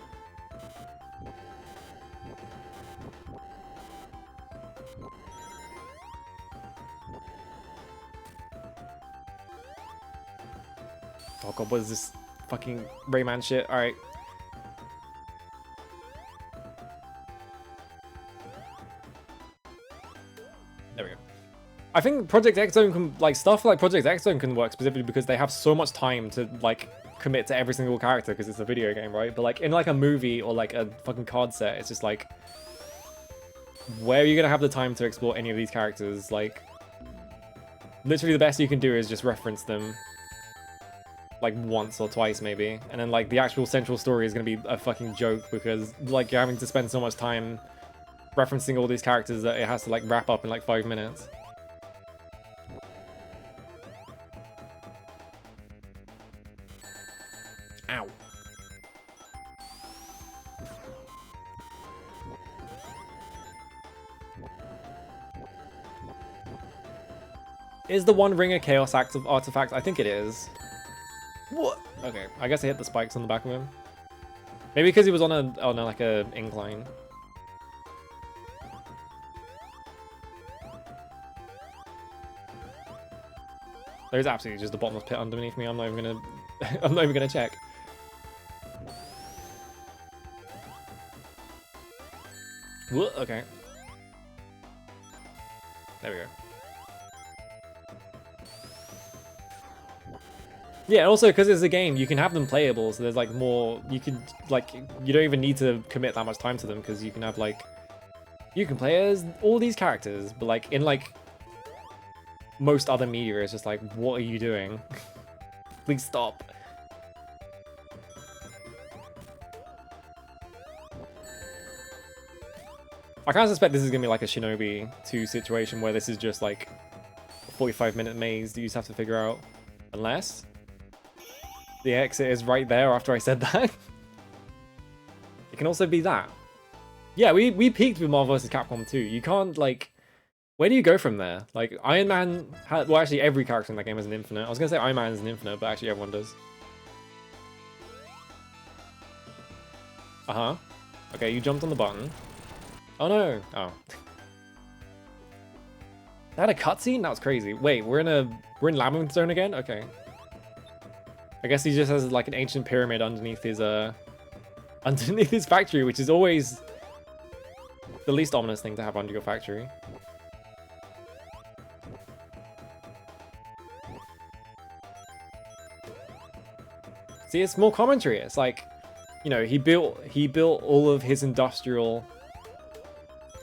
Oh god, what is this fucking Rayman shit? Alright. There we go. I think Project X Zone can, like, stuff like Project X Zone can work specifically because they have so much time to, like, commit to every single character because it's a video game, right? But, like, in, like, a movie or, like, a fucking card set, it's just, like, where are you gonna have the time to explore any of these characters? Like, literally the best you can do is just reference them, like, once or twice, maybe. And then, like, the actual central story is gonna be a fucking joke because, like, you're having to spend so much time referencing all these characters that it has to, like, wrap up in, like, 5 minutes. Ow. Is the One Ring a Chaos artifact? I think it is. What? Okay, I guess I hit the spikes on the back of him. Maybe because he was on like a incline. There's absolutely just a bottomless pit underneath me. I'm not even gonna I'm not even gonna check. Whoa, okay. There we go. Yeah, also because it's a game, you can have them playable, so there's like more, you can, like, you don't even need to commit that much time to them because you can have, like, you can play as all these characters, but like in like most other media, it's just like, what are you doing? Please stop. I kind of suspect this is gonna be like a Shinobi 2 situation where this is just like a 45-minute maze that you just have to figure out, unless the exit is right there after I said that. It can also be that. Yeah, we peaked with Marvel vs. Capcom 2. You can't, like, where do you go from there? Like, Iron Man had, well, actually every character in that game has an infinite. I was gonna say Iron Man is an infinite, but actually everyone does. Uh-huh. Okay, you jumped on the button. Oh no. Oh. That a cutscene? That was crazy. Wait, we're in Labyrinth Zone again? Okay. I guess he just has like an ancient pyramid underneath his factory, which is always the least ominous thing to have under your factory. See, it's more commentary. It's like, you know, he built all of his industrial,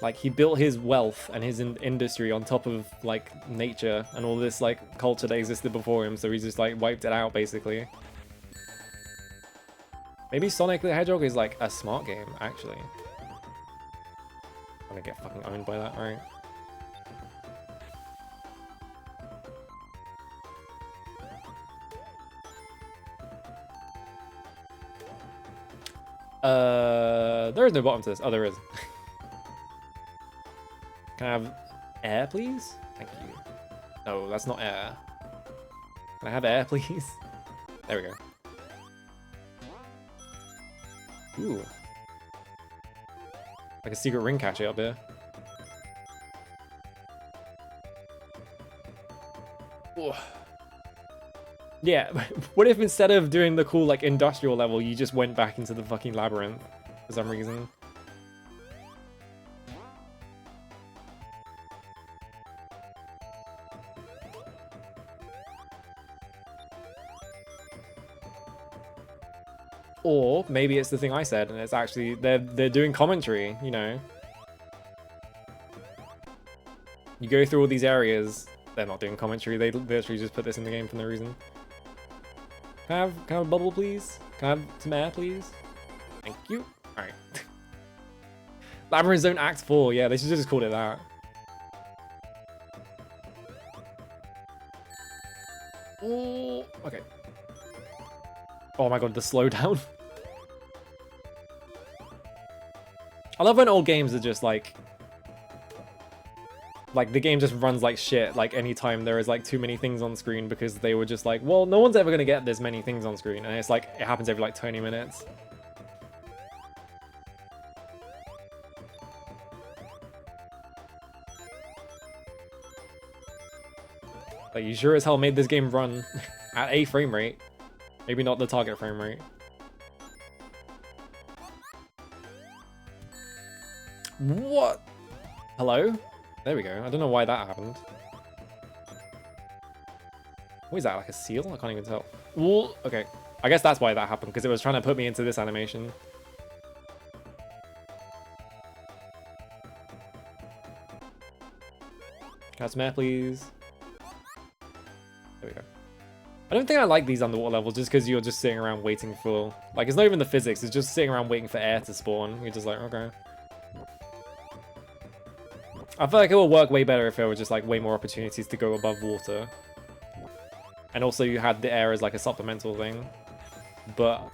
like, he built his wealth and his industry on top of, like, nature and all this, like, culture that existed before him, so he just, like, wiped it out, basically. Maybe Sonic the Hedgehog is, like, a smart game, actually. I'm gonna get fucking owned by that, right? There is no bottom to this. Oh, there is. Can I have air, please? Thank you. No, that's not air. Can I have air, please? There we go. Ooh. Like a secret ring catcher up here. Ooh. Yeah, what if instead of doing the cool, like, industrial level, you just went back into the fucking labyrinth for some reason? Or maybe it's the thing I said, and it's actually they're doing commentary. You know, you go through all these areas. They're not doing commentary. They literally just put this in the game for no reason. Can I have a bubble, please? Can I have some air, please? Thank you. All right. Labyrinth Zone Act 4. Yeah, they should just called it that. Ooh, okay. Oh my god, the slowdown. I love when old games are just like the game just runs like shit, like anytime there is like too many things on screen because they were just like, well, no one's ever gonna get this many things on screen, and it's like, it happens every like 20 minutes. Like, you sure as hell made this game run at a frame rate. Maybe not the target frame rate. What? Hello? There we go. I don't know why that happened. What is that, like a seal? I can't even tell. Ooh, okay. I guess that's why that happened, because it was trying to put me into this animation. Can I have some air, please? There we go. I don't think I like these underwater levels just because you're just sitting around waiting for... Like, it's not even the physics, it's just sitting around waiting for air to spawn. You're just like, okay. I feel like it will work way better if there were just, like, way more opportunities to go above water. And also you had the air as, like, a supplemental thing. But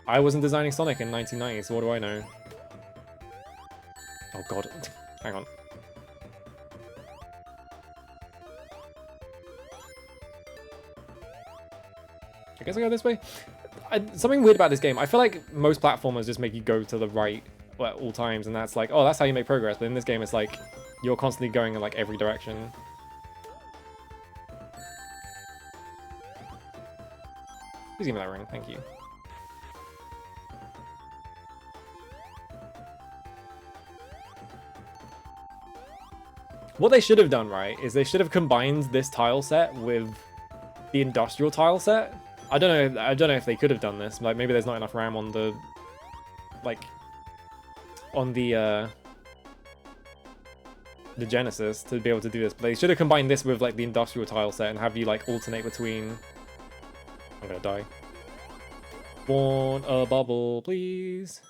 I wasn't designing Sonic in 1990, so what do I know? Oh, God. Hang on. I guess I go this way. Something weird about this game. I feel like most platformers just make you go to the right at all times, and that's like, oh, that's how you make progress. But in this game, it's like you're constantly going in like every direction. Please give me that ring, thank you. What they should have done, right, is they should have combined this tile set with the industrial tile set. I don't know if they could have done this. Like, maybe there's not enough RAM on the, like, on the Genesis to be able to do this. But they should have combined this with, like, the industrial tile set and have you, like, alternate between... I'm gonna die. Want a bubble, please?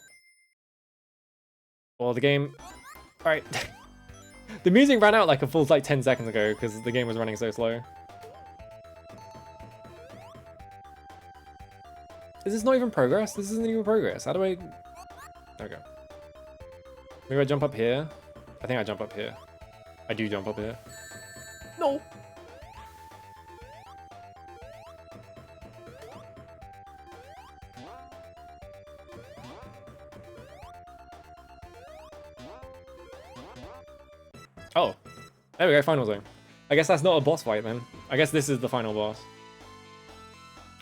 Well, the game... Alright. The music ran out, like, a full, like, 10 seconds ago because the game was running so slow. Is this not even progress? This isn't even progress. How do I... There we go. Maybe I jump up here? I think I jump up here. I do jump up here. No! Oh. There we go, final zone. I guess that's not a boss fight then. I guess this is the final boss.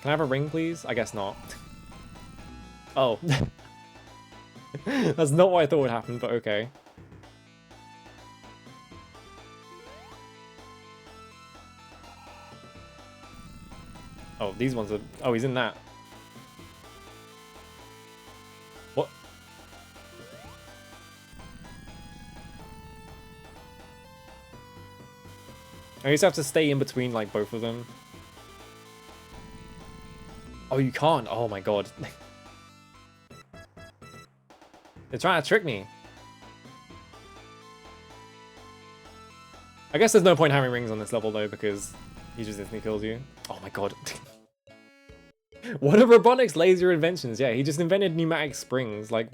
Can I have a ring, please? I guess not. Oh. That's not what I thought would happen, but okay. Oh, these ones are... Oh, he's in that. What? I just have to stay in between, like, both of them. Oh, you can't. Oh my god. They're trying to trick me. I guess there's no point having rings on this level though, because he just instantly kills you. Oh my god. What are Robotnik's laser inventions? Yeah, he just invented pneumatic springs, like...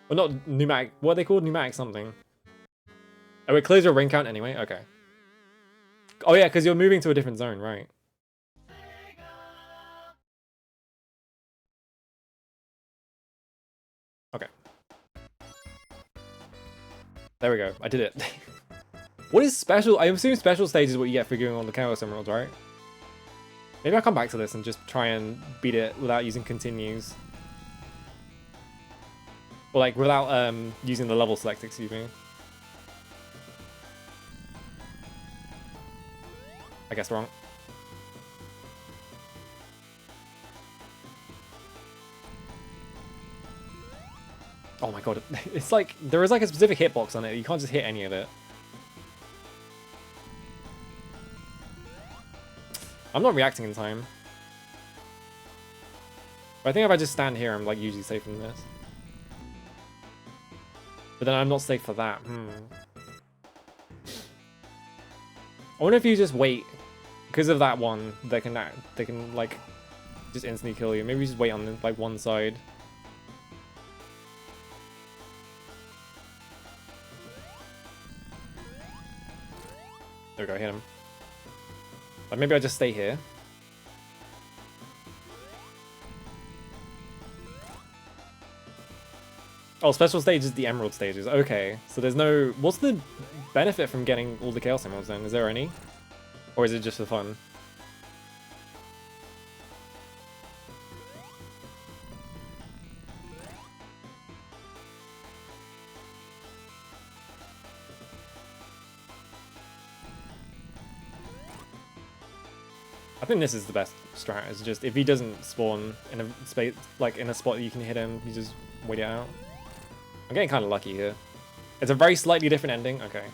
Well, not pneumatic... What are they called? Pneumatic something. Oh, it clears your ring count anyway? Okay. Oh yeah, because you're moving to a different zone, right? Okay. There we go. I did it. What is special? I assume special stage is what you get for going on the Chaos Emeralds, right? Maybe I'll come back to this and just try and beat it without using continues. Or like without using the level select, excuse me. I guess wrong. Oh my god, it's like, there is like a specific hitbox on it, you can't just hit any of it. I'm not reacting in time. But I think if I just stand here, I'm like usually safe from this. But then I'm not safe for that, I wonder if you just wait, because of that one, they can like, just instantly kill you. Maybe you just wait on like one side. There we go, hit him. Like maybe I just stay here. Oh, special stage is the emerald stages. Okay, so there's no... What's the benefit from getting all the Chaos Emeralds then? Is there any? Or is it just for fun? I think this is the best strat. It's just if he doesn't spawn in a space like in a spot that you can hit him, you just wait it out. I'm getting kind of lucky here. It's a very slightly different ending. Okay.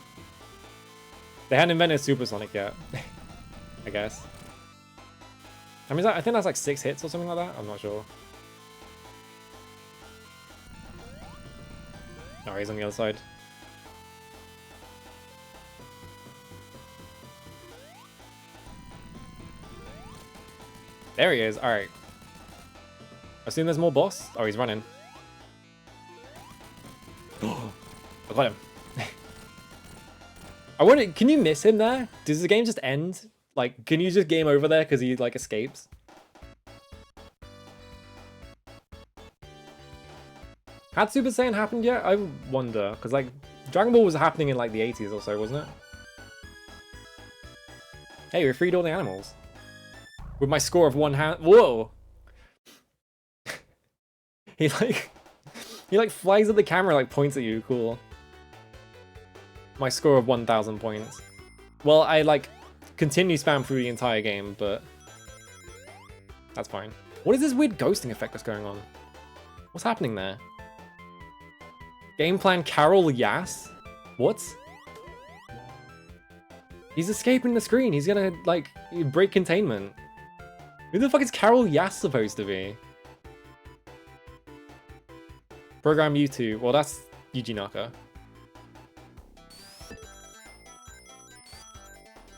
They hadn't invented Supersonic yet, I guess. I mean, I think that's like 6 hits or something like that. I'm not sure. Oh, he's on the other side. There he is. All right. Assume there's more boss. Oh, he's running. I got him. I wonder, can you miss him there? Does the game just end? Like, can you just game over there because he, like, escapes? Had Super Saiyan happened yet? I wonder. Because, like, Dragon Ball was happening in, like, the 80s or so, wasn't it? Hey, we freed all the animals. With my score of 1 hand. Whoa! He, like, flies at the camera, like, points at you. Cool. My score of 1,000 points. Well, I, like, continue spam through the entire game, but that's fine. What is this weird ghosting effect that's going on? What's happening there? Game plan Carol Yass? What? He's escaping the screen. He's gonna, like, break containment. Who the fuck is Carol Yass supposed to be? Program U2. Well, that's Yuji Naka.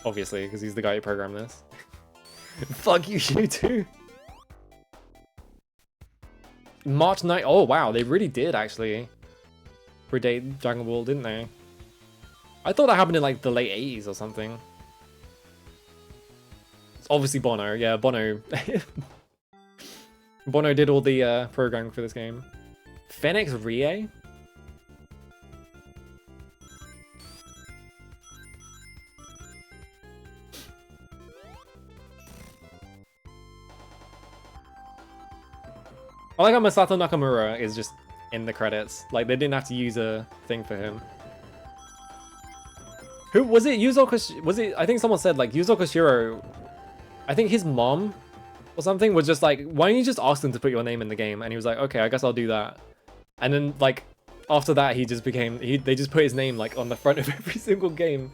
Obviously, because he's the guy who programmed this. Fuck you, U2. March 9. Oh, wow. They really did, actually. Predate Dragon Ball, didn't they? I thought that happened in, like, the late 80s or something. It's obviously Bono. Yeah, Bono. Bono did all the programming for this game. Phoenix Rie? I like how Masato Nakamura is just in the credits. Like, they didn't have to use a thing for him. Who was it? Yuzo Koshiro? Was it? I think someone said, like, Yuzo Koshiro. I think his mom or something was just like, why don't you just ask them to put your name in the game? And he was like, okay, I guess I'll do that. And then, like, after that, he just became, they just put his name, like, on the front of every single game.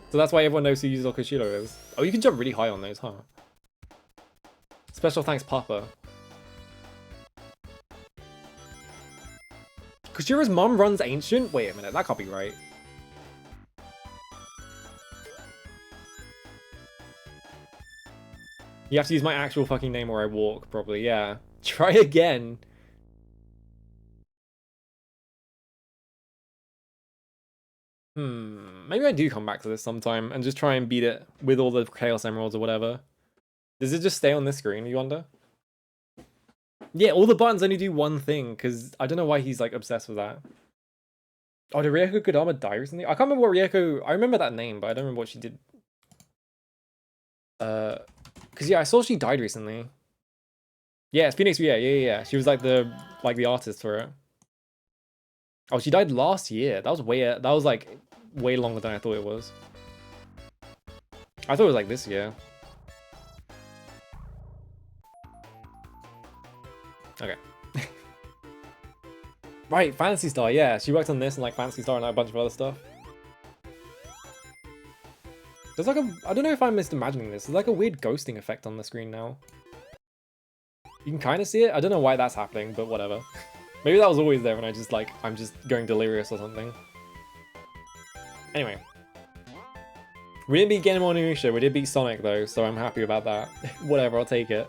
So that's why everyone knows who Yuzo Koshiro is. Oh, you can jump really high on those, huh? Special thanks, Papa. Koshiro's mom runs Ancient? Wait a minute, that can't be right. You have to use my actual fucking name or I walk, probably, yeah. Try again. Maybe I do come back to this sometime and just try and beat it with all the Chaos Emeralds or whatever. Does it just stay on this screen, you wonder? Yeah, all the buttons only do one thing, because I don't know why he's, like, obsessed with that. Oh, did Ryoko Kodama die recently? I can't remember what Ryoko... I remember that name, but I don't remember what she did. Because, yeah, I saw she died recently. Yeah, it's Phoenix, yeah. She was, like, the artist for it. Oh, she died last year. That was way longer than I thought it was. I thought it was, like, this year. Okay. Right, Phantasy Star, yeah. She worked on this and like Phantasy Star and like, a bunch of other stuff. There's like a... I don't know if I'm imagining this. There's like a weird ghosting effect on the screen now. You can kind of see it. I don't know why that's happening, but whatever. Maybe that was always there and I'm just going delirious or something. Anyway. We didn't beat Genmon Onimusha. We did beat Sonic though, so I'm happy about that. Whatever, I'll take it.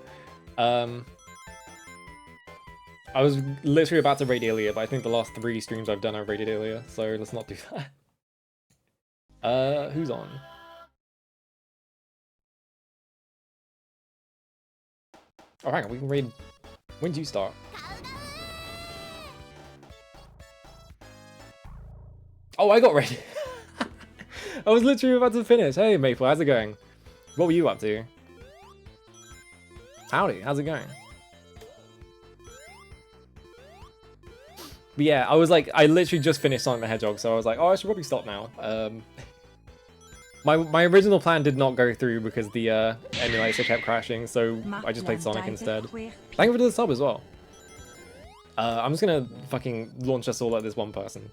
I was literally about to raid Ilia, but I think the last 3 streams I've done I've raided Ilia, so let's not do that. Who's on? Oh, hang on, we can raid... When do you start? Oh, I got raided! I was literally about to finish. Hey, Maple, how's it going? What were you up to? Howdy, how's it going? But yeah, I was like, I literally just finished Sonic the Hedgehog, so I was like, oh, I should probably stop now. My original plan did not go through because the emulator kept crashing, so I just played Sonic instead. Thank you for the sub as well. I'm just gonna fucking launch us all at this one person.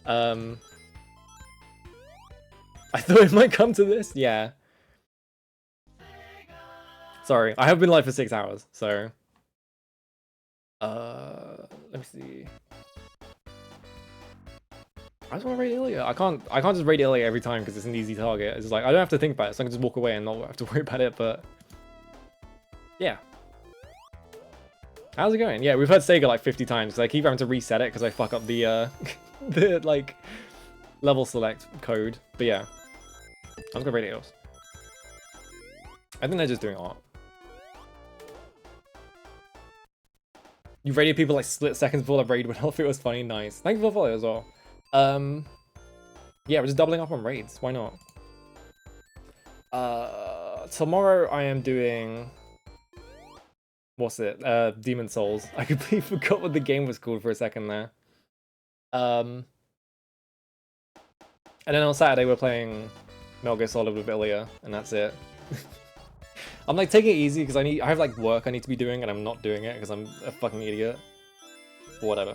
I thought it might come to this. Yeah. Sorry, I have been live for 6 hours, so. Let me see. I just want to raid Ilya. I can't just raid Ilya every time because it's an easy target. It's just like I don't have to think about it, so I can just walk away and not have to worry about it. But yeah, how's it going? Yeah, we've heard Sega like 50 times because I keep having to reset it because I fuck up the the like level select code. But yeah, I'm just gonna raid Eos. I think they're just doing art. You raided people like split seconds before the raid went off. It was funny. Nice. Thank you for the follow as well. Yeah, we're just doubling up on raids. Why not? Tomorrow I am doing... What's it? Demon Souls. I completely forgot what the game was called for a second there. And then on Saturday we're playing Metal Gear Solid with Ilya, and that's it. I'm like taking it easy because I have like work I need to be doing and I'm not doing it because I'm a fucking idiot. But whatever.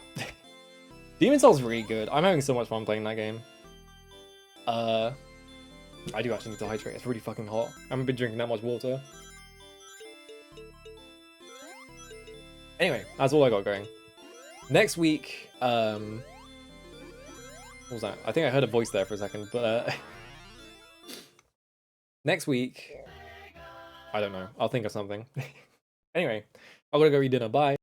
Demon Souls is really good. I'm having so much fun playing that game. I do actually need to hydrate. It's really fucking hot. I haven't been drinking that much water. Anyway, that's all I got going. Next week, what was that? I think I heard a voice there for a second, but next week, I don't know. I'll think of something. Anyway, I'm gonna go eat dinner. Bye.